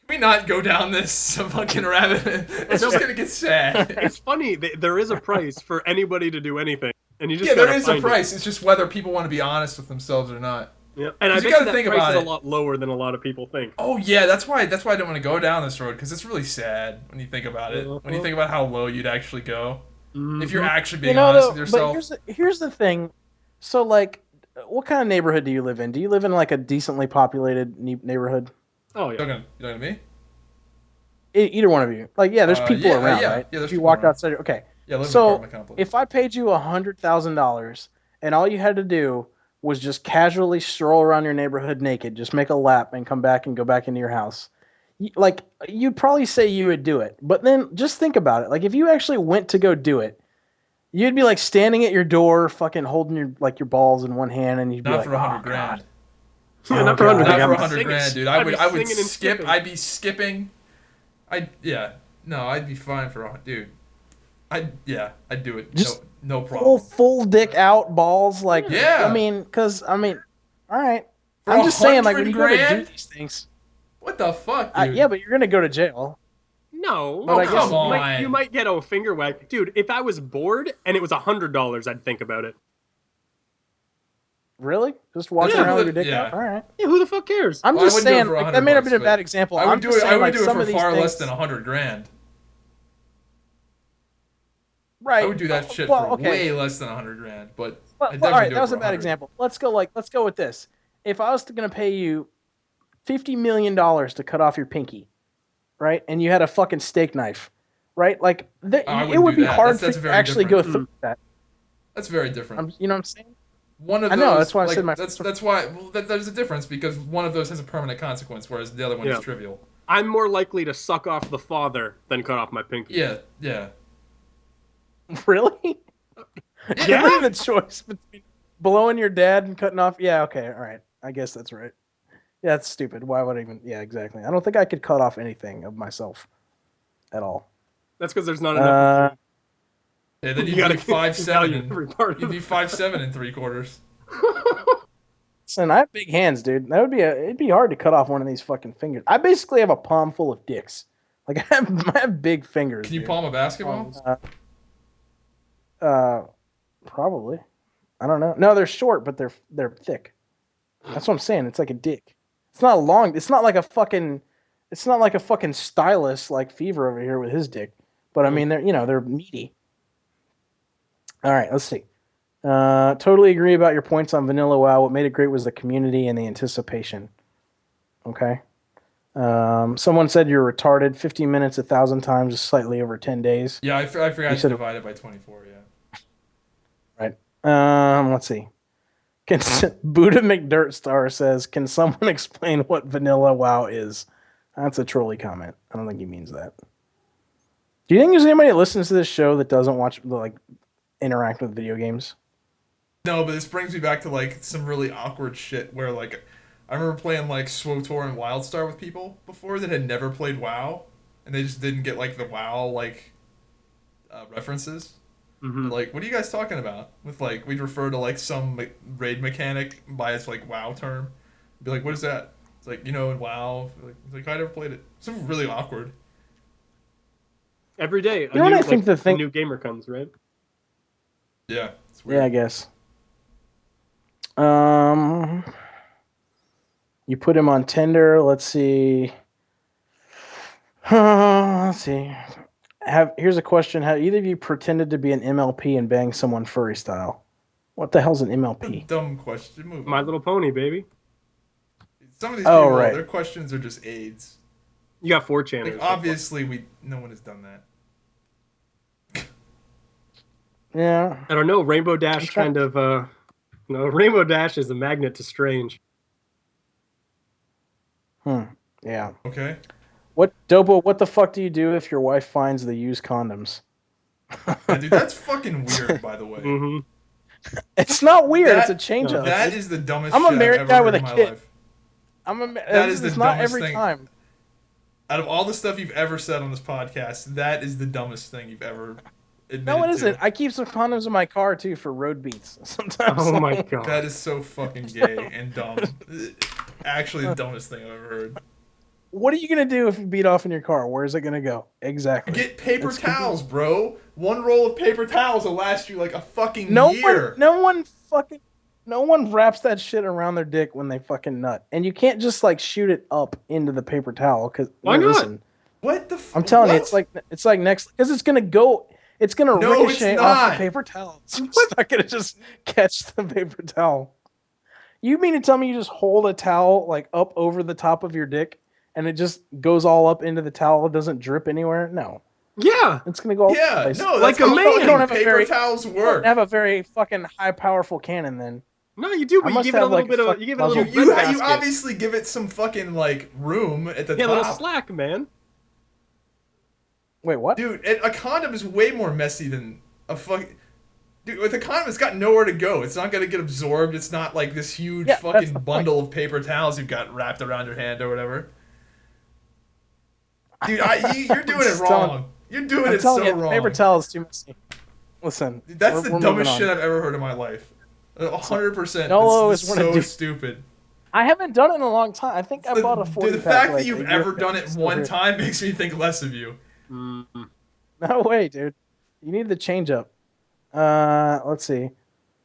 we not go down this fucking rabbit? It's just gonna get sad. It's funny. There is a price for anybody to do anything, and you just Yeah, there gotta is a find price. It's just whether people want to be honest with themselves or not. it. Yeah. And I 'Cause you bet gotta that think price about is it. a lot lower than a lot of people think. Oh yeah, that's why I don't want to go down this road because it's really sad when you think about it. When you think about how low you'd actually go, if you're actually being honest with yourself. But here's the thing. So, like, what kind of neighborhood do you live in? Do you live in like a decently populated neighborhood? Oh yeah. You talking to me? Either one of you. Like, yeah, there's people yeah, around, yeah. right? Yeah, there's if you people walked around. outside, okay. Yeah, I live in an So, apartment complex. if I paid you $100,000 and all you had to do was just casually stroll around your neighborhood naked, just make a lap and come back and go back into your house, like, you'd probably say you would do it. But then just think about it. Like, if you actually went to go do it, you'd be like standing at your door, fucking holding your balls in one hand, and you'd be Not like, for 100 oh, grand. God. Yeah, Oh, not for God. 100. Not for I'd be 100 singing- grand, dude. I'd be I would singing and skip. skipping. I'd be skipping. I'd be fine for dude. I'd do it. Just no problem. Full dick out, balls, like, Yeah. I mean, all right. For I'm just saying, like, 100 when you go to do grand? these things, What the fuck, dude? yeah, but you're gonna go to jail. No. Oh, I guess- come You on. might get a finger whack, dude. If I was bored and it was $100, I'd think about it. Really? Just walking Yeah, around with your but- dick yeah. out? All right. Yeah, who the fuck cares? I'm Well, I just wouldn't do it saying, for like, 100 that may have been a bucks, bad but example. I I'm would do just it. saying, I would like, do it some for of these far things, less than 100 grand. right? I would do that shit Well, for okay. way less than 100 grand. But Well, I'd all definitely right, do that it was for a bad 100. example. Let's go with this. If I was going to pay you $50 million to cut off your pinky, right, and you had a fucking steak knife, right? Like, I it wouldn't would do be that. hard That's for you to very actually go different. through that. That's very different. You know what I'm saying? One of I those. know, that's why I like, said my- That's why. Well, there's a difference because one of those has a permanent consequence, whereas the other one Yeah. is trivial. I'm more likely to suck off the father than cut off my pinky. Yeah. Really? Yeah. Really the choice between blowing your dad and cutting off. Yeah, okay, all right. I guess that's right. Yeah, that's stupid. Why would I even? Yeah, exactly. I don't think I could cut off anything of myself at all. That's because there's not enough. Yeah, then You you'd gotta be 5'7" value every part of You'd be it. 5'7" and 3/4. Listen, I have big hands, dude. It'd be hard to cut off one of these fucking fingers. I basically have a palm full of dicks. Like, I have big fingers. Can you dude. palm a basketball? Probably. I don't know. No, they're short, but they're thick. That's what I'm saying. It's like a dick. It's not long. It's not like a fucking stylus like Fevir over here with his dick. But I mean, they're meaty. All right, let's see. Totally agree about your points on Vanilla WoW. What made it great was the community and the anticipation. Okay. Someone said you're retarded. 15 minutes 1,000 times is slightly over 10 days. Yeah, I forgot to said- divide it by 24. Yeah. Let's see. Buddha McDirtstar says, "Can someone explain what Vanilla WoW is?" That's a trolly comment. I don't think he means that. Do you think there's anybody that listens to this show that doesn't interact with video games? No, but this brings me back to like some really awkward shit where like I remember playing like SWTOR and Wildstar with people before that had never played WoW, and they just didn't get like the WoW like references. Mm-hmm. Like, what are you guys talking about? With like, we'd refer to like some raid mechanic by its like WoW term. Be like, what is that? It's like, in WoW. Like I never played it. It's really awkward. Every day, know what I think the a thing- new gamer comes, right? Yeah, it's weird. Yeah, I guess. You put him on Tinder. Let's see. Let's see. Here's a question: have either of you pretended to be an MLP and bang someone furry style? What the hell's an MLP? Dumb question. Move My on. Little Pony, baby. Some of these Oh, people, right. their questions are just AIDS. You got 4chan. Like, obviously, no one has done that. Yeah. I don't know. Rainbow Dash I'm trying- kind of. No, Rainbow Dash is a magnet to strange. Yeah. Okay. What Dopo? What the fuck do you do if your wife finds the used condoms? Yeah, dude, that's fucking weird, by the way. Mm-hmm. It's not weird. That- it's a change up. That is the dumbest I'm a shit I've married ever guy heard with in a my kid. life. That is the not dumbest every thing. time. Out of all the stuff you've ever said on this podcast, that is the dumbest thing you've ever admitted No, it isn't. to. I keep some condoms in my car too for road beats sometimes. Oh my god. That is so fucking gay and dumb. Actually, the dumbest thing I've ever heard. What are you gonna do if you beat off in your car? Where's it gonna go? Exactly. Get paper It's towels, bro. One roll of paper towels will last you like a fucking No year. no one wraps that shit around their dick when they fucking nut, and you can't just like shoot it up into the paper towel. Cause Why not? Listen, What the fuck? I'm telling you, it's like next because it's gonna go. It's gonna No, ricochet it's off not. the paper towel. It's not gonna just catch the paper towel. You mean to tell me you just hold a towel like up over the top of your dick and it just goes all up into the towel? It doesn't drip anywhere? No. Yeah. It's gonna go all over the Yeah, place. no, Like that's a how man. fucking You don't have a paper very- towels You work. don't have a very fucking high powerful cannon then. No, you do, I but you must give it a have, little like, bit of. fuck You give it a little. muzzle. You breadbasket. obviously give it some fucking like room at the Yeah, a top. little slack, man. Wait, what? Dude, a condom is way more messy than a fucking. Dude, with a condom, it's got nowhere to go. It's not gonna get absorbed. It's not like this huge Yeah, that's fucking the point. bundle of paper towels you've got wrapped around your hand or whatever. Dude, you're doing it just telling- wrong. You're doing I'm it so telling you, wrong. paper towel is too messy. Listen, Dude, that's we're the moving dumbest on. shit I've ever heard in my life. 100%. Nolo This is is one of so the- stupid. I haven't done it in a long time. I think I bought a 40 Dude, the pack, fact like, that you've a year ever ago. done it It's still one here. time makes me think less of you. No way, dude. You need the change up. Let's see.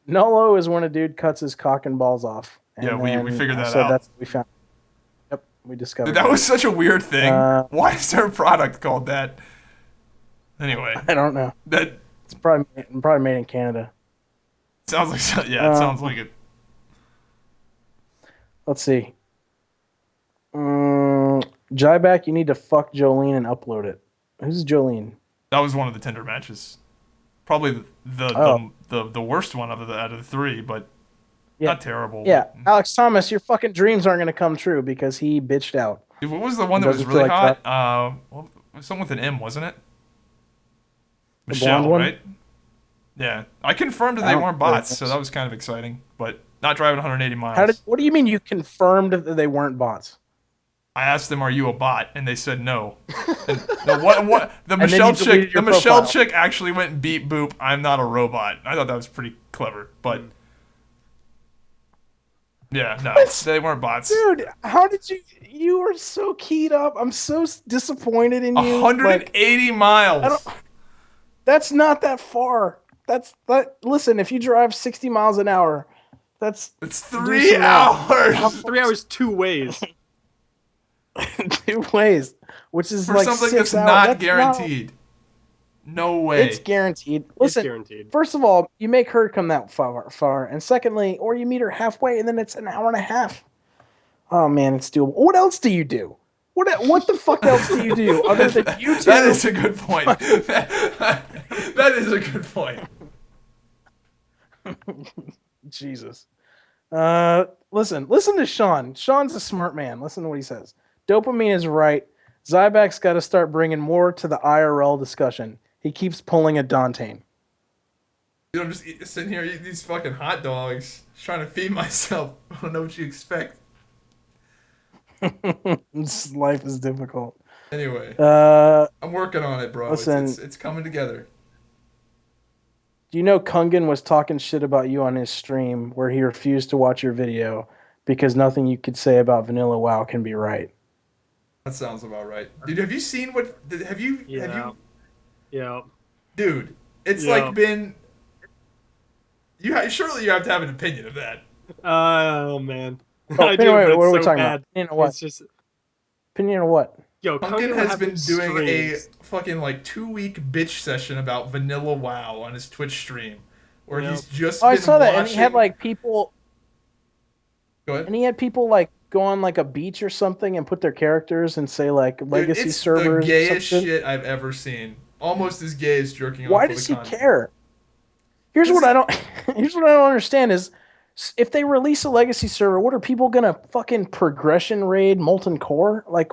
Nolo is when a dude cuts his cock and balls off. And Yeah, we then figured I that said out. That's what we found. Yep, we discovered. Dude, that was such a weird thing. Uh, Why is there a product called that? Anyway, I don't know. that It's probably made in Canada. sounds like it sounds like it. Let's see. Zybak, you need to fuck Jolene and upload it. Who's Jolene? That was one of the Tinder matches. Probably the worst one out of the three, but Yeah. not terrible. Yeah, but- Alex Thomas, your fucking dreams aren't gonna come true because he bitched out. Dude, what was the one that was Doesn't feel really like hot? Well, something with an M, wasn't it? The Michelle, blonde one? right? Yeah, I confirmed that I they don't weren't really bots, think so so. that was kind of exciting. But not driving 180 miles. What do you mean you confirmed that they weren't bots? I asked them, "Are you a bot?" And they said no. And what? The then you Michelle deleted chick. The your Michelle profile. chick actually went beep boop. I'm not a robot. I thought that was pretty clever, but yeah, no, What? they weren't bots. Dude, how did you? You were so keyed up. I'm so disappointed in you. 180 I miles. don't- That's not that far. Listen, if you drive 60 miles an hour, that's It's Do 3 some math. hours 3 hours, 2 ways. 2 ways, which is for like something 6 that's hours. not That's guaranteed. No way. It's guaranteed. It's Listen, guaranteed. first of all, you make her come that far, and secondly, or you meet her halfway, and then it's an hour and a half. Oh man, it's doable. What else do you do? What the fuck else do you do other than YouTube? That is a good point. That is a good point. Jesus. Listen to Sean. Sean's a smart man. Listen to what he says. Dopamine is right. Zybak's got to start bringing more to the IRL discussion. He keeps pulling a Dante. Dude, I'm just sitting here eating these fucking hot dogs, just trying to feed myself. I don't know what you expect. Life is difficult. Anyway, Do I'm working on it, bro. listen. It's coming together. you know Kungen was talking shit about you on his stream where he refused to watch your video because nothing you could say about Vanilla WoW can be right? That sounds about right. Dude, have you seen what? Have you? Yeah. Dude, it's Yeah. like been. Surely you have to have an opinion of that. Oh man. Oh, I do, wait, but what are it's we so talking bad. about? Opinion of what? It's just Opinion of what? yo, Kungen Kungen has have been these doing a streams. fucking like 2-week bitch session about Vanilla WoW on his Twitch stream, where Yep. he's just Oh, I been saw that, watching. and he had like people, Go ahead. and he had people like go on like a beach or something and put their characters and say like Dude, legacy it's servers. the or gayest something. shit I've ever seen. Almost as gay as jerking Why off with does a he condom. care? Here's what I don't. Here's what I don't understand is, if they release a legacy server, what are people gonna fucking progression raid Molten Core? Like,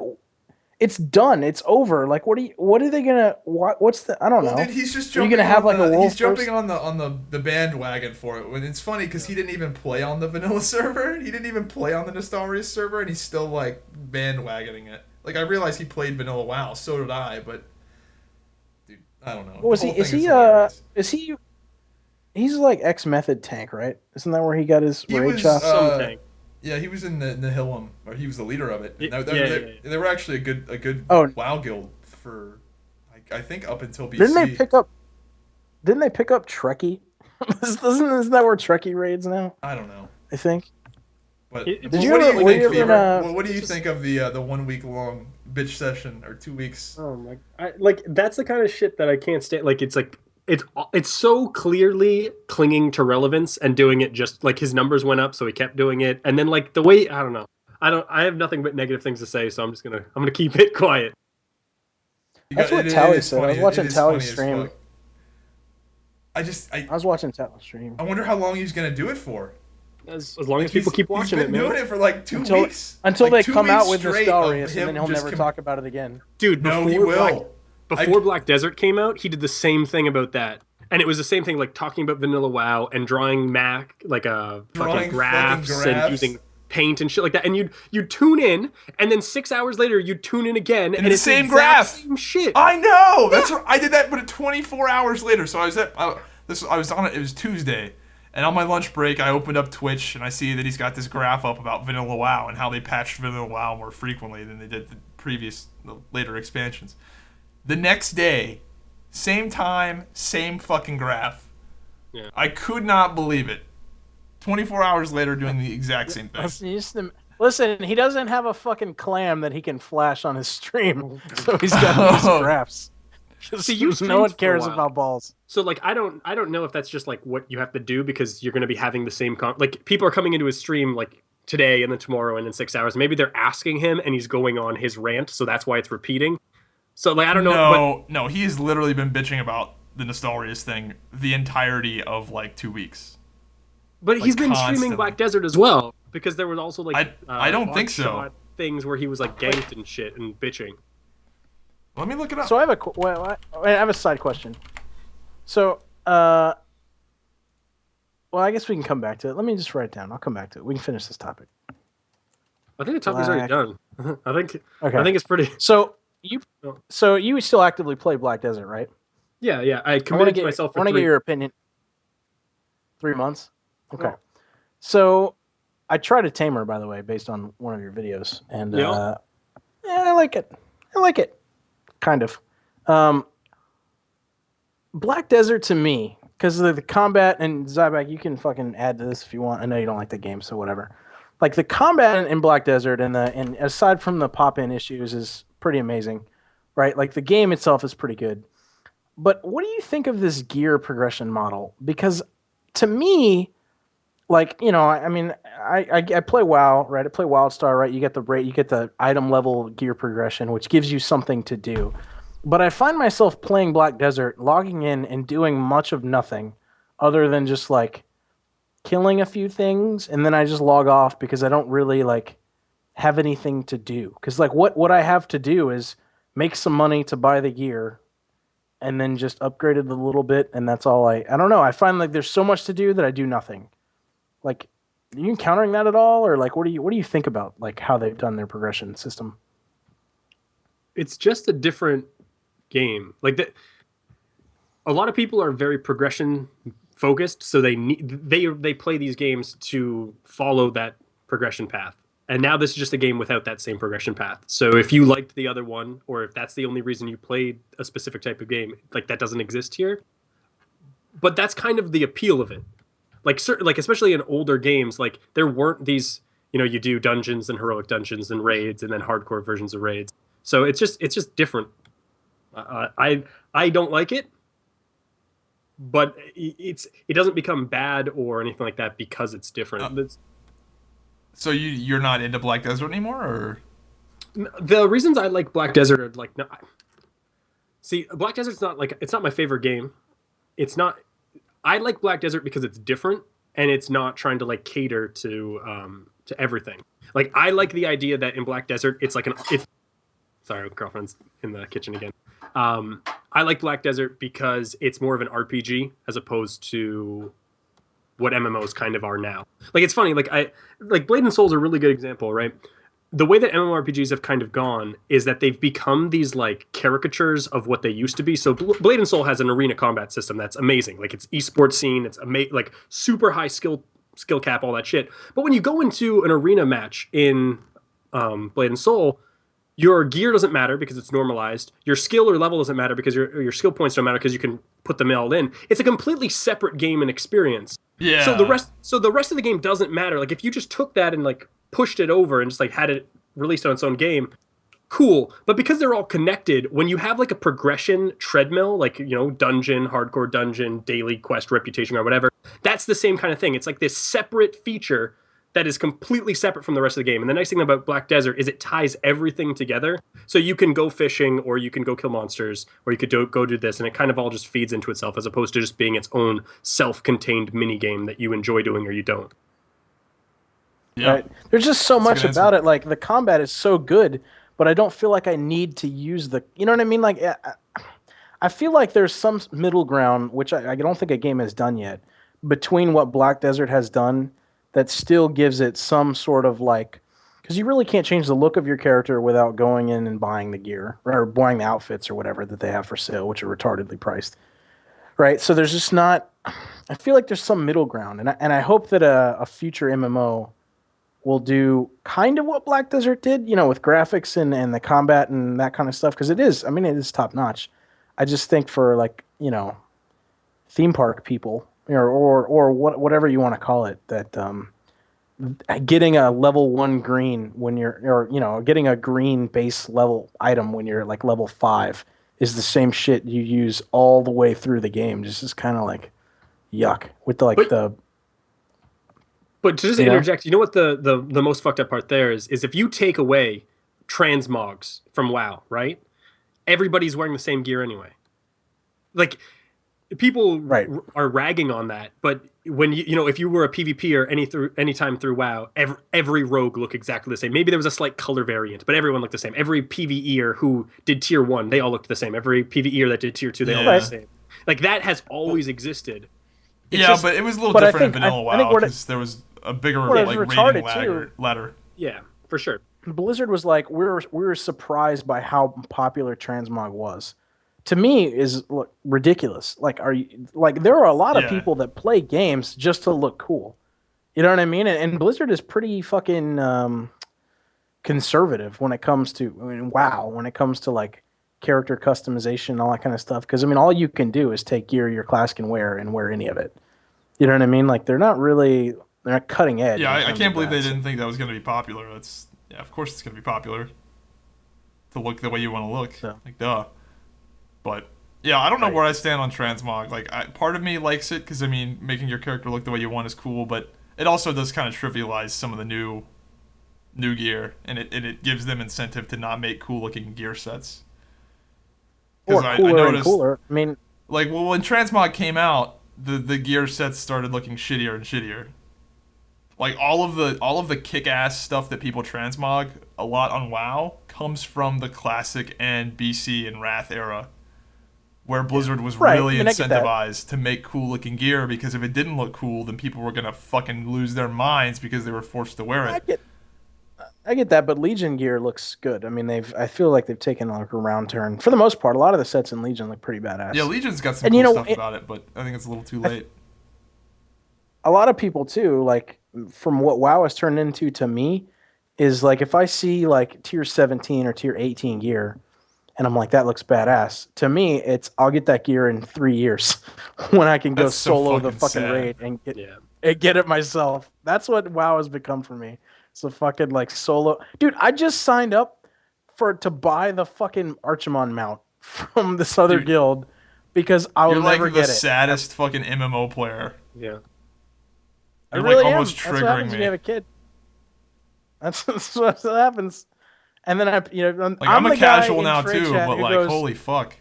it's done. It's over. Like, what are they gonna? What's the? I don't know. Well, dude, he's just Are you jumping gonna have on like a world he's jumping first? on the bandwagon for it. When it's funny because he didn't even play on the vanilla server. He didn't even play on the Nostalrius server, and he's still like bandwagoning it. Like I realized he played vanilla WoW, so did I, but dude, I don't know. What was The he? whole Is thing he? hilarious. Is he? He's like X Method tank, right? Isn't that where he got his He raid was shot? Some tank. yeah, he was in the Nihilum, or he was the leader of it. And Yeah, they were actually a good Oh. WoW guild for I think up until BC. Didn't they pick up? Didn't they pick up Trekkie? Isn't that where Trekkie raids now? I don't know. I think. But Did what you do ever- you were think, you ever in Fevir? a- What do you think of the 1 week long bitch session or 2 weeks? Oh my! Like that's the kind of shit that I can't stand. Like it's so clearly clinging to relevance and doing it just like his numbers went up, so he kept doing it. And then like the way I don't know. I have nothing but negative things to say, so I'm gonna keep it quiet. That's what It Tally is said. I funny. was It watching is Tally funny as stream. fuck. I I was watching Tally stream. I wonder how long he's gonna do it for. As long as Like, people keep watching he's it, been man. doing it for like 2 Until- weeks. Until Like, they 2 come out weeks with straight of Nostalrius, him and then he'll just never talk about it again. Dude, No, he before will. Black Desert came out, he did the same thing about that. And it was the same thing, like talking about Vanilla WoW and drawing Mac like Drawing fucking fucking graphs and graphs. using paint and shit like that. And you'd tune in, and then 6 hours later you'd tune in again, and the it's same exact graph. same shit. I know. That's what I did that, but 24 hours later. So I was on it. It was Tuesday, and on my lunch break, I opened up Twitch and I see that he's got this graph up about Vanilla WoW and how they patched Vanilla WoW more frequently than they did the later expansions. The next day, same time, same fucking graph. Yeah. I could not believe it. 24 hours later, doing the exact same thing. Listen, he doesn't have a fucking clam that he can flash on his stream, so he's got these graphs. See, you no streamed one for a cares while. about balls. So like I don't know if that's just like what you have to do because you're going to be having the same like people are coming into his stream like today and then tomorrow and in 6 hours. Maybe they're asking him and he's going on his rant, so that's why it's repeating. So like I don't know. No, he's literally been bitching about the Nostalrius thing the entirety of like 2 weeks. But he's been constantly. streaming Black Desert as well because there was also like I don't think so. bot things where he was like ganked and shit and bitching. Let me look it up. So I have a side question. So, well, I guess we can come back to it. Let me just write it down. I'll come back to it. We can finish this topic. I think the topic's already done. I think it's pretty. So you still actively play Black Desert, right? Yeah. I committed to myself. I want to get your opinion. 3 months. Okay. So I tried a tamer, by the way, based on one of your videos, and yeah, I like it. Kind of. Black Desert to me, because of the combat, and Zybak, you can fucking add to this if you want. I know you don't like the game, so whatever. Like the combat in Black Desert and aside from the pop-in issues is pretty amazing, right? Like the game itself is pretty good. But what do you think of this gear progression model? Because to me, like, you know, I mean, I play WoW, right? I play Wildstar, right? You get the item level gear progression, which gives you something to do. But I find myself playing Black Desert, logging in and doing much of nothing other than just like killing a few things, and then I just log off because I don't really like have anything to do. Because like what I have to do is make some money to buy the gear and then just upgrade it a little bit, and that's all I don't know. I find like there's so much to do that I do nothing. Like, are you encountering that at all, or like what do you think about like how they've done their progression system? It's just a different game. Like that, a lot of people are very progression focused, so they play these games to follow that progression path. And now this is just a game without that same progression path. So if you liked the other one, or if that's the only reason you played a specific type of game, like that doesn't exist here. But that's kind of the appeal of it. like certain, like especially in older games, like there weren't these, you do dungeons and heroic dungeons and raids and then hardcore versions of raids. So it's just different. I don't like it, but it doesn't become bad or anything like that because it's different. So you're not into Black Desert anymore, or The reasons I like Black Desert are like, no, see, Black Desert's not like, it's not my favorite game. It's not. I like Black Desert because it's different and it's not trying to like cater to everything. Like I like the idea that in Black Desert it's like sorry, girlfriend's in the kitchen again. I like Black Desert because it's more of an RPG as opposed to what MMOs kind of are now. Like it's funny, like Blade and Soul is a really good example, right? The way that MMORPGs have kind of gone is that they've become these like caricatures of what they used to be. So Blade and Soul has an arena combat system that's amazing. Like it's esports scene, it's like super high skill cap, all that shit. But when you go into an arena match in Blade and Soul, your gear doesn't matter because it's normalized. Your skill or level doesn't matter because your skill points don't matter because you can put them all in. It's a completely separate game and experience. yeah. So the rest of the game doesn't matter. Like if you just took that and like pushed it over and just like had it released on its own game, cool. But because they're all connected, when you have like a progression treadmill, like dungeon, hardcore dungeon, daily quest, reputation, or whatever, that's the same kind of thing. It's like this separate feature that is completely separate from the rest of the game. And the nice thing about Black Desert is it ties everything together. So you can go fishing, or you can go kill monsters, or you could go do this, and it kind of all just feeds into itself as opposed to just being its own self-contained mini game that you enjoy doing or you don't. Yeah. Right. There's just so That's a much good about answer. it. Like the combat is so good, but I don't feel like I need to use you know what I mean? Like I feel like there's some middle ground, which I don't think a game has done yet, between what Black Desert has done that still gives it some sort of like, because you really can't change the look of your character without going in and buying the gear or buying the outfits or whatever that they have for sale, which are retardedly priced. Right. So there's just not. I feel like there's some middle ground, and I hope that a future MMO will do kind of what Black Desert did, with graphics and the combat and that kind of stuff, because it is top notch. I just think for like, theme park people or whatever you want to call it, that getting a level 1 green when getting a green base level item when you're like level 5 is the same shit you use all the way through the game. Just is kind of like yuck with But to just interject, you know what the most fucked up part there is if you take away transmogs from WoW, right? Everybody's wearing the same gear anyway. Like people Right. are ragging on that, but when if you were a PvPer any time through WoW, every rogue looked exactly the same. Maybe there was a slight color variant, but everyone looked the same. Every PvEer who did tier 1, they all looked the same. Every PvEer that did tier 2, they all looked the same. Like that has always existed. But it was a little different in vanilla WoW because there was a bigger like rating ladder. Yeah, for sure. Blizzard was like, we were surprised by how popular transmog was. To me, is ridiculous. Like, there are a lot of people that play games just to look cool. You know what I mean? And Blizzard is pretty fucking conservative when it comes to when it comes to like character customization and all that kind of stuff. Because all you can do is take gear your class can wear and wear any of it. You know what I mean? Like they're not cutting edge. Yeah, I can't believe they didn't think that was going to be popular. Of course it's going to be popular. To look the way you want to look, like duh. But yeah, I don't know where I stand on transmog. Like, part of me likes it because making your character look the way you want is cool, but it also does kind of trivialize some of the new gear, and it gives them incentive to not make cool looking gear sets. Or cooler and cooler. When transmog came out, the gear sets started looking shittier and shittier. Like all of the kick-ass stuff that people transmog a lot on WoW comes from the classic and BC and Wrath era, where Blizzard was really incentivized to make cool-looking gear, because if it didn't look cool, then people were gonna fucking lose their minds because they were forced to wear it. I get that, but Legion gear looks good. I feel like they've taken like a round turn. For the most part, a lot of the sets in Legion look pretty badass. Yeah, Legion's got some cool stuff about it, but I think it's a little too late. A lot of people too, like from what WoW has turned into to me, is like if I see like tier 17 or tier 18 gear, And I'm like, that looks badass. To me, it's I'll get that gear in 3 years when I can go That's so solo the fucking fucking sad. raid and get it myself. That's what WoW has become for me. It's a fucking like solo. Dude, I just signed up to buy the fucking Archimon mount from this other Dude, guild because I will You're never like the get it. saddest fucking MMO player. Yeah. I You're really like almost am. That's what happens triggering when you me. have a kid. That's what happens. And then I'm a the guy casual in now trade too, chat but who like, goes, holy fuck.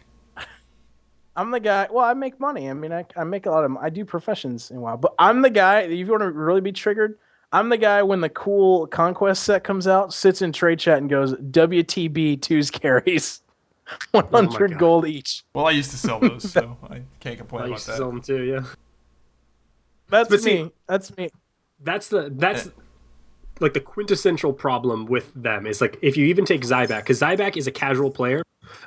I'm the guy. Well, I make money. I mean, I make a lot of. I do professions in WoW, but I'm the guy. If you want to really be triggered, I'm the guy when the cool conquest set comes out, sits in trade chat and goes, "WTB 2's carries, 100 gold each." Well, I used to sell those, so I can't complain I about used to that. sell them too. Yeah. That's But me. see- That's me. That's like the quintessential problem with them is like if you even take Zybak, because Zybak is a casual player,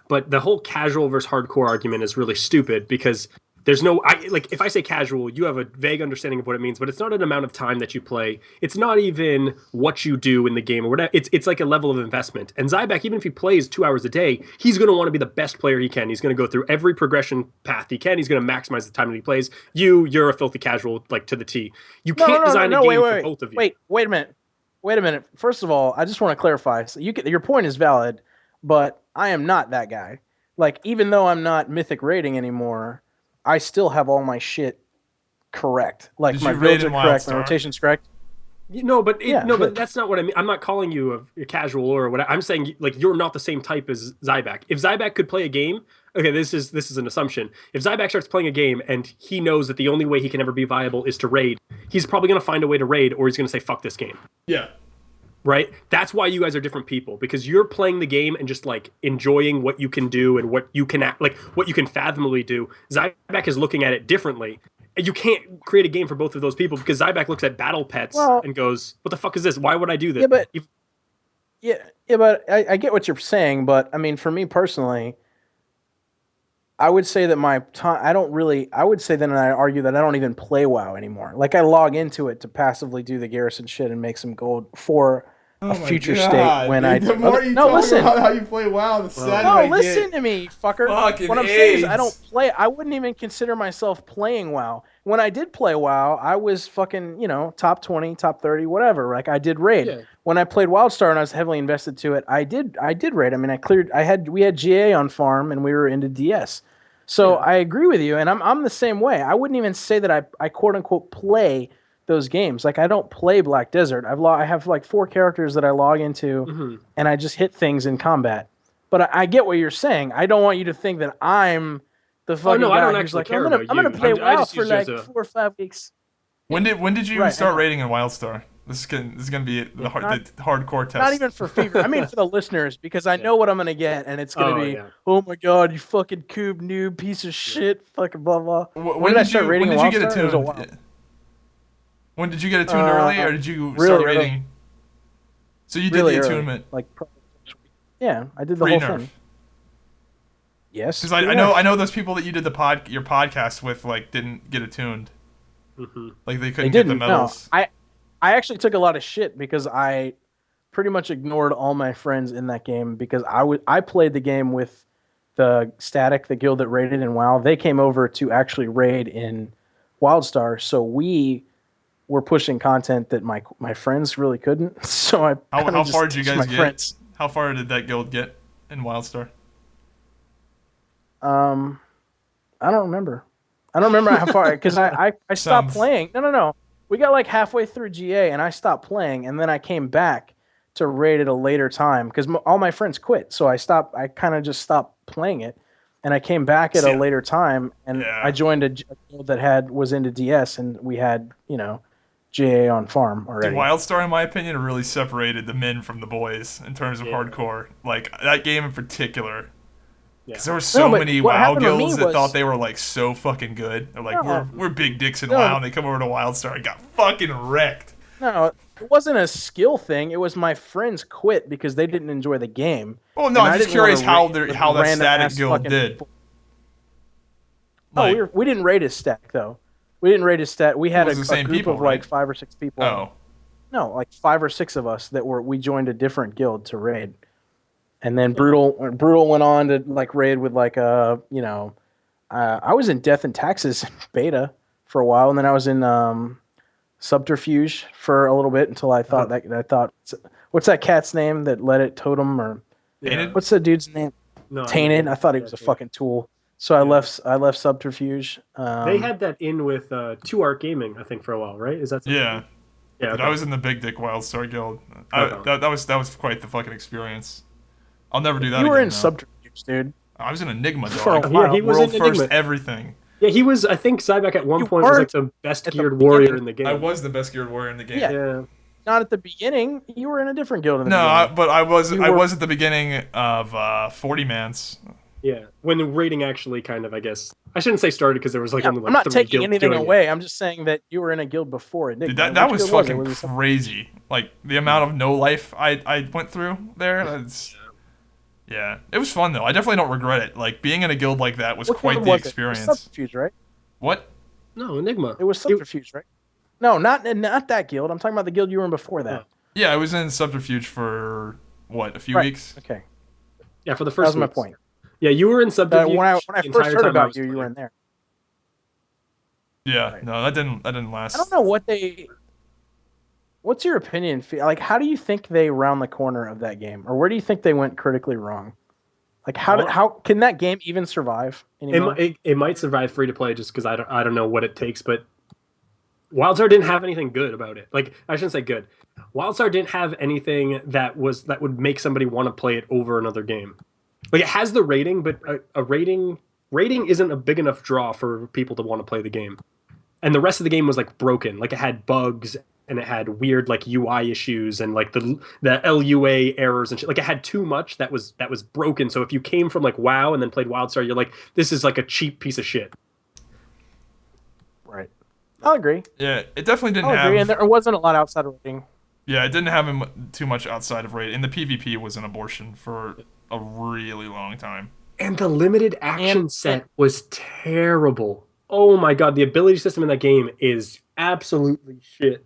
but the whole casual versus hardcore argument is really stupid because there's no like if I say casual, you have a vague understanding of what it means, but it's not an amount of time that you play. It's not even what you do in the game or whatever. It's like a level of investment. And Zybak, even if he plays 2 hours a day, he's going to want to be the best player he can. He's going to go through every progression path he can. He's going to maximize the time that he plays. You're a filthy casual like to the T. You can't design a game for both of you. Wait a minute. Wait a minute. First of all, I just want to clarify. So your point is valid, but I am not that guy. Like, even though I'm not mythic rating anymore, I still have all my shit correct. Like, my builds are correct, my rotation's correct. But that's not what I mean. I'm not calling you a casual or whatever. I'm saying like you're not the same type as Zybak. If Zybak could play a game, okay, this is an assumption. If Zybak starts playing a game and he knows that the only way he can ever be viable is to raid, he's probably going to find a way to raid, or he's going to say fuck this game. Yeah. Right? That's why you guys are different people, because you're playing the game and just like enjoying what you can do and what you can what you can fathomably do. Zybak is looking at it differently. You can't create a game for both of those people because Zybak looks at battle pets and goes, "What the fuck is this? Why would I do this?" But I get what you're saying. But I mean, for me personally, I would say that my time. I would say then, and I argue that I don't even play WoW anymore. Like I log into it to passively do the garrison shit and make some gold for a future state when I. The more you talk about how you play WoW, the sadder I get. No, listen to me, fucker. Fucking what I'm saying is I don't play. I wouldn't even consider myself playing WoW. When I did play WoW, I was fucking, top 20, top 30, whatever. Like I did raid. Yeah. When I played Wildstar and I was heavily invested to it, I did raid. I mean, we had GA on farm and we were into DS. So I agree with you, and I'm the same way. I wouldn't even say that I quote unquote play those games. Like I don't play Black Desert. I have like 4 characters that I log into, and I just hit things in combat. But I get what you're saying. I don't want you to think that I'm the fucking guy I don't who's actually like, care I'm gonna play WoW for like 4 or 5 weeks. When did you start raiding in Wildstar? This is gonna be the hardcore test. Not even for Fevir. I mean for the listeners, because I know what I'm gonna get, and it's gonna be, oh my god, you fucking cube noob piece of shit, fucking blah blah. When did I start raiding in Wildstar? Get it tuned? When did you get it tuned early, or did you start raiding? So you did the attunement, yeah, I did the whole thing. Yes, because I know those people that you did your podcast with like didn't get attuned. Like they couldn't get the medals. No. I actually took a lot of shit because I pretty much ignored all my friends in that game because I played the game with the guild that raided in WoW. They came over to actually raid in Wildstar, so we were pushing content that my friends really couldn't. So how far did you guys get? Friends. How far did that guild get in Wildstar? I don't remember. How far because I stopped playing. No. We got like halfway through GA and I stopped playing, and then I came back to raid at a later time because all my friends quit. So I kind of just stopped playing it, and I came back at a later time, and I joined a guild that was into DS, and we had GA on farm already. Wildstar, in my opinion, really separated the men from the boys in terms of hardcore. Like that game in particular. Because there were so many WoW guilds that thought they were like so fucking good. They're like, we're big dicks in WoW, and they come over to Wildstar and got fucking wrecked. No, it wasn't a skill thing. It was my friends quit because they didn't enjoy the game. Oh no, I'm just curious how that static guild did. Like, we didn't raid his stack though. We didn't raid his stat. We had a group of like 5 or 6 people. Oh. No, like 5 or 6 of us that we joined a different guild to raid. And then Brutal went on to like raid with like I was in Death and Taxes beta for a while, and then I was in Subterfuge for a little bit until I thought what's that cat's name that led it, Totem or Tainted? what's that dude's name? No, Tainted. I thought he was a fucking tool. So I left Subterfuge. They had that in with 2 Art Gaming, I think, for a while, right? Is that something? Yeah. Yeah. But Okay. I was in the Big Dick Wildstar Guild. Okay. That was quite the fucking experience. I'll never do that You again. were in though. Subterfuge, dude. I was in Enigma, For a dog. while. Yeah, he was World in first Enigma. everything. Yeah, he was. I think Zybak at one You point was like weren't the best at the geared warrior beginning. in the game. I was the best geared warrior in the game. Yeah. Yeah. Not at the beginning. You were in a different guild in the No, beginning. but I was You I were- was at the beginning of 40 Mans. Yeah. When the rating actually kind of, I guess, I shouldn't say started because there was like Yeah, only like I'm not 3 taking guilds anything doing it. away. I'm just saying that you were in a guild before it. Dude, that was Which guild fucking was it? crazy. Like the amount of no life I went through there. That's yeah. It was fun though. I definitely don't regret it. Like being in a guild like that was What quite guild the was it? It was experience. Subterfuge, right? What? No, Enigma. It was Subterfuge, right? No, not that guild. I'm talking about the guild you were in before that. Yeah, I was in Subterfuge for what, a few Right. weeks? Okay, Yeah, for the that first was my weeks. point. Yeah, you were in Subterfuge. When I the first entire heard time I about was you, you were playing. in there. Yeah, Right. no, that didn't last. I don't know what they. What's your opinion? Like, how do you think they round the corner of that game, or where do you think they went critically wrong? Like, how can that game even survive anymore? It might survive free to play just because I don't know what it takes, but Wildstar didn't have anything good about it. Like, I shouldn't say good. Wildstar didn't have anything that would make somebody want to play it over another game. Like, it has the rating, but a rating isn't a big enough draw for people to want to play the game. And the rest of the game was like broken. Like, it had bugs and it had weird like UI issues and like the LUA errors and shit. Like, it had too much that was broken. So if you came from like WoW and then played Wildstar, you're like, this is like a cheap piece of shit. Right. I'll agree. Yeah, it definitely didn't I'll have. agree. And there wasn't a lot outside of rating. Yeah, it didn't have too much outside of raid. And the PvP was an abortion for a really long time. And the limited action set was terrible. Oh my god, the ability system in that game is absolutely shit.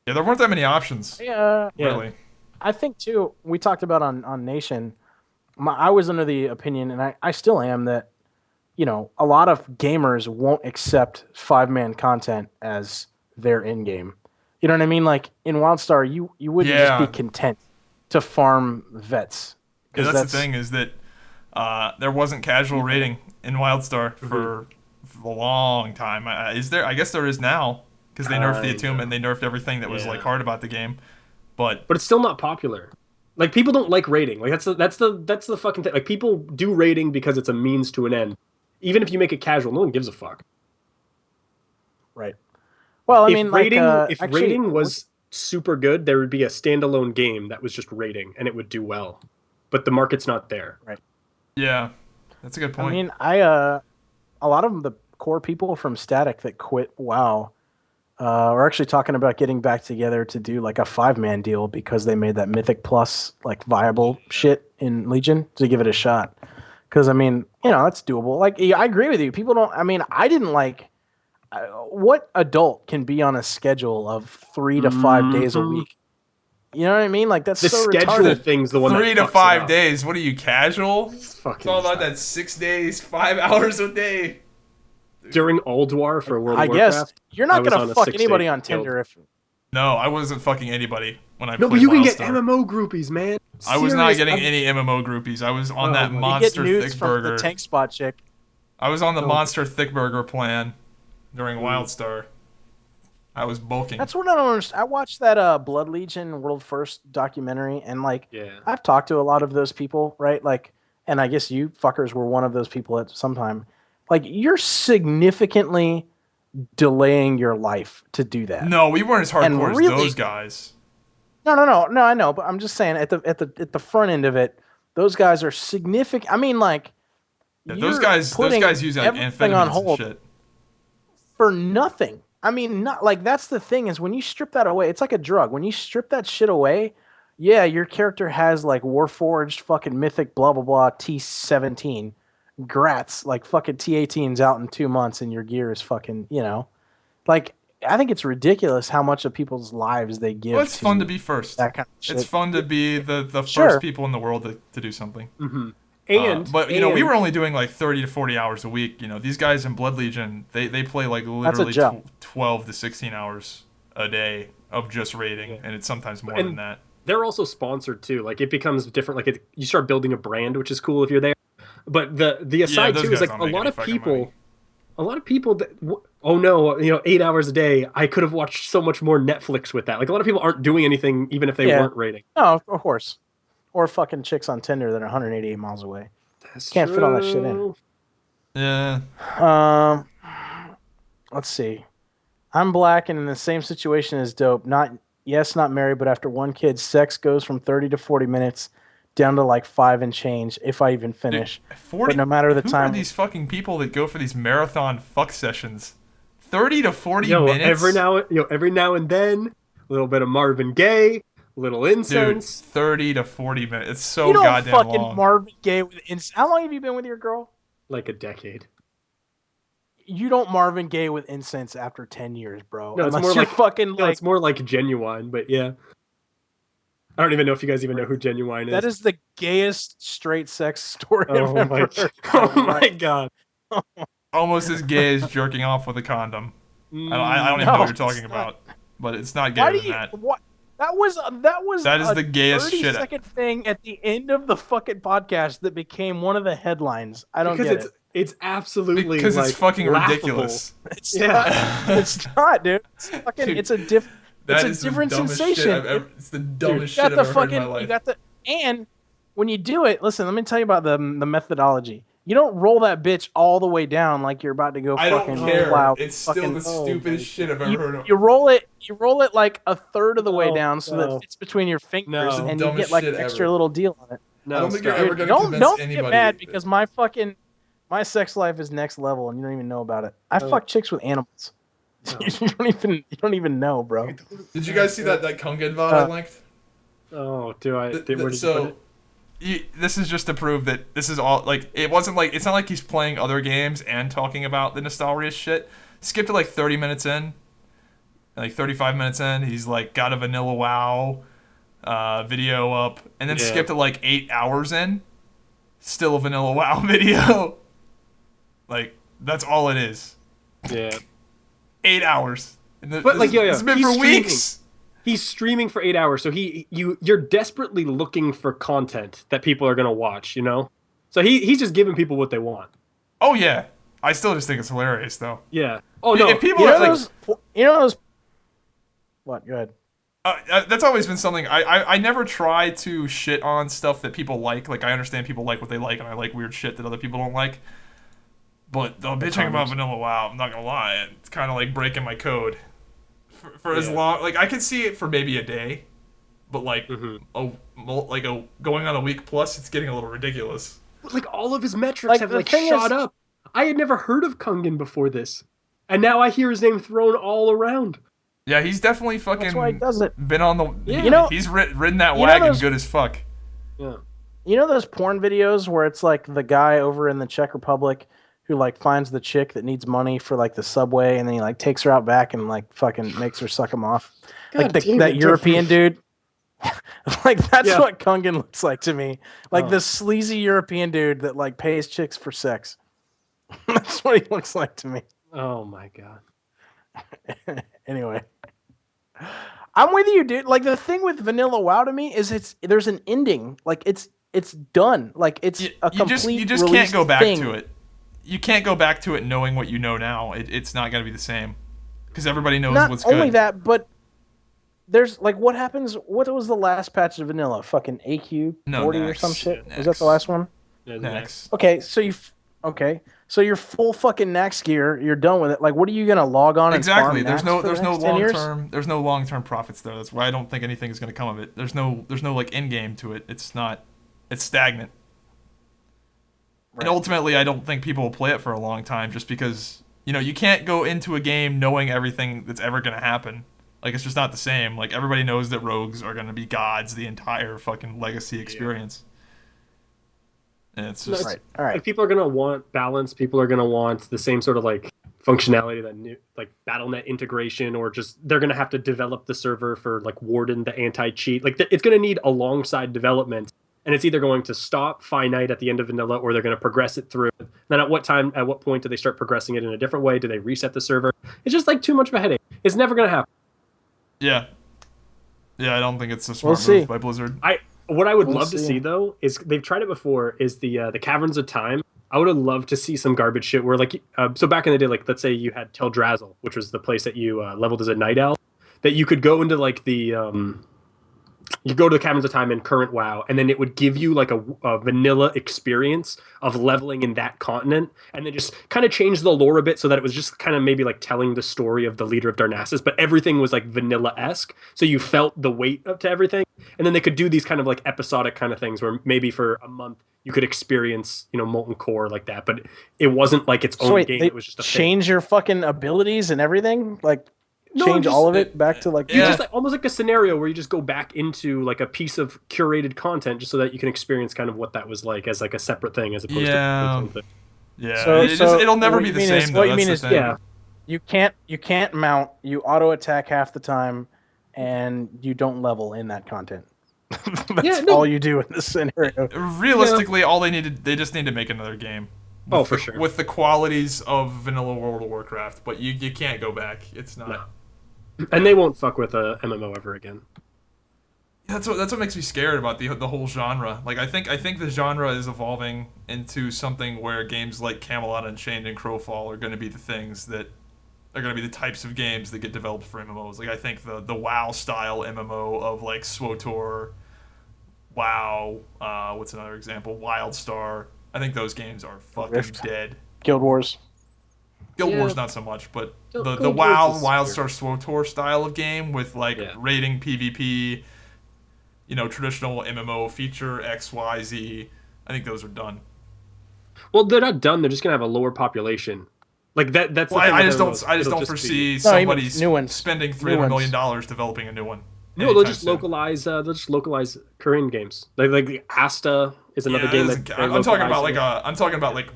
Yeah, there weren't that many options. Yeah. Really. I think too. We talked about on Nation. I was under the opinion, and I still am, that a lot of gamers won't accept 5-man content as their in game. You know what I mean? Like in Wildstar, you wouldn't Yeah. just be content to farm vets. Yeah, 'Cause that's the thing is that there wasn't casual raiding in Wildstar for a long time. Is there? I guess there is now because they nerfed the attunement. They nerfed everything that was like hard about the game. But it's still not popular. Like, people don't like raiding. Like, that's the fucking thing. Like, people do raiding because it's a means to an end. Even if you make it casual, no one gives a fuck. Right. Well, I If mean, raiding, like, if actually, raiding was super good, there would be a standalone game that was just raiding, and it would do well. But the market's not there. yeah, that's a good point. I mean, a lot of the core people from Static that quit WoW are actually talking about getting back together to do like a 5-man deal because they made that Mythic Plus like viable shit in Legion to give it a shot. Because I mean, that's doable. Like, I agree with you. People don't. I mean, I didn't like. What adult can be on a schedule of 3 to 5 days a week? You know what I mean? Like, that's The so schedule retarded. thing's the one 3 that to fucks it 5 up. days. What are you, casual? It's fucking It's all about insane. that 6 days, 5 hours a day. During Ulduar for World I of guess Warcraft. you're I not was gonna on a fuck 6-day anybody on guild. Tinder if. No, I wasn't fucking anybody when I No, played but you can get Wildstar. MMO groupies, man. I was not Serious. getting any MMO groupies. I was on Oh, that you get monster you get thick nudes from the burger. tank spot chick. I was on the Oh. monster thick burger plan during Wildstar. I was bulking. That's what I don't understand. I watched that Blood Legion World First documentary, and like, Yeah. I've talked to a lot of those people, right? Like, and I guess you fuckers were one of those people at some time. Like, you're significantly delaying your life to do that. No, we weren't as And hardcore as really- those guys. No, I know, but I'm just saying at the front end of it, those guys are significant. I mean, like, Yeah, you're those guys putting use everything on amphetamines and hold shit. for nothing. I mean, not like, that's the thing is when you strip that away, it's like a drug. When you strip that shit away, yeah, your character has like Warforged, fucking Mythic, blah blah blah, T17, Grats, like fucking T18's out in 2 months, and your gear is fucking, like, I think it's ridiculous how much of people's lives they give. Well, it's fun to be first. That kind of shit. It's fun to be the Sure. first people in the world to do something. Mm-hmm. But you know, we were only doing like 30 to 40 hours a week. You know, these guys in Blood Legion, they play like literally 12 to 16 hours a day of just raiding, and it's sometimes more than that. They're also sponsored too. Like it becomes different. Like you start building a brand, which is cool if you're there. But the aside too is like a lot of people that, oh no, you know, 8 hours a day, I could have watched so much more Netflix with that. Like a lot of people aren't doing anything even if they weren't raiding. No, of course. Or fucking chicks on Tinder that are 188 miles away. Can't fit all that shit in. Yeah. Let's see. I'm black and in the same situation as Dope. Not married, but after one kid, sex goes from 30 to 40 minutes down to like 5 and change if I even finish. Dude, 40, but no matter the time. Who are these fucking people that go for these marathon fuck sessions? 30 to 40 minutes? Every now and then, a little bit of Marvin Gaye, a little incense. Dude, 30 to 40 minutes. It's so you don't goddamn fucking long. Marvin Gaye with incense. How long have you been with your girl? Like a decade. You don't Marvin Gaye with incense after 10 years, bro. No, it's more like fucking. No, it's more like Genuine, but yeah. I don't even know if you guys even know who Genuine is. That is the gayest straight sex story I've ever heard. Oh my god. Almost as gay as jerking off with a condom. I don't even know what you're talking about, but it's not gayer than that. What? That is the gayest shit. 30-second thing at the end of the fucking podcast that became one of the headlines. I don't get it. It's absolutely because it's fucking laughable. Ridiculous. It's not, dude. It's fucking. Dude, it's a different sensation. It's the dumbest shit I've ever heard in my life. And when you do it, listen. Let me tell you about the methodology. You don't roll that bitch all the way down like you're about to go. I fucking don't care. plow. It's still the stupidest shit I've ever heard of. You roll it like a third of the way down so that it fits between your fingers, and you get like an extra little deal on it. No, I don't think you're ever gonna convince anybody. Don't get mad because my sex life is next level, and you don't even know about it. I fuck chicks with animals. No. you don't even know, bro. Did you guys see that Kungen VOD I linked? Oh, do I? Where did you put it? This is just to prove that this is all like it wasn't like it's not like he's playing other games and talking about the nostalgia shit. Skipped to like 30 minutes in, like 35 minutes in, he's like got a vanilla WoW video up, and then skipped to like 8 hours in, still a vanilla WoW video. Like that's all it is. Yeah. 8 hours. But like, it's been for weeks. He's streaming for 8 hours, so you're desperately looking for content that people are gonna watch, you know. So he's just giving people what they want. Oh yeah, I still just think it's hilarious though. Yeah. Oh no. If people are like, what? Go ahead. That's always been something I never try to shit on stuff that people like. Like I understand people like what they like, and I like weird shit that other people don't like. But the bitching about vanilla WoW, I'm not gonna lie, it's kind of like breaking my code. For as long, like I could see it for maybe a day, but like going on a week plus, it's getting a little ridiculous. Like all of his metrics have shot up. I had never heard of Kungen before this, and now I hear his name thrown all around. Yeah, he's definitely fucking That's why he does it. Been on the. Yeah. He's ridden that wagon good as fuck. Yeah. You know those porn videos where it's like the guy over in the Czech Republic who like finds the chick that needs money for like the subway, and then he like takes her out back and like fucking makes her suck him off. God like that European dude. Like that's what Kungen looks like to me. Like this sleazy European dude that like pays chicks for sex. That's what he looks like to me. Oh my god. Anyway. I'm with you, dude. Like the thing with Vanilla WoW to me is there's an ending. Like it's done. Like it's a complete you just can't go back to it. You can't go back to it knowing what you know now. It's not going to be the same. Because everybody knows what's good. Not only that, but there's, like, what happens... What was the last patch of Vanilla? Fucking AQ 40 or some shit? Was that the last one? Yeah, Next. Okay, so your full fucking Nax gear, you're done with it. Like, what are you going to log on and farm Exactly. There's no long-term profits there. That's why I don't think anything is going to come of it. There's no like, end game to it. It's stagnant. Right. And ultimately, I don't think people will play it for a long time just because, you know, you can't go into a game knowing everything that's ever going to happen. Like, it's just not the same. Like, everybody knows that rogues are going to be gods the entire fucking Legacy experience. And it's just... All right. Like, people are going to want balance. People are going to want the same sort of, like, functionality, that new like BattleNet integration, or just they're gonna have to develop the server for like Warden, the anti-cheat. Like it's gonna need alongside development, and it's either going to stop finite at the end of vanilla, or they're gonna progress it through. Then at what point do they start progressing it in a different way? Do they reset the server? It's just like too much of a headache. It's never gonna happen. Yeah. Yeah, I don't think it's a smart move by Blizzard. What I would love to see though is they've tried it before. Is the Caverns of Time. I would have loved to see some garbage shit where like so back in the day, like let's say you had Teldrassil, which was the place that you leveled as a night owl, that you could go into like the you go to the Caverns of Time in current WoW, and then it would give you like a vanilla experience of leveling in that continent, and then just kind of change the lore a bit so that it was just kind of maybe like telling the story of the leader of Darnassus, but everything was like vanilla-esque, so you felt the weight up to everything. And then they could do these kind of like episodic kind of things where maybe for a month you could experience, Molten Core like that, but it wasn't like its own game. It was just a change your fucking abilities and everything, like change all of it back to like just like almost like a scenario where you just go back into like a piece of curated content just so that you can experience kind of what that was like as like a separate thing as opposed to it'll never be the same. What you mean is you can't mount, you auto attack half the time, and you don't level in that content. That's all you do in this scenario. Realistically, all they just need to make another game. For sure. With the qualities of vanilla World of Warcraft, but you can't go back. It's not. No. And they won't fuck with a MMO ever again. That's what makes me scared about the whole genre. Like I think the genre is evolving into something where games like Camelot Unchained and Crowfall are going to be the things that are going to be the types of games that get developed for MMOs. Like I think the WoW style MMO of like SWTOR, WoW, what's another example? Wildstar. I think those games are fucking dead. Guild Wars. Guild Wars not so much, but the WoW, WildStar, SWTOR style of game with like raiding PvP, traditional MMO feature X, Y, Z. I think those are done. Well, they're not done. They're just gonna have a lower population. Like that. That's. Well, I just don't foresee somebody spending $300 million developing a new one. No, they'll just localize. They'll just localize Korean games. Like Asta is another game that I'm talking about. Like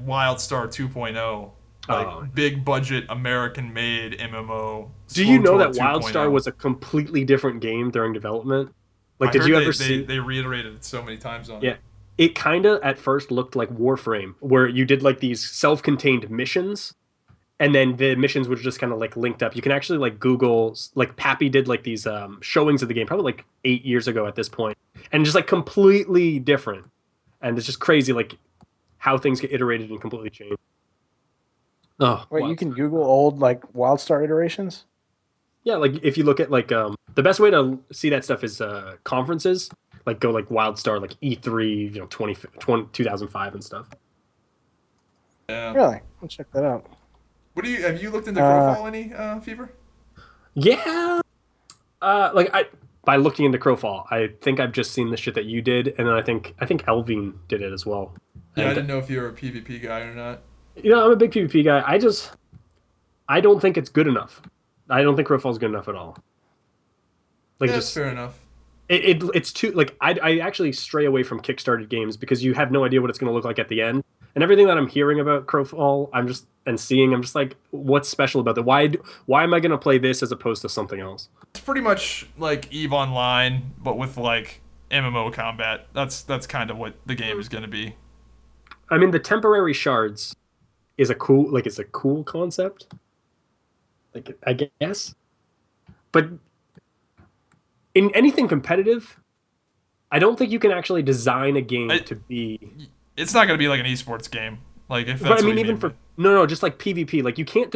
WildStar 2.0. Like big budget American made MMO. Do you know that WildStar was a completely different game during development? Like, did you ever see? They reiterated it so many times on it. Yeah, it kind of at first looked like Warframe, where you did like these self-contained missions, and then the missions were just kind of like linked up. You can actually like Google, like Pappy did like these showings of the game probably like 8 years ago at this point, and just like completely different. And it's just crazy like how things get iterated and completely changed. Oh, wait, you can Google old like WildStar iterations? Yeah, like if you look at like the best way to see that stuff is conferences. Like go like WildStar, like E3, 2005 and stuff. Yeah. Really? I'll check that out. Have you looked into Crowfall any, Fever? Yeah. By looking into Crowfall, I think I've just seen the shit that you did, and then I think Elvine did it as well. Yeah, I didn't know if you were a PvP guy or not. I'm a big PvP guy. I don't think it's good enough. I don't think Crowfall's good enough at all. Like, that's fair enough. It's too like I actually stray away from kickstarted games because you have no idea what it's going to look like at the end. And everything that I'm hearing about Crowfall, I'm just like, what's special about that? Why am I going to play this as opposed to something else? It's pretty much like EVE Online, but with like MMO combat. That's kind of what the game is going to be. I mean, the temporary shards is it's a cool concept. Like, I guess. But in anything competitive, I don't think you can actually design a game to be. It's not going to be like an esports game. Like if that's. But I mean, even for just like PvP. Like you can't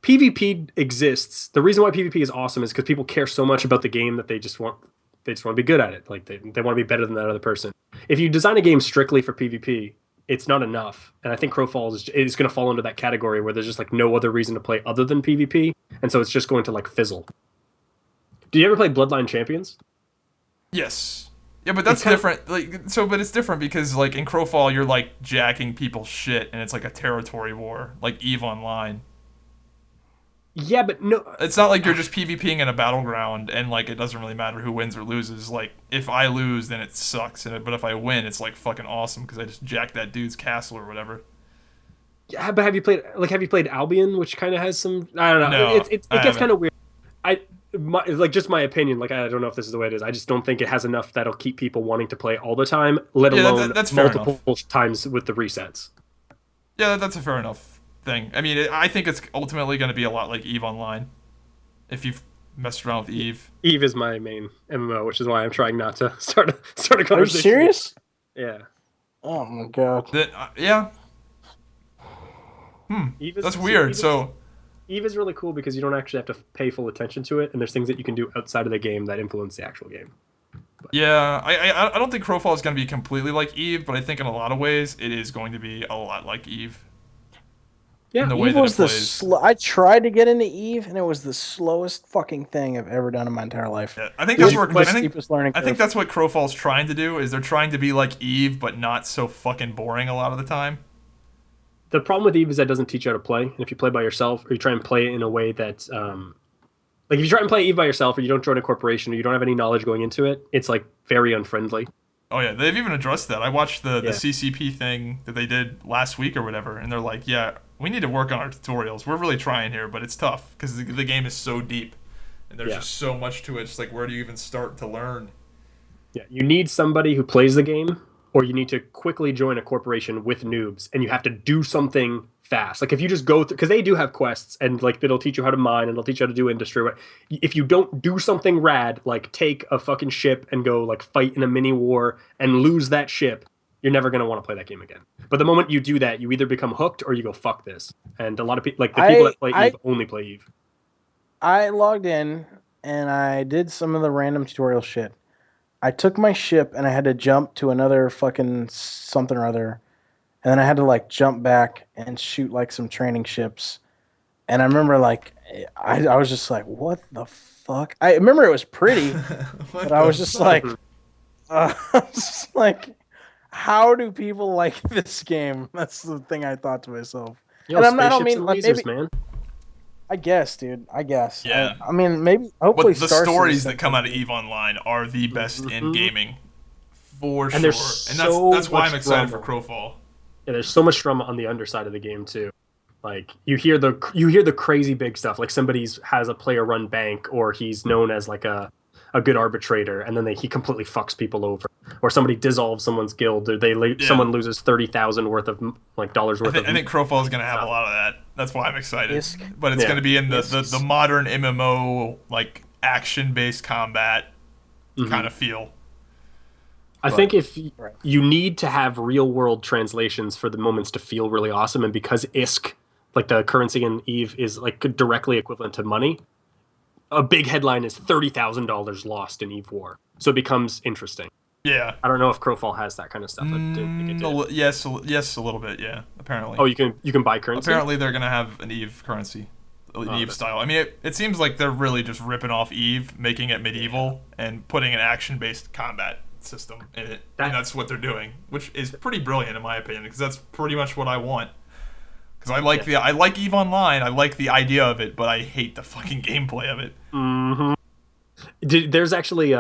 PvP exists. The reason why PvP is awesome is because people care so much about the game that they just want to be good at it. Like they want to be better than that other person. If you design a game strictly for PvP, it's not enough. And I think Crowfall is going to fall into that category where there's just like no other reason to play other than PvP, and so it's just going to like fizzle. Do you ever play Bloodline Champions? Yes. Yeah, but that's different. But it's different because like in Crowfall you're like jacking people's shit and it's like a territory war, like EVE Online. Yeah, but no, it's not like you're just PvPing in a battleground and like it doesn't really matter who wins or loses. Like if I lose, then it sucks, but if I win, it's like fucking awesome because I just jacked that dude's castle or whatever. Yeah, but have you played Albion, which kind of has some? I don't know. No, It I gets haven't. kind of weird. Like just my opinion. Like I don't know if this is the way it is. I just don't think it has enough that'll keep people wanting to play all the time, let Yeah, alone that's fair multiple enough. times with the resets. Yeah, that's a fair enough thing. I mean, I think it's ultimately going to be a lot like Eve Online. If you've messed around with Eve. Eve is my main MMO, which is why I'm trying not to start a Are you conversation. serious? Yeah. Oh my god. Yeah. Eve is, That's weird. Eve is really cool because you don't actually have to pay full attention to it, and there's things that you can do outside of the game that influence the actual game. Yeah, I don't think Crowfall is going to be completely like Eve, but I think in a lot of ways it is going to be a lot like Eve. Yeah, in the way Eve that was it the plays. I tried to get into Eve, and it was the slowest fucking thing I've ever done in my entire life. Yeah, I think It that's was where the I think steepest learning I think curve. that's what Crowfall's trying to do. Is they're trying to be like Eve, but not so fucking boring a lot of the time. the problem with Eve is that it doesn't teach you how to play. And if you play by yourself, or you try and play it in a way that, like if you try and play Eve by yourself, or you don't join a corporation, or you don't have any knowledge going into it, it's like very unfriendly. Oh yeah, they've even addressed that. I watched the Yeah. CCP thing that they did last week or whatever, and they're like, yeah, we need to work on our tutorials. We're really trying here, but it's tough because the game is so deep, and there's Yeah. just so much to it. It's like, where do you even start to learn? Yeah, you need somebody who plays the game, or you need to quickly join a corporation with noobs, and you have to do something fast. Like if you just go through, because they do have quests, and like it'll teach you how to mine, and it'll teach you how to do industry. But if you don't do something rad, like take a fucking ship and go like fight in a mini war and lose that ship, you're never gonna want to play that game again. But the moment you do that, you either become hooked or you go fuck this. And a lot of people, like the people that play Eve, only play Eve. I logged in and I did some of the random tutorial shit. I took my ship and I had to jump to another fucking something or other. And then I had to like jump back and shoot like some training ships. And I remember like I was just like, what the fuck? I remember it was pretty, but I was just like I was just like, how do people like this game? That's the thing I thought to myself. Yo, And I don't spaceships mean and like lasers, maybe. man. I guess, dude. I guess. Yeah. I mean, maybe. Hopefully, But the Star stories Citizen that come can out of be- Eve Online are the best in Mhm. gaming, for sure. And there's And so that's why I'm much excited drama. for Crowfall. Yeah, there's so much drama on the underside of the game too. Like you hear the crazy big stuff. Like somebody's has a player run bank, or he's known as like a good arbitrator, and then he completely fucks people over. Or somebody dissolves someone's guild, or someone loses 30,000 worth of like dollars worth I think Crowfall is going to have a lot of that. That's why I'm excited. Isk. But it's Yeah. going to be in the Isks. modern MMO, like action-based combat Mhm. kind of feel. I think if Right. you need to have real world translations for the moments to feel really awesome, and because ISK, like the currency in Eve, is like directly equivalent to money, a big headline is $30,000 lost in Eve War. So it becomes interesting. Yeah. I don't know if Crowfall has that kind of stuff. I didn't think it did. Yes, a little bit. Yeah, apparently. Oh, you can buy currency. Apparently, they're going to have an Eve currency, Eve that's- style. I mean, it seems like they're really just ripping off Eve, making it medieval, and putting an action-based combat system in it, and that's what they're doing, which is pretty brilliant in my opinion, because that's pretty much what I want. Because I like Eve Online, I like the idea of it, but I hate the fucking gameplay of it. Mm-hmm. There's actually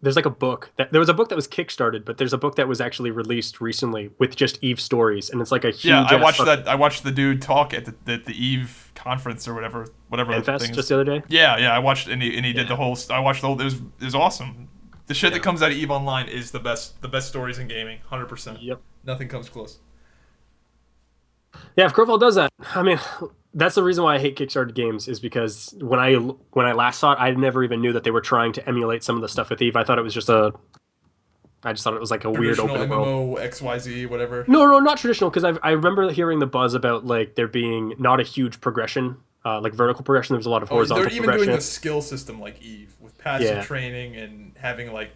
there's like a book there was a book that was kickstarted, but there's a book that was actually released recently with just Eve stories, and it's like a huge. Yeah, I watched that. I watched the dude talk at the Eve conference or whatever Fanfest thing is. just the other day. Yeah, I watched and he did the whole. I watched the whole. It was awesome. The shit that comes out of Eve Online is the best stories in gaming, 100%. Yep. Nothing comes close. Yeah, if Crowfall does that, I mean, that's the reason why I hate Kickstarter games, is because when I last saw it, I never even knew that they were trying to emulate some of the stuff with Eve. I thought it was just I just thought it was like a weird Traditional open world. MMO XYZ whatever. No, not traditional, because I remember hearing the buzz about like there being not a huge progression, like vertical progression. There was a lot of horizontal They're even progression. doing a skill system like Eve with passive Yeah. training and having like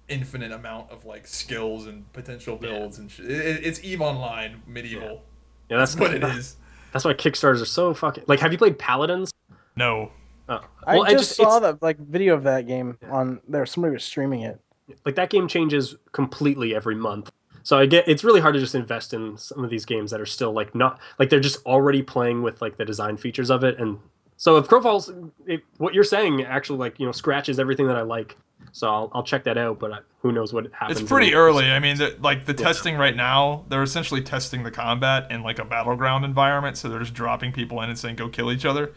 infinite amount of like skills and potential builds and shit. It's Eve Online medieval. Yeah, that's What it is. That's why Kickstarters are so fucking. Like, have you played Paladins? No. Oh. I just saw the like video of that game on there. Somebody was streaming it. Like that game changes completely every month. So I get it's really hard to just invest in some of these games that are still like not like they're just already playing with like the design features of it. And so if Crowfall's what you're saying actually like scratches everything that I like, So I'll check that out, but who knows what happens. It's pretty early. I mean, the testing right now, they're essentially testing the combat in like a battleground environment. So they're just dropping people in and saying go kill each other.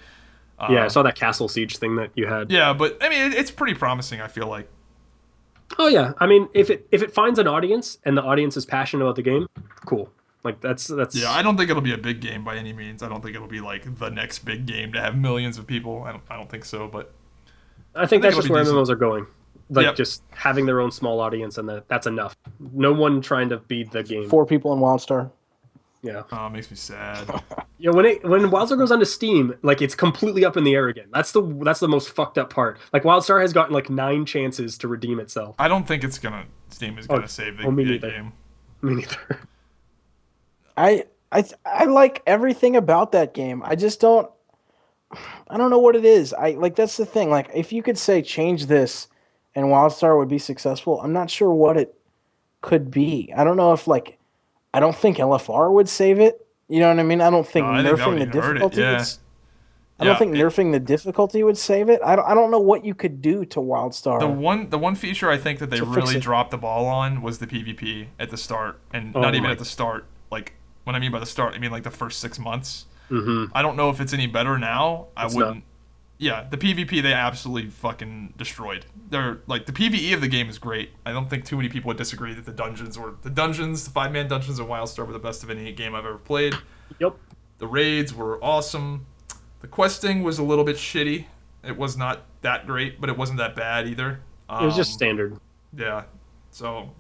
Yeah, I saw that castle siege thing that you had. Yeah, but I mean, it's pretty promising. I feel like. Oh yeah, I mean, if it finds an audience and the audience is passionate about the game, cool. Like that's. Yeah, I don't think it'll be a big game by any means. I don't think it'll be like the next big game to have millions of people. I don't think so, but I think that's just where decent. MMOs are going. Like Yep. just having their own small audience, and that's enough. No one trying to beat the game. 4 people in Wildstar. Yeah. Oh, it makes me sad. Yeah, when Wildstar goes onto Steam, like it's completely up in the air again. That's the most fucked up part. Like Wildstar has gotten like 9 chances to redeem itself. I don't think Steam is gonna save the me neither. game. Me neither. I like everything about that game. I just don't. I don't know what it is. That's the thing. Like if you could say change this, and Wildstar would be successful, I'm not sure what it could be. I don't know if I don't think LFR would save it. You know what I mean? I don't think I think that nerfing would the hurt it, difficulty. yeah. I don't think nerfing the difficulty would save it. I don't know what you could do to Wildstar. The one feature I think that they To fix really it. dropped the ball on was the PvP at the start, and not even at the start. Like when I mean by the start, I mean like the first 6 months. Mm-hmm. I don't know if it's any better now. It's I wouldn't. Yeah, the PvP they absolutely fucking destroyed. They're like the PvE of the game is great. I don't think too many people would disagree that the 5-man dungeons of Wildstar were the best of any game I've ever played. Yep. The raids were awesome. The questing was a little bit shitty. It was not that great, but it wasn't that bad either. It was just standard. Yeah. So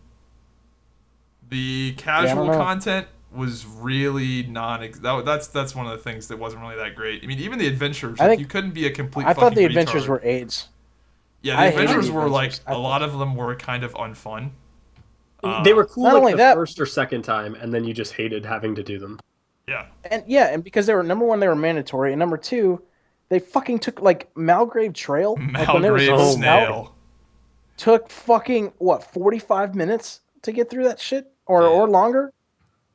the casual know. content was really that's one of the things that wasn't really that great. I mean, even the adventures, I like, think- you couldn't be a complete. I thought the fucking adventures retard. were AIDS. Yeah, I the hated adventures the were like adventures. a lot of them were kind of unfun. They were cool not like only the that- first or second time, and then you just hated having to do them. Yeah. And because they were number 1, they were mandatory, and number 2, they fucking took Malgrave Trail. Like, when they were Malgrave supposed out, Snail. took fucking 45 minutes to get through that shit or longer.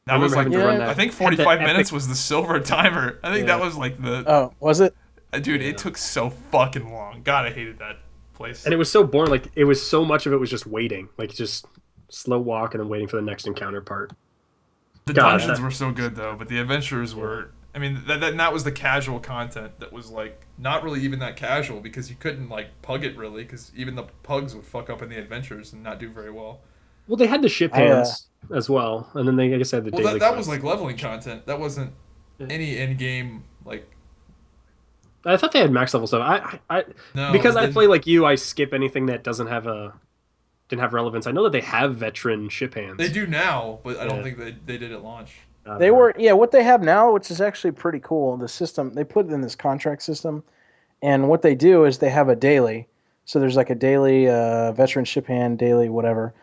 That was like having to run that. I think Had that 45 minutes epic- was the silver timer. I think that was like the Oh, was it? dude. It took so fucking long. God, I hated that place. And it was so boring. Like it was so much of it was just waiting, like just slow walk and then waiting for the next encounter part. The God, dungeons that- were so good though, but the adventures were. I mean, that was the casual content that was like not really even that casual because you couldn't like pug it really because even the pugs would fuck up in the adventures and not do very well. Well, they had the ship hands as well, and then they I guess had the Well, daily. that was quests. like leveling content. That wasn't any end game like. I thought they had max level stuff. I No, because it I didn't. play like you, I skip anything that didn't have relevance. I know that they have veteran ship hands. They do now, but I don't Yeah. think they did at launch. They were, what they have now, which is actually pretty cool. The system, they put it in this contract system. And what they do is they have a daily. So there's like a daily veteran ship hand, daily whatever.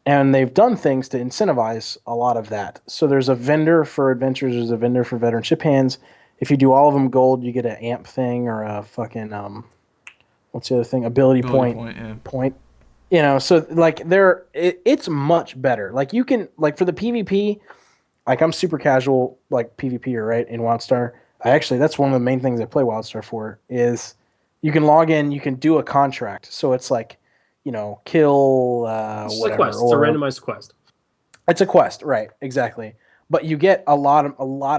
And they've done things to incentivize a lot of that. So there's a vendor for adventures, there's a vendor for veteran ship hands. If you do all of them gold, you get an amp thing or a fucking, what's the other thing? Ability point. Yeah. So like it's much better. Like you can, like for the PvP, like I'm super casual, like PvPer, right, in Wildstar. That's one of the main things I play Wildstar for is you can log in, you can do a contract. So it's like, kill It's just whatever. a quest. It's a randomized quest. It's a quest, right? Exactly. But you get a lot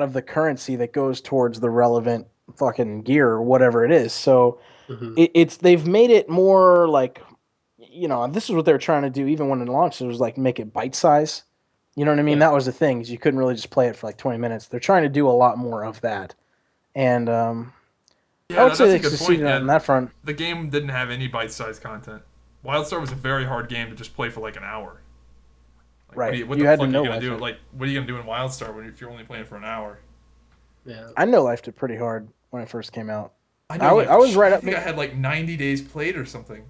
of the currency that goes towards the relevant fucking gear or whatever it is. So they've made it more like, this is what they're trying to do. Even when it launched, it was like make it bite size. You know what I mean? That was the thing. Is you couldn't really just play it for like 20 minutes. They're trying to do a lot more of that, and I would say they succeeded on that front. The game didn't have any bite-sized content. Wildstar was a very hard game to just play for like an hour. Like, Right. What You the had fuck to are know you gonna do? life. Like, what are you gonna do in Wildstar if you're only playing for an hour? Yeah. I know life did pretty hard when it first came out. I was right up I think there. I had like 90 days played or something,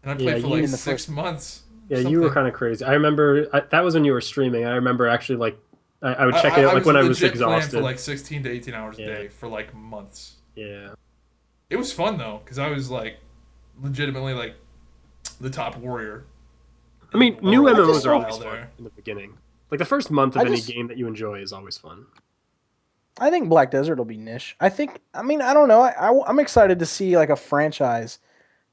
and I played Yeah, for you like in the 6 months. Yeah, you were kind of crazy. I remember that was when you were streaming. I remember actually like I would check it out like when I was legit playing exhausted. for like 16 to 18 hours a Yeah. day for like months. Yeah. It was fun though, because I was like legitimately like the top warrior. I mean, new Or MMOs just are always while fun there. in the beginning. Like the first month of I any just- game that you enjoy is always fun. I think Black Desert will be niche. I don't know. I'm excited to see like a franchise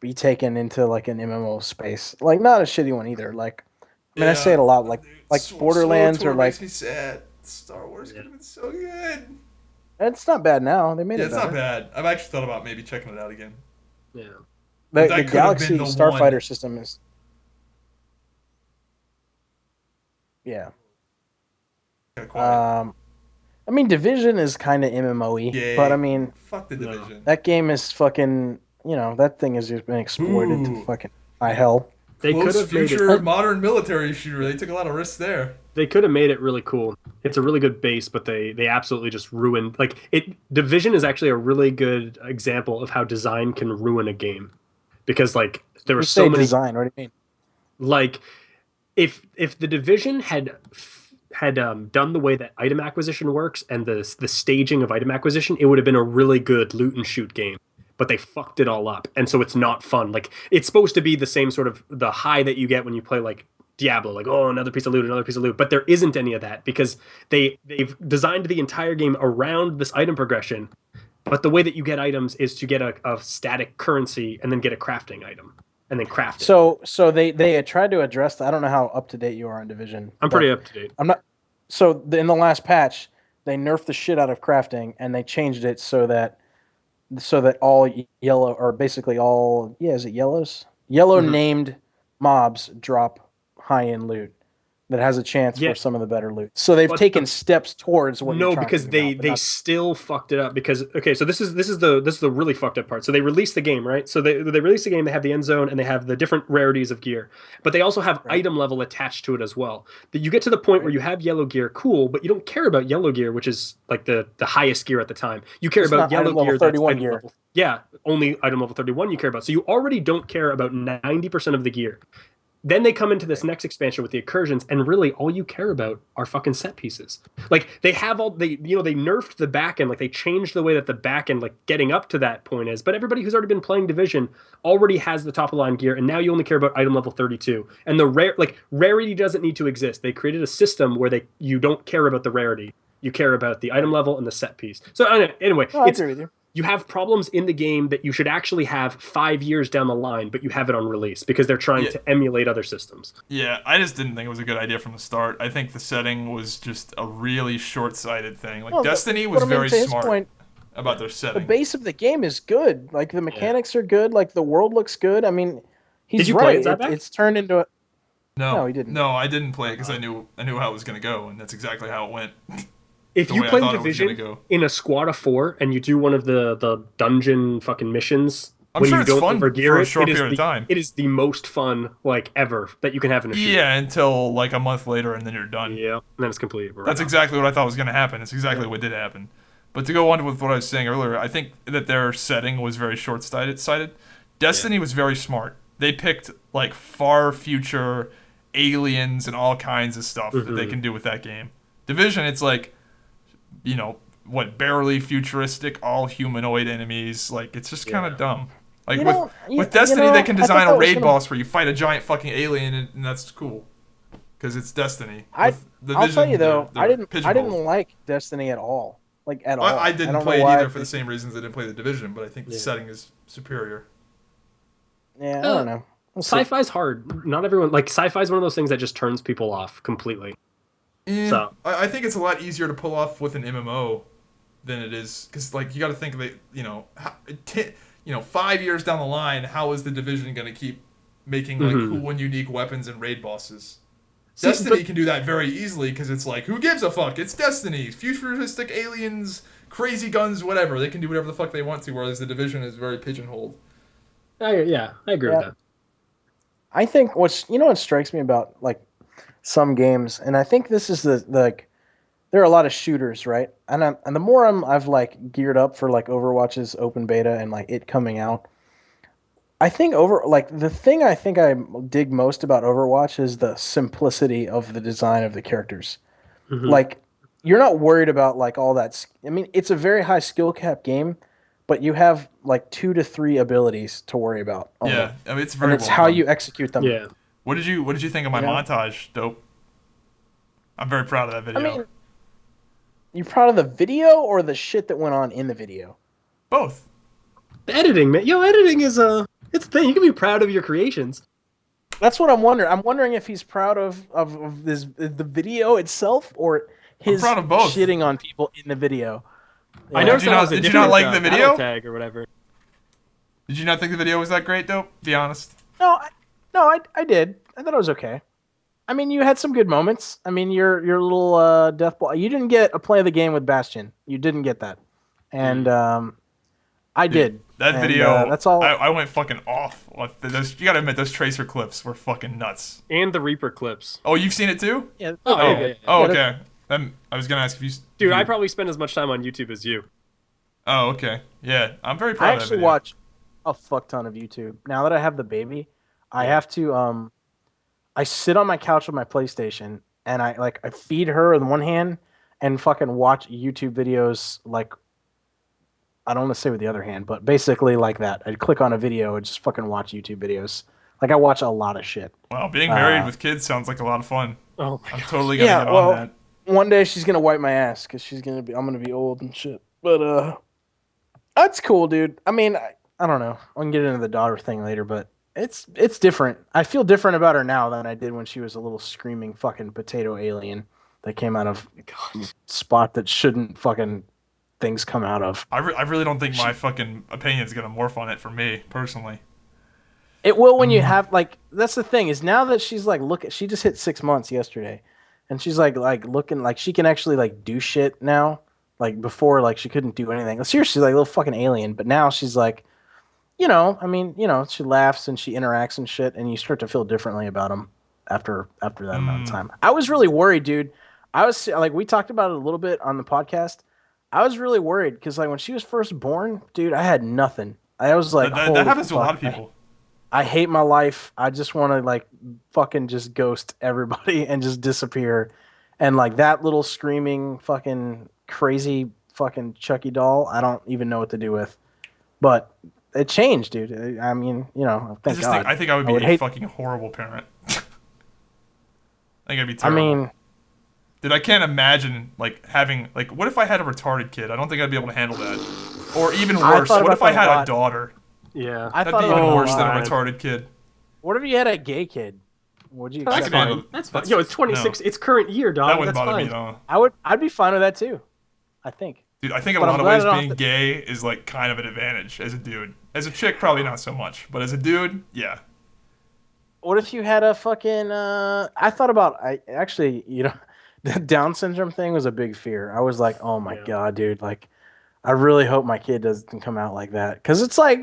be taken into like an MMO space. Like not a shitty one either. Like I mean I say it a lot. Like Borderlands or like makes me sad. Star Wars could have been so good. it's not bad now. They made Yeah, it it's better. not bad. I've actually thought about maybe checking it out again. Yeah. That The could have Galaxy been the Starfighter one. system is yeah. Got quiet. I mean Division is kind of MMO-y, Yay. but I mean Fuck the Division. that game is fucking, that thing has just been exploited Ooh. to fucking high hell. They could Close have made future it. modern military shooter. They took a lot of risks there. They could have made it really cool. It's a really good base, but they absolutely just ruined. Like it, Division is actually a really good example of how design can ruin a game, because like there were You so say many. design, what do you mean? Like if the Division had done the way that item acquisition works and the staging of item acquisition, it would have been a really good loot and shoot game. But they fucked it all up, and so it's not fun. Like it's supposed to be the same sort of the high that you get when you play like Diablo, like oh another piece of loot, another piece of loot. But there isn't any of that because they've designed the entire game around this item progression. But the way that you get items is to get a static currency and then get a crafting item and then craft it. So they had tried to address I don't know how up to date you are on Division. I'm pretty up to date. I'm not. So in the last patch, they nerfed the shit out of crafting and they changed it so that all yellow or basically all is it yellows? Yellow named mobs drop high end loot that has a chance for some of the better loot. So they've taken steps towards what you're trying because to do now, they still fucked it up because okay, so this is the really fucked up part. So they released the game, right? So they released the game, they have the end zone and they have the different rarities of gear. But they also have item level attached to it as well. That you get to the point where you have yellow gear, cool, but you don't care about yellow gear, which is like the highest gear at the time. You care about yellow gear, 31 gear. Yeah, only item level 31 you care about. So you already don't care about 90% of the gear. Then they come into this next expansion with the incursions, and really all you care about are fucking set pieces. Like they have they nerfed the back end, like they changed the way that the back end, like getting up to that point is. But everybody who's already been playing Division already has the top of the line gear, and now you only care about item level 32. And the rarity doesn't need to exist. They created a system where you don't care about the rarity, you care about the item level and the set piece. So anyway, I agree with you. You have problems in the game that you should actually have 5 years down the line, but you have it on release because they're trying to emulate other systems. Yeah, I just didn't think it was a good idea from the start. I think the setting was just a really short-sighted thing. Like Destiny was very smart about their setting. The base of the game is good. Like the mechanics are good. Like the world looks good. I mean, he's play right. it, It's turned into a. No, he didn't. No, I didn't play it because I knew how it was going to go, and that's exactly how it went. If you play Division in a squad of 4 and you do one of the dungeon fucking missions, I'm sure it's fun for a short period of time. It is the most fun ever that you can have in a shooter. Yeah, until like a month later, and then you're done. Yeah, and then it's completely. That's exactly what I thought was going to happen. It's exactly what did happen. But to go on with what I was saying earlier, I think that their setting was very short-sighted. Destiny was very smart. They picked like far future aliens and all kinds of stuff that they can do with that game. Division, it's like, barely futuristic, all humanoid enemies. Like, it's just kind of dumb. Like, with Destiny, they can design a raid boss where you fight a giant fucking alien, and that's cool. Because it's Destiny. I'll tell you, though, I didn't like Destiny at all. Like, at all. I didn't play it either for the same reasons I didn't play the Division, but I think the setting is superior. Yeah, I don't know. Sci-fi's hard. Not everyone... Like, sci-fi is one of those things that just turns people off completely. So I think it's a lot easier to pull off with an MMO than it is, because like you got to think that 5 years down the line, how is the Division going to keep making like cool and unique weapons and raid bosses? Destiny can do that very easily because it's like, who gives a fuck? It's Destiny, futuristic aliens, crazy guns, whatever. They can do whatever the fuck they want to, whereas the Division is very pigeonholed. I agree with that. I think what strikes me about like some games, and I think this is there are a lot of shooters, right? And the more I've like geared up for like Overwatch's open beta and like it coming out, I think the thing I think I dig most about Overwatch is the simplicity of the design of the characters. Like you're not worried about like all that. I mean, it's a very high skill cap game, but you have like 2 to 3 abilities to worry about. Yeah, I mean, it's very. And it's how you execute them. Yeah. What did you think of my montage, Dope? I'm very proud of that video. I mean, you proud of the video or the shit that went on in the video? Both. The editing, man. Editing is It's the thing. You can be proud of your creations. That's what I'm wondering. I'm wondering if he's proud of this the video itself or his proud of both. shitting on people in the video. I Yeah. noticed Did you not like the battle video? tag or whatever. Did you not think the video was that great, though? Be honest. No, I did. I thought it was okay. I mean, you had some good moments. I mean, your little death ball. You didn't get a play of the game with Bastion. You didn't get that, and I did. That And, video, that's all. I went fucking off. You gotta admit, those tracer clips were fucking nuts. And the Reaper clips. Oh, you've seen it too? Yeah. Oh, Oh, yeah. oh, Yeah, okay. Then I was gonna ask if you. Dude, if I you- probably spend as much time on YouTube as you. Oh, okay. Yeah, I'm very I proud of that actually video. watch a fuck ton of YouTube. Now that I have the baby, I have to I sit on my couch with my PlayStation and I feed her in one hand and fucking watch YouTube videos like I don't want to say with the other hand, but basically like that. I'd click on a video and just fucking watch YouTube videos. Like I watch a lot of shit. Wow, being married with kids sounds like a lot of fun. Oh my I'm god. totally gonna Yeah, get well, on that. one day she's gonna wipe my ass because I'm gonna be old and shit. But that's cool, dude. I mean, I don't know. I can get into the daughter thing later, but it's different. I feel different about her now than I did when she was a little screaming fucking potato alien that came out of spot that shouldn't fucking things come out of. I really don't think my fucking opinion's gonna morph on it for me personally. It will when you have like that's the thing is now that she's like she just hit 6 months yesterday, and she's like looking like she can actually like do shit now. Like before, like she couldn't do anything. Seriously, like a little fucking alien. But now she's like, I mean, she laughs and she interacts and shit, and you start to feel differently about them after that amount of time. I was really worried, dude. I was like, we talked about it a little bit on the podcast. I was really worried because like when she was first born, dude, I had nothing. I was like, That holy happens to a fuck, lot of people. I hate my life. I just want to like fucking just ghost everybody and just disappear. And like that little screaming fucking crazy fucking Chucky doll, I don't even know what to do with. But it changed, dude. I mean, thank God. I think I would be a fucking horrible parent. I think I'd be terrible. I mean, dude, I can't imagine like having like what if I had a retarded kid? I don't think I'd be able to handle that. Or even worse, what if I had a daughter? Yeah. That'd be even worse than a retarded kid. What if you had a gay kid? Would you I accept could that? handle it. That's fine. Yo, it's 26. It's current year, dog. That wouldn't That's bother fine. me at all. I'd be fine with that too. I think. Dude, I think in a But lot I'm of ways glad I don't being have to- gay is like kind of an advantage as a dude. As a chick, probably not so much, but as a dude, yeah. What if you had a fucking I thought about the Down syndrome thing was a big fear. I was like, oh my God, dude, like I really hope my kid doesn't come out like that. Cause it's like, I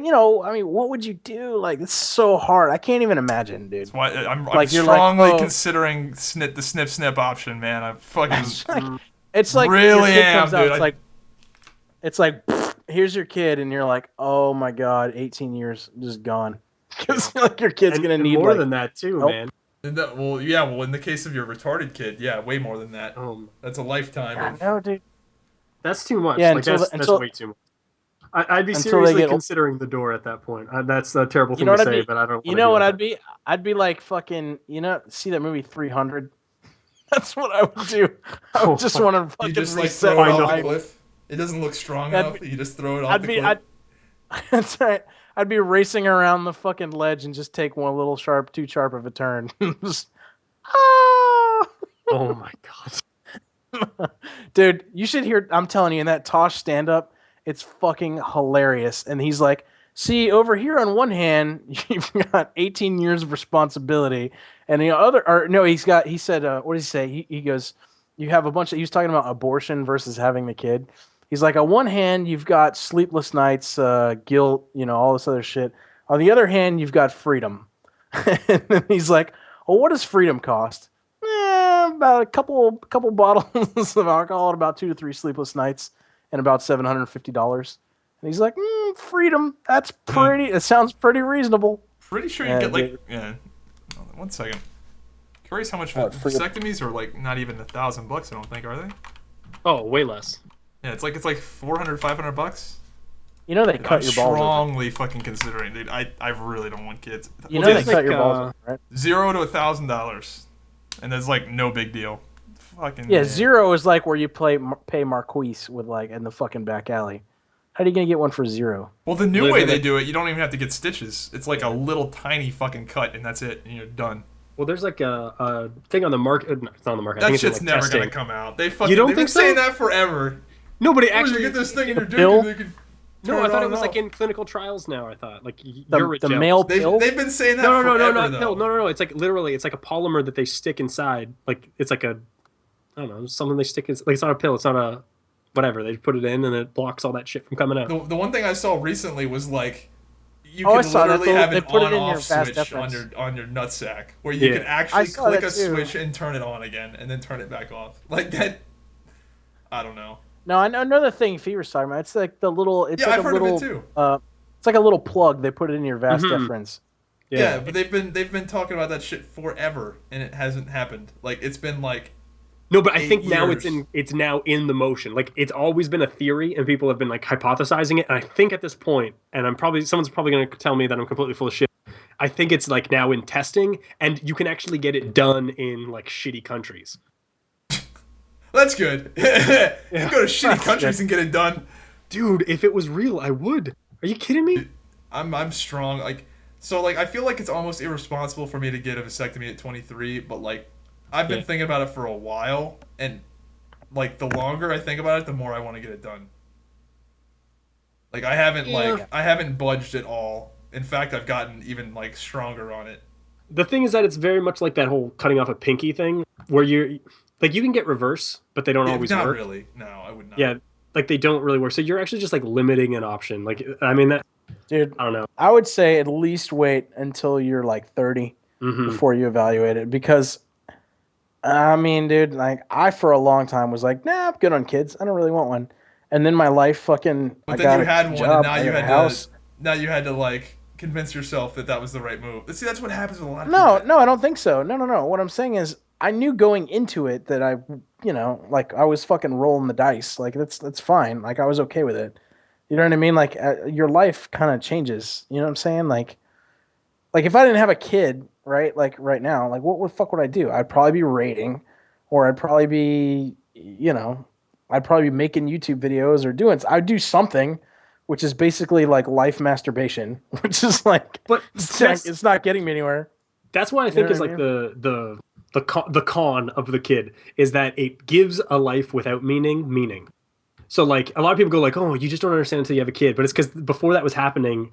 mean, what would you do? Like it's so hard. I can't even imagine, dude. That's why I'm Like, you're strongly like, oh. considering the snip option, man. I fucking It's like Really your kid am, comes out, dude. it's like here's your kid, and you're like, oh my God, 18 years just gone. Because like your kid's And gonna need more like, than that too, Nope. man. well, in the case of your retarded kid, yeah, way more than that. That's a lifetime. I of, know, dude. That's too much. Yeah, like until- that's way too much. I'd be until they seriously get- considering the door at that point. That's a terrible thing know to what I'd say, be- but I don't. You know what I'd be? I'd be like fucking. See that movie 300? That's what I would do. I would just want to you fucking just like reset throw it my off the life. cliff. It doesn't look strong That'd enough. You just throw it off the cliff. That's right. I'd be racing around the fucking ledge and just take one little too sharp of a turn. Just, ah! Oh my god. Dude, you should hear. I'm telling you, in that Tosh stand up, it's fucking hilarious. And he's like, see, over here on one hand, you've got 18 years of responsibility. And the other, he said, what did he say? He goes, you have a bunch of, he was talking about abortion versus having the kid. He's like, on one hand, you've got sleepless nights, guilt, all this other shit. On the other hand, you've got freedom. And then he's like, well, what does freedom cost? About a couple bottles of alcohol and about 2 to 3 sleepless nights and about $750. And he's like, freedom. That's pretty. It sounds pretty reasonable. Pretty sure you get like Hold on 1 second. Curious how much vasectomies are like not even $1,000. I don't think, are they? Oh, way less. Yeah, it's like $400, $500. They cut I'm your balls open. strongly fucking considering, dude. I really don't want kids. They cut your balls open, right? $0 to $1,000, and that's like no big deal. Fucking Yeah, 0 is like where you pay Marquise with like in the fucking back alley. How are you gonna get one for 0? Well, the new Live way in they it. do it, you don't even have to get stitches. It's like a little tiny fucking cut, and that's it, and you're done. Well, there's like a thing on the market. It's not on the market. I That think shit's it's in, never like, gonna testing. come out. They've don't think been so? saying that forever. No, but it Oh, you actually get this thing in your dick, pill? and they can No, turn I thought on it was and like off. in clinical trials now. I thought like The urogel. male They've, pill. they've been saying that No, forever, not though. pill. No. It's like literally, it's like a polymer that they stick inside. Like it's like a, I don't know, something they stick in. Like it's not a pill. It's not a, whatever. They put it in and it blocks all that shit from coming out. The one thing I saw recently was like you Oh, I can saw that. literally have They an put it in your on-off vas switch deferens. on your nutsack where you Yeah. can actually I saw click that a too. switch and turn it on again and then turn it back off. Like that. I don't know. No, I know another thing Fever's talking about. It's like the little. It's Yeah, like I've a heard of it little. too. It's like a little plug. They put it in your vas Mhm. deferens. Yeah, but they've been talking about that shit forever and it hasn't happened. Like it's been like No, but I 8 think now years. it's now in the motion. Like it's always been a theory, and people have been like hypothesizing it. And I think at this point, and someone's probably going to tell me that I'm completely full of shit. I think it's like now in testing, and you can actually get it done in like shitty countries. that's good. You go to shitty countries and get it done. Dude, if it was real, I would. Are you kidding me? I'm strong. Like so like I feel like it's almost irresponsible for me to get a vasectomy at 23, but like I've been Yeah. thinking about it for a while, and like the longer I think about it, the more I want to get it done. Like I haven't budged at all. In fact, I've gotten even like stronger on it. The thing is that it's very much like that whole cutting off a pinky thing, where you're like you can get reverse, but they don't Yeah, always not work. really. No, I would not. Yeah, like they don't really work. So you're actually just like limiting an option. Like I mean that Dude, I don't know. I would say at least wait until you're like 30 Mhm. before you evaluate it, because I mean, dude, like I for a long time was like, nah, I'm good on kids. I don't really want one. And then my life fucking. But I then got you a had one, job, and now I you got a had house. to like convince yourself that was the right move. See, that's what happens with a lot of No, people. no, I don't think so. No. What I'm saying is, I knew going into it that like I was fucking rolling the dice. Like that's fine. Like I was okay with it. You know what I mean? Like your life kind of changes. You know what I'm saying? Like if I didn't have a kid, right? Like right now, like what the fuck would I do? I'd probably be raiding, or I'd probably be, I'd probably be making YouTube videos or I'd do something, which is basically like life masturbation, which is like, But it's not getting me anywhere. that's what I think know is what I like the con of the kid is that it gives a life without meaning. So like a lot of people go like, oh, you just don't understand until you have a kid, but it's because before that was happening,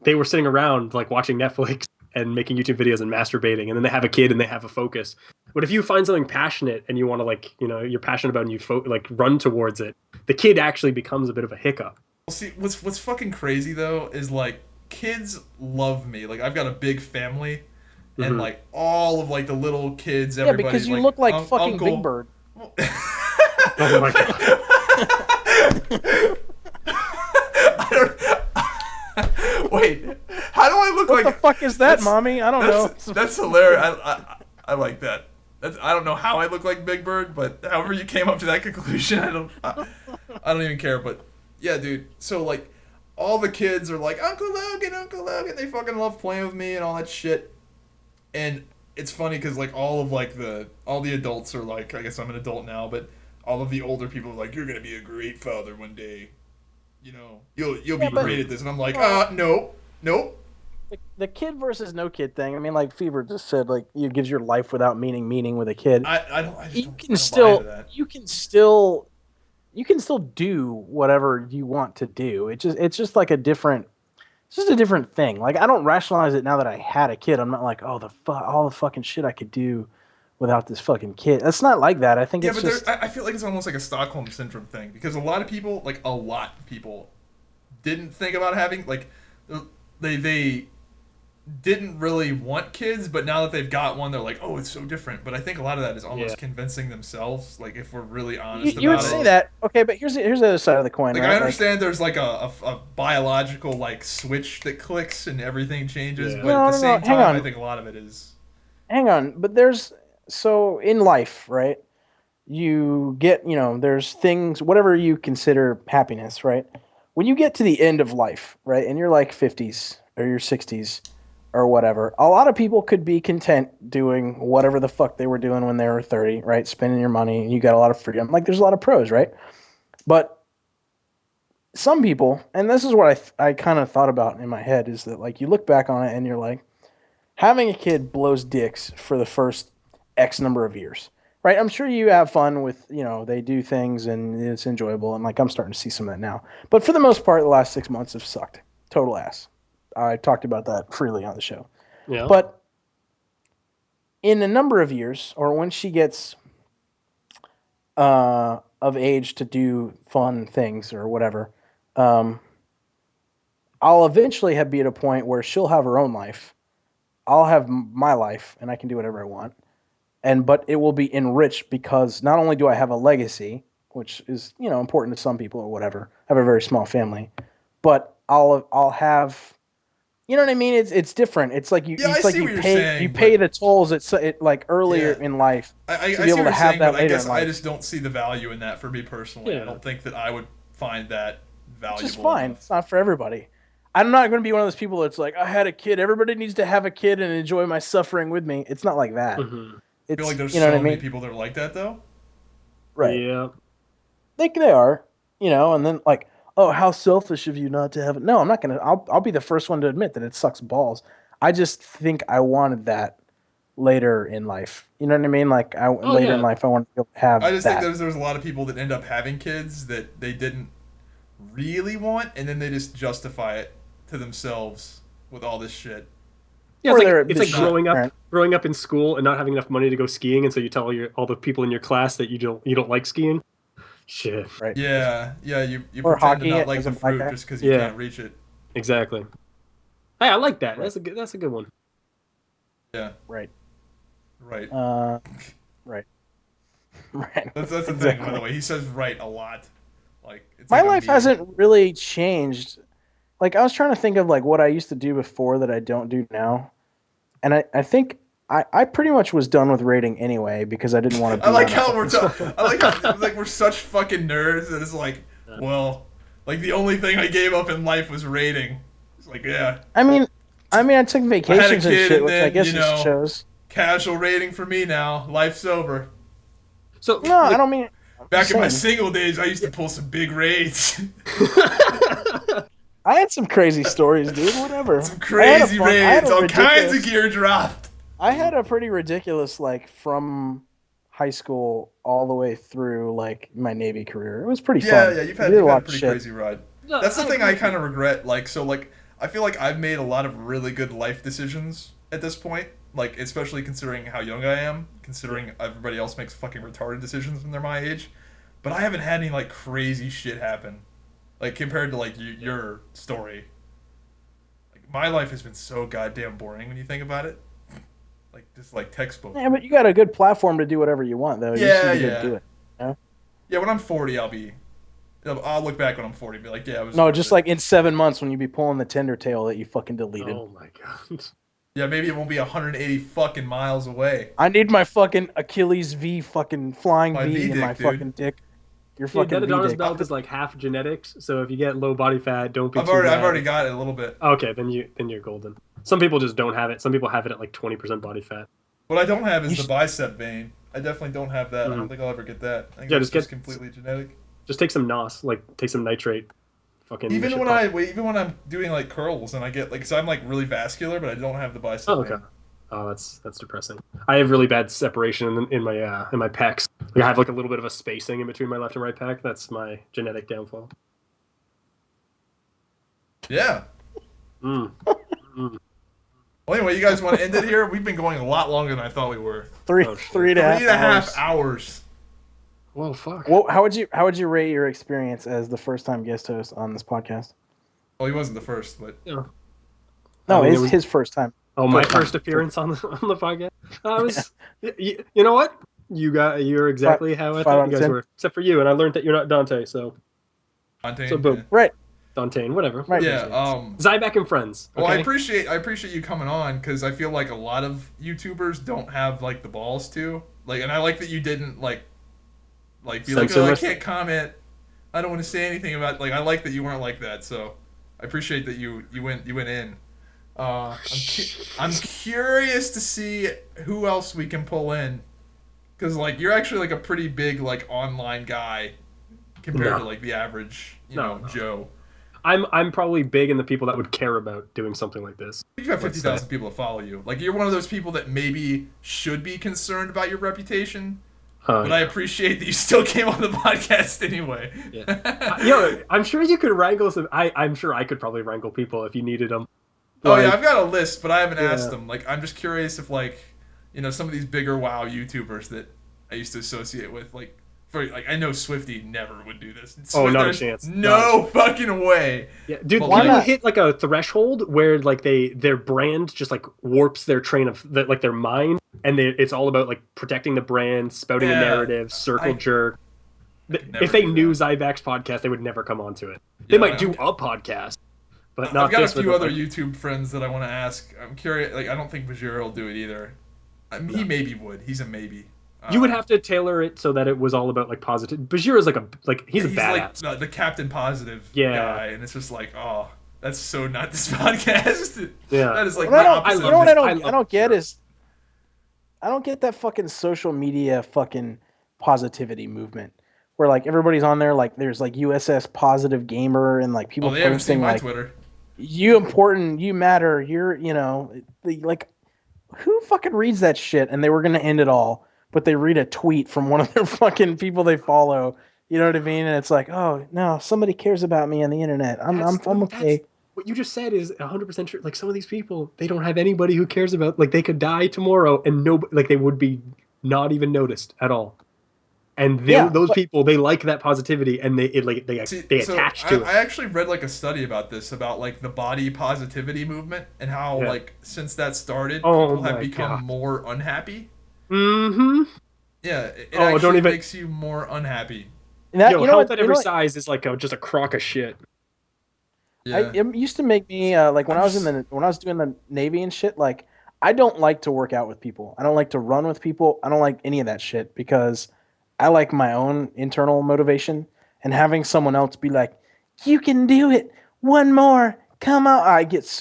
they were sitting around like watching Netflix and making YouTube videos and masturbating, and then they have a kid and they have a focus. But if you find something passionate and you want to like you're passionate about and you like run towards it, the kid actually becomes a bit of a hiccup. Well, see, what's fucking crazy though is like kids love me. Like I've got a big family, and Mhm. like all of like the little kids, Yeah, everybody. because you look like fucking Uncle. Big Bird. Oh my god. Wait, how do I look What like? the fuck is that, that's- mommy? I don't know. That's hilarious. I like that. I don't know how I look like Big Bird, but however you came up to that conclusion, I don't even care. But yeah, dude. So like, all the kids are like Uncle Logan. They fucking love playing with me and all that shit. And it's funny because like all the adults are like, I guess I'm an adult now, but all of the older people are like, you're gonna be a great father one day. You'll Yeah, be but- great at this. And I'm like, nope. The kid versus no kid thing. I mean, like Fever just said, like it gives your life without meaning with a kid. I just You don't, can I don't buy still, into that. you can still do whatever you want to do. It's just like it's just a different thing. Like I don't rationalize it now that I had a kid. I'm not like, oh all the fucking shit I could do without this fucking kid. That's not like that. I think Yeah, it's but just. I feel like it's almost like a Stockholm syndrome thing because a lot of people didn't think about having like they didn't really want kids, but now that they've got one, they're like, oh, it's so different. But I think a lot of that is almost Yeah. convincing themselves. Like if we're really honest You would about say it. that, okay, but here's the other side of the coin. Like right? I understand there's like a biological like switch that clicks and everything changes, Yeah. but No, at the no, same hang time, on. I think a lot of it is. Hang on, but so in life, right? You get, there's things, whatever you consider happiness, right? When you get to the end of life, right, and you're like 50s or your 60s or whatever, a lot of people could be content doing whatever the fuck they were doing when they were 30, right? Spending your money, and you got a lot of freedom. Like there's a lot of pros, right? But some people, and this is what I kind of thought about in my head, is that like you look back on it and you're like, having a kid blows dicks for the first X number of years, right? I'm sure you have fun with, they do things and it's enjoyable, and like I'm starting to see some of that now. But for the most part, the last 6 months have sucked. Total ass. I talked about that freely on the show. Yeah. But in a number of years, or when she gets of age to do fun things or whatever, I'll eventually be at a point where she'll have her own life. I'll have my life, and I can do whatever I want. But it will be enriched because not only do I have a legacy, which is important to some people or whatever. I have a very small family, but I'll have. You know what I mean? It's different. It's like you. Yeah, it's I like see you what you're pay. saying, You pay the tolls. It like earlier Yeah. in life I to see be able what to you're have saying, that but I later guess in I life. just don't see the value in that for me personally. Yeah. I don't think that I would find that valuable. Which is fine. enough. It's not for everybody. I'm not going to be one of those people that's like, I had a kid. Everybody needs to have a kid and enjoy my suffering with me. It's not like that. Mhm. I It's feel like there's you know so what I many mean? people that are like that though. Right. Yeah. They are, and then like, oh, how selfish of you not to have it. No, I'm not gonna. I'll be the first one to admit that it sucks balls. I just think I wanted that later in life. You know what I mean? Like later yeah. in life, I want to be able to have I just that. think there's a lot of people that end up having kids that they didn't really want, and then they just justify it to themselves with all this shit. Yeah, Or it's they're like, it's like bitching. growing up in school and not having enough money to go skiing, and so you tell all the people in your class that you don't like skiing. Shit. Right. Yeah, you Or pretend to hockey not like as the a black fruit guy. just because you Yeah. can't reach it. Exactly. Hey, I like that. Right. That's a good one. Yeah, Right. right. Right. Right. That's the thing, by Exactly. the way. He says right a lot. Like it's My like a life meme. hasn't really changed. Like I was trying to think of like what I used to do before that I don't do now, and I think I pretty much was done with raiding anyway because I didn't want to. I like how I like how like we're such fucking nerds that it's like, well, like the only thing I gave up in life was raiding. It's like, yeah, I mean, I took vacations and kid shit, and which I then, guess you it know, shows. casual raiding for me now. Life's over. So No, I don't mean. Back in my saying. single days, I used to pull some big raids. I had some crazy stories, dude. Whatever. Some I had a crazy fun- I had raids. a All kinds of ridiculous- gear dropped. I had a pretty ridiculous like from high school all the way through like my Navy career. It was pretty Yeah, fun. yeah, you've I had, did you've a had lot a of pretty shit. crazy ride. No, That's the thing agree I with kind you. of regret. Like, so, like, I feel like I've made a lot of really good life decisions at this point. Like, especially considering how young I am, considering everybody else makes fucking retarded decisions when they're my age. But I haven't had any, like, crazy shit happen. Like, compared to, like, your story. Like, my life has been so goddamn boring when you think about it. Like, just, like, textbook. Yeah, but you got a good platform to do whatever you want, though. You Yeah, just need to yeah. do it. Yeah, when I'm 40, I'll look back when I'm 40 and be like, yeah, it was No, worth just it. like in 7 months when you be pulling the Tinder tail that you fucking deleted. Oh my god. Yeah, maybe it won't be 180 fucking miles away. I need my fucking Achilles V fucking flying My V in V-dick, my dude. fucking dick. Your Dude, fucking that Adonis V-dick. belt is like half genetics, so if you get low body fat, don't be I've too already mad. got it a little bit. Okay, then you're golden. Some people just don't have it. Some people have it at like 20% body fat. What I don't have is You the sh- bicep vein. I definitely don't have that. I Mhm. don't think I'll ever get that. I think Yeah, that's just get- completely genetic. Just take some NOS, like take some nitrate. Fucking Even shit when pop. even when I'm doing like curls and I get like, cause I'm like really vascular, but I don't have the bicep. Oh, okay. vein. Oh, that's depressing. I have really bad separation in my pecs. Like I have like a little bit of a spacing in between my left and right pec. That's my genetic downfall. Yeah. Mm. Well, anyway, you guys want to end it here? We've been going a lot longer than I thought we were. Three, Oh, shit. 3.5 hours. hours. Whoa, fuck. Well, how would you rate your experience as the first time guest host on this podcast? Well, he wasn't the first, but Yeah. No, I mean, it it's was- his first time. Oh, my First time. first appearance on the podcast. I was. You know what? You're exactly how I five thought out you of guys 10. were, except for you. And I learned that you're not Dante. So Fontaine, So boom. Right. Dante, whatever. Right. Yeah. Zybak and friends. Okay? Well, I appreciate you coming on because I feel like a lot of YouTubers don't have like the balls to like, and I like that you didn't like be like, Censor oh, I myself? can't comment. I don't want to say anything about like. I like that you weren't like that. So I appreciate that you went in. I'm curious to see who else we can pull in because like you're actually like a pretty big like online guy compared to No. like the average, No. Joe. I'm probably big in the people that would care about doing something like this. You have 50,000 people that follow you. Like, you're one of those people that maybe should be concerned about your reputation. But I appreciate that you still came on the podcast anyway. Yeah. I'm sure you could wrangle some. I'm sure I could probably wrangle people if you needed them. Oh yeah, I've got a list, but I haven't asked them. Like, I'm just curious if some of these bigger WoW YouTubers that I used to associate with, like I know Swifty never would do this. Not a chance. No fucking way. Yeah, dude, But people hit like a threshold where like their brand just like warps their train of their mind, and it's all about like protecting the brand, spouting a narrative, circle jerk. If they knew Zybak's podcast, they would never come onto it. They might do a podcast, but not. I've got a few other YouTube friends that I want to ask. I'm curious. Like, I don't think Fevir will do it either. He maybe would. He's a maybe. You would have to tailor it so that it was all about like positive. Bashir is he's a badass. Like the Captain Positive guy, and it's just like, oh, that's so not this podcast. Yeah, that is like I don't get that fucking social media fucking positivity movement where like everybody's on there, like there's like USS Positive Gamer and like people posting my like Twitter. You important, you matter, you're like who fucking reads that shit? And they were gonna end it all. But they read a tweet from one of their fucking people they follow. You know what I mean? And it's like, oh no, somebody cares about me on the internet. I'm okay. What you just said is 100% true. Like some of these people, they don't have anybody who cares about. Like they could die tomorrow and they would be not even noticed at all. And those people, they like that positivity and they attach to it. I actually read like a study about this, about like the body positivity movement and how like since that started, people have become more unhappy. Mm-hmm. Yeah, it actually makes you more unhappy. Health at every size is like just a crock of shit. Yeah. It used to make me like when I was doing the Navy and shit. Like I don't like to work out with people. I don't like to run with people. I don't like any of that shit because I like my own internal motivation. And having someone else be like, "You can do it. One more. Come out."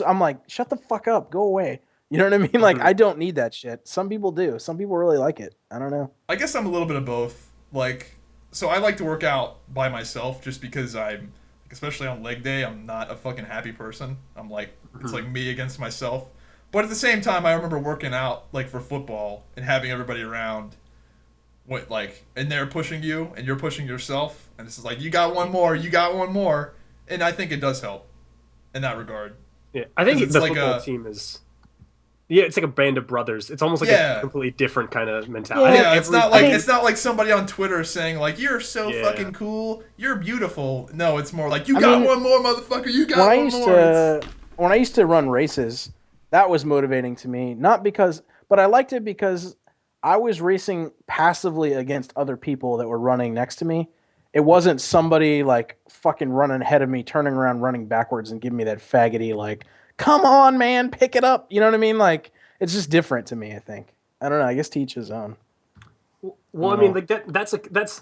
I'm like, "Shut the fuck up. Go away." You know what I mean? Like, I don't need that shit. Some people do. Some people really like it. I don't know. I guess I'm a little bit of both. Like, so I like to work out by myself just because I'm, especially on leg day, I'm not a fucking happy person. I'm like, it's like me against myself. But at the same time, I remember working out, like, for football and having everybody around, and they're pushing you and you're pushing yourself. And it's like, you got one more, you got one more. And I think it does help in that regard. Yeah, I think the football team is... Yeah, it's like a band of brothers. It's almost like a completely different kind of mentality. Yeah, it's not like somebody on Twitter saying like, "You're so fucking cool, you're beautiful." No, it's more like, "You got one more, motherfucker. You got one more." When I used to run races, that was motivating to me. But I liked it because I was racing passively against other people that were running next to me. It wasn't somebody like fucking running ahead of me, turning around, running backwards, and giving me that faggoty like, "Come on, man, pick it up." You know what I mean? Like, it's just different to me, I think. I don't know. I guess to each his own. Well, I mean, like that's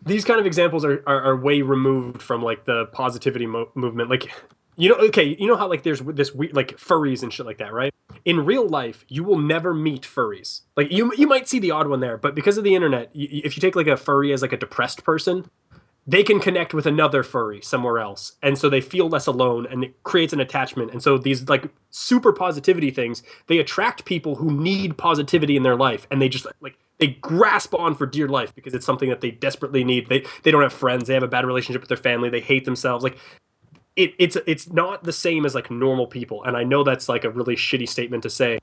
these kind of examples are way removed from like the positivity movement. Like, you know how like there's this weird, like furries and shit like that, right? In real life, you will never meet furries. Like you might see the odd one there, but because of the internet, if you take like a furry as like a depressed person, they can connect with another furry somewhere else. And so they feel less alone and it creates an attachment. And so these like super positivity things, they attract people who need positivity in their life. And they just like, they grasp on for dear life because it's something that they desperately need. They don't have friends. They have a bad relationship with their family. They hate themselves. Like it's not the same as like normal people. And I know that's like a really shitty statement to say,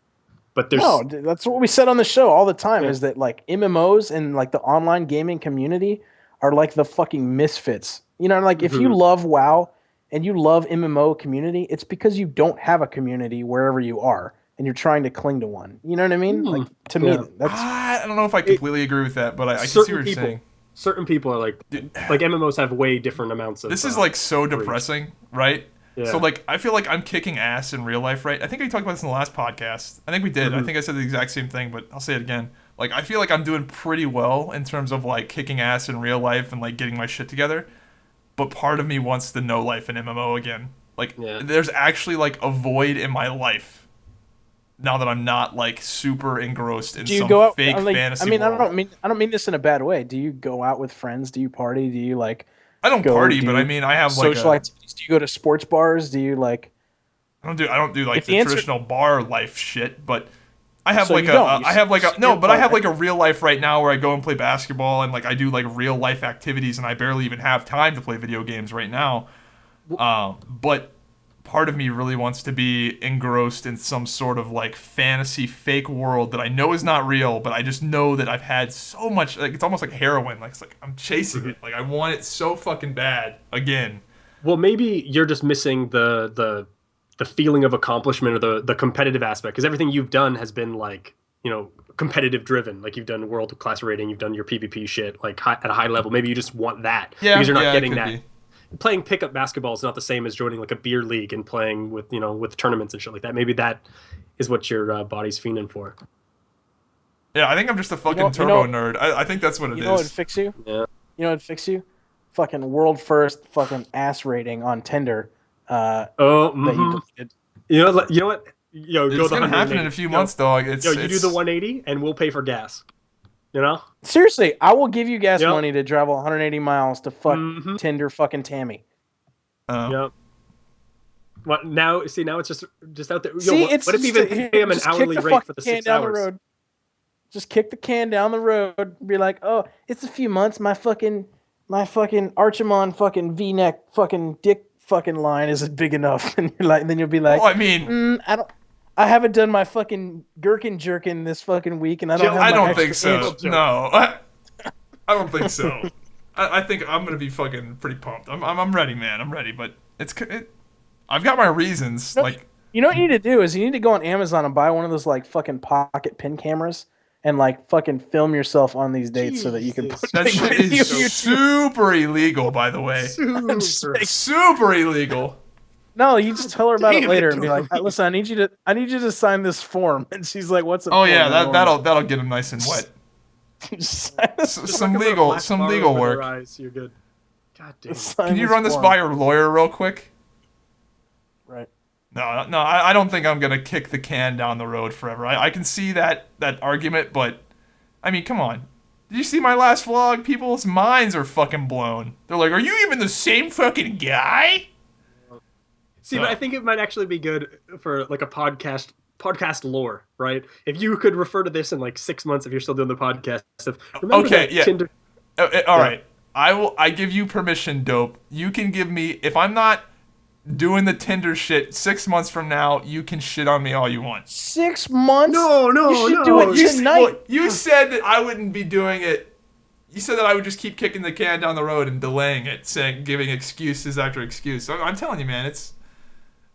but that's what we said on the show all the time is that like MMOs and like the online gaming community are like the fucking misfits. You know, like if you love WoW and you love MMO community, it's because you don't have a community wherever you are and you're trying to cling to one. You know what I mean? Like to me, that's... I don't know if I completely agree with that, but I can see what you're saying. Certain people are like MMOs have way different amounts of... This is like so depressing, right? Yeah. So like I feel like I'm kicking ass in real life, right? I think we talked about this in the last podcast. I think we did. I think I said the exact same thing, but I'll say it again. Like, I feel like I'm doing pretty well in terms of, like, kicking ass in real life and, like, getting my shit together. But part of me wants to know life in MMO again. Like, there's actually, like, a void in my life now that I'm not like super engrossed in Do you some go out? fake Like, fantasy I mean, world. I don't mean this in a bad way. Do you go out with friends? Do you party? Do you like I don't go party, do but I mean, I have like social a. activities? Do you go to sports bars? Do you like? I don't do like If the the answer, traditional bar life shit, but I have So like you don't. I have like a You no, don't but I party. have like a real life right now where I go and play basketball and like I do like real life activities and I barely even have time to play video games right now. But part of me really wants to be engrossed in some sort of like fantasy fake world that I know is not real, but I just know that I've had so much like it's almost like heroin. Like it's like I'm chasing it. Like I want it so fucking bad again. Well, maybe you're just missing the feeling of accomplishment or the competitive aspect, because everything you've done has been like, you know, competitive driven. Like you've done world class rating, you've done your PvP shit like at a high level. Maybe you just want that because you're not getting it that. could be. Playing pickup basketball is not the same as joining like a beer league and playing with, you know, with tournaments and shit like that. Maybe that is what your body's fiending for. Yeah, I think I'm just a fucking you turbo know- nerd. I think that's what it You know what would is. fix you? Yeah. You know what would fix you? Fucking world first fucking ass rating on Tinder. That Oh, you deleted. you know what? Yo, It's go the gonna happen 180. in a few months, dog. It's Yo, you do the 180 and we'll pay for gas. You know? Seriously, I will give you gas Yep. money to travel 180 miles to fuck Mhm. Tinder fucking Tammy. Yep. What now? See, now it's just out there. Yo, See, what if even pay him an just kick hourly the rate for the fucking can 6 down hours? the road. Just kick the can down the road. Be like, oh, it's a few months. My fucking Archimon fucking V-neck fucking dick fucking line isn't big enough. And you're like, and then you'll be like, well, I mean, I haven't done my fucking gherkin jerkin this fucking week, and I don't Jill, have I my don't extra think so. inch. No, I don't think so. I think I'm gonna be fucking pretty pumped. I'm ready, man. I'm ready, but I've got my reasons. No, Like, You know what you need to do is you need to go on Amazon and buy one of those like fucking pocket pin cameras and like fucking film yourself on these dates so that you can Jesus. put that big shit video is on YouTube. super illegal, by the way. Super. Super illegal. No, you just tell her about it Damn later it, and be like, Toby. "Listen, I need you to sign this form." And she's like, "What's it?" Oh for?" yeah, And I'm that'll get them nice and wet. like, "Sign this- Some legal work. You're good. God damn. sign Can you run this form." by your lawyer real quick? Right. No, I don't think I'm gonna kick the can down the road forever. I can see that argument, but I mean, come on. Did you see my last vlog? People's minds are fucking blown. They're like, "Are you even the same fucking guy?" See, but I think it might actually be good for like a podcast lore, right? If you could refer to this in like 6 months if you're still doing the podcast. Remember Okay, that yeah. Tinder. All right. I give you permission, Dope. You can give me, if I'm not doing the Tinder shit 6 months from now, you can shit on me all you want. 6 months? No, You should do it You, tonight. well, you said that I wouldn't be doing it. You said that I would just keep kicking the can down the road and delaying it, giving excuses after excuse. So I'm telling you, man, it's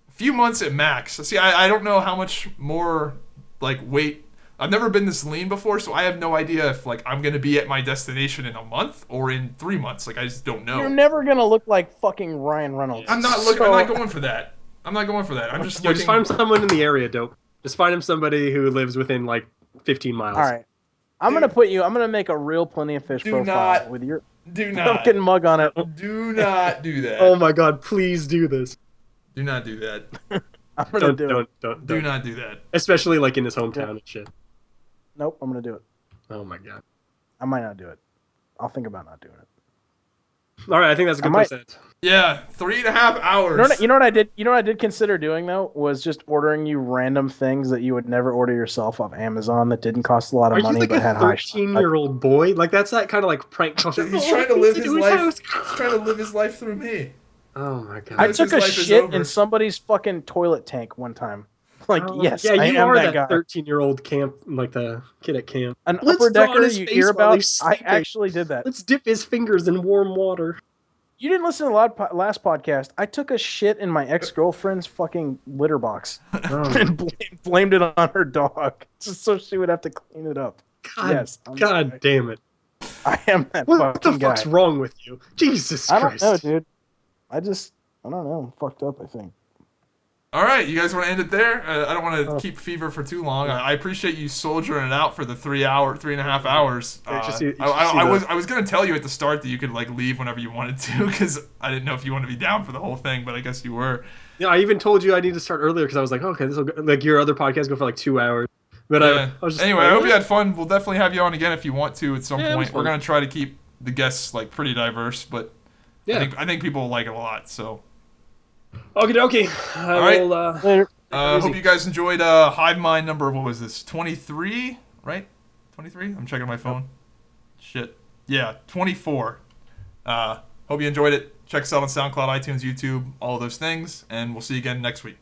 a few months at max. See, I don't know how much more like weight. I've never been this lean before, so I have no idea if like I'm gonna be at my destination in a month or in 3 months. Like I just don't know. You're never gonna look like fucking Ryan Reynolds. I'm not going for that. I'm not going for that. I'm just Yo, looking. just find someone in the area, Dope. Just find him somebody who lives within like 15 miles. All right. I'm gonna make a real Plenty of Fish Do profile not. with your Do not. fucking mug on it. Do not do that. Oh my god, please do this. Do not do that. I'm gonna do it. Don't. Do not do that. Especially like in his hometown and shit. Nope, I'm gonna do it. Oh my god. I might not do it. I'll think about not doing it. All right, I think that's a good might- place to end. Yeah, 3.5 hours. You know what I did? You know what I did consider doing though was just ordering you random things that you would never order yourself off Amazon that didn't cost a lot of Are money you like but a had high. 13-year-old boy? Like that's that kind of like prank culture. He's trying to live his life. He's trying to live his life through me. Oh my god. I His took a life is shit over. in somebody's fucking toilet tank one time. Like, yes, yeah, I you am are that guy. 13-year-old camp, like the kid at camp. An Let's upper draw on decker his you face hear while about? he's I sleeping. actually did that. Let's dip his fingers in warm water. You didn't listen to the last podcast. I took a shit in my ex-girlfriend's fucking litter box and blamed it on her dog, just so she would have to clean it up. God, Yes, I'm God sorry. damn it. I am that What fucking the guy. fuck's wrong with you? Jesus I don't Christ. know, dude. I don't know. I'm fucked up, I think. All right, you guys want to end it there? I don't want to keep Fevir for too long. I appreciate you soldiering it out for the 3.5 hours. I was gonna tell you at the start that you could like leave whenever you wanted to because I didn't know if you wanted to be down for the whole thing, but I guess you were. Yeah, I even told you I need to start earlier because I was like, okay, this will like your other podcast go for like 2 hours. But yeah. I was just anyway, like, I hope you had fun. We'll definitely have you on again if you want to at some Yeah, it was point. We're fun. gonna try to keep the guests like pretty diverse, but Yeah. I think people will like it a lot. So. Okie dokie. All right. Later. Hope you guys enjoyed Hive Mind number, what was this, 23, right? 23? I'm checking my phone. Shit. Yeah, 24. Hope you enjoyed it. Check us out on SoundCloud, iTunes, YouTube, all of those things, and we'll see you again next week.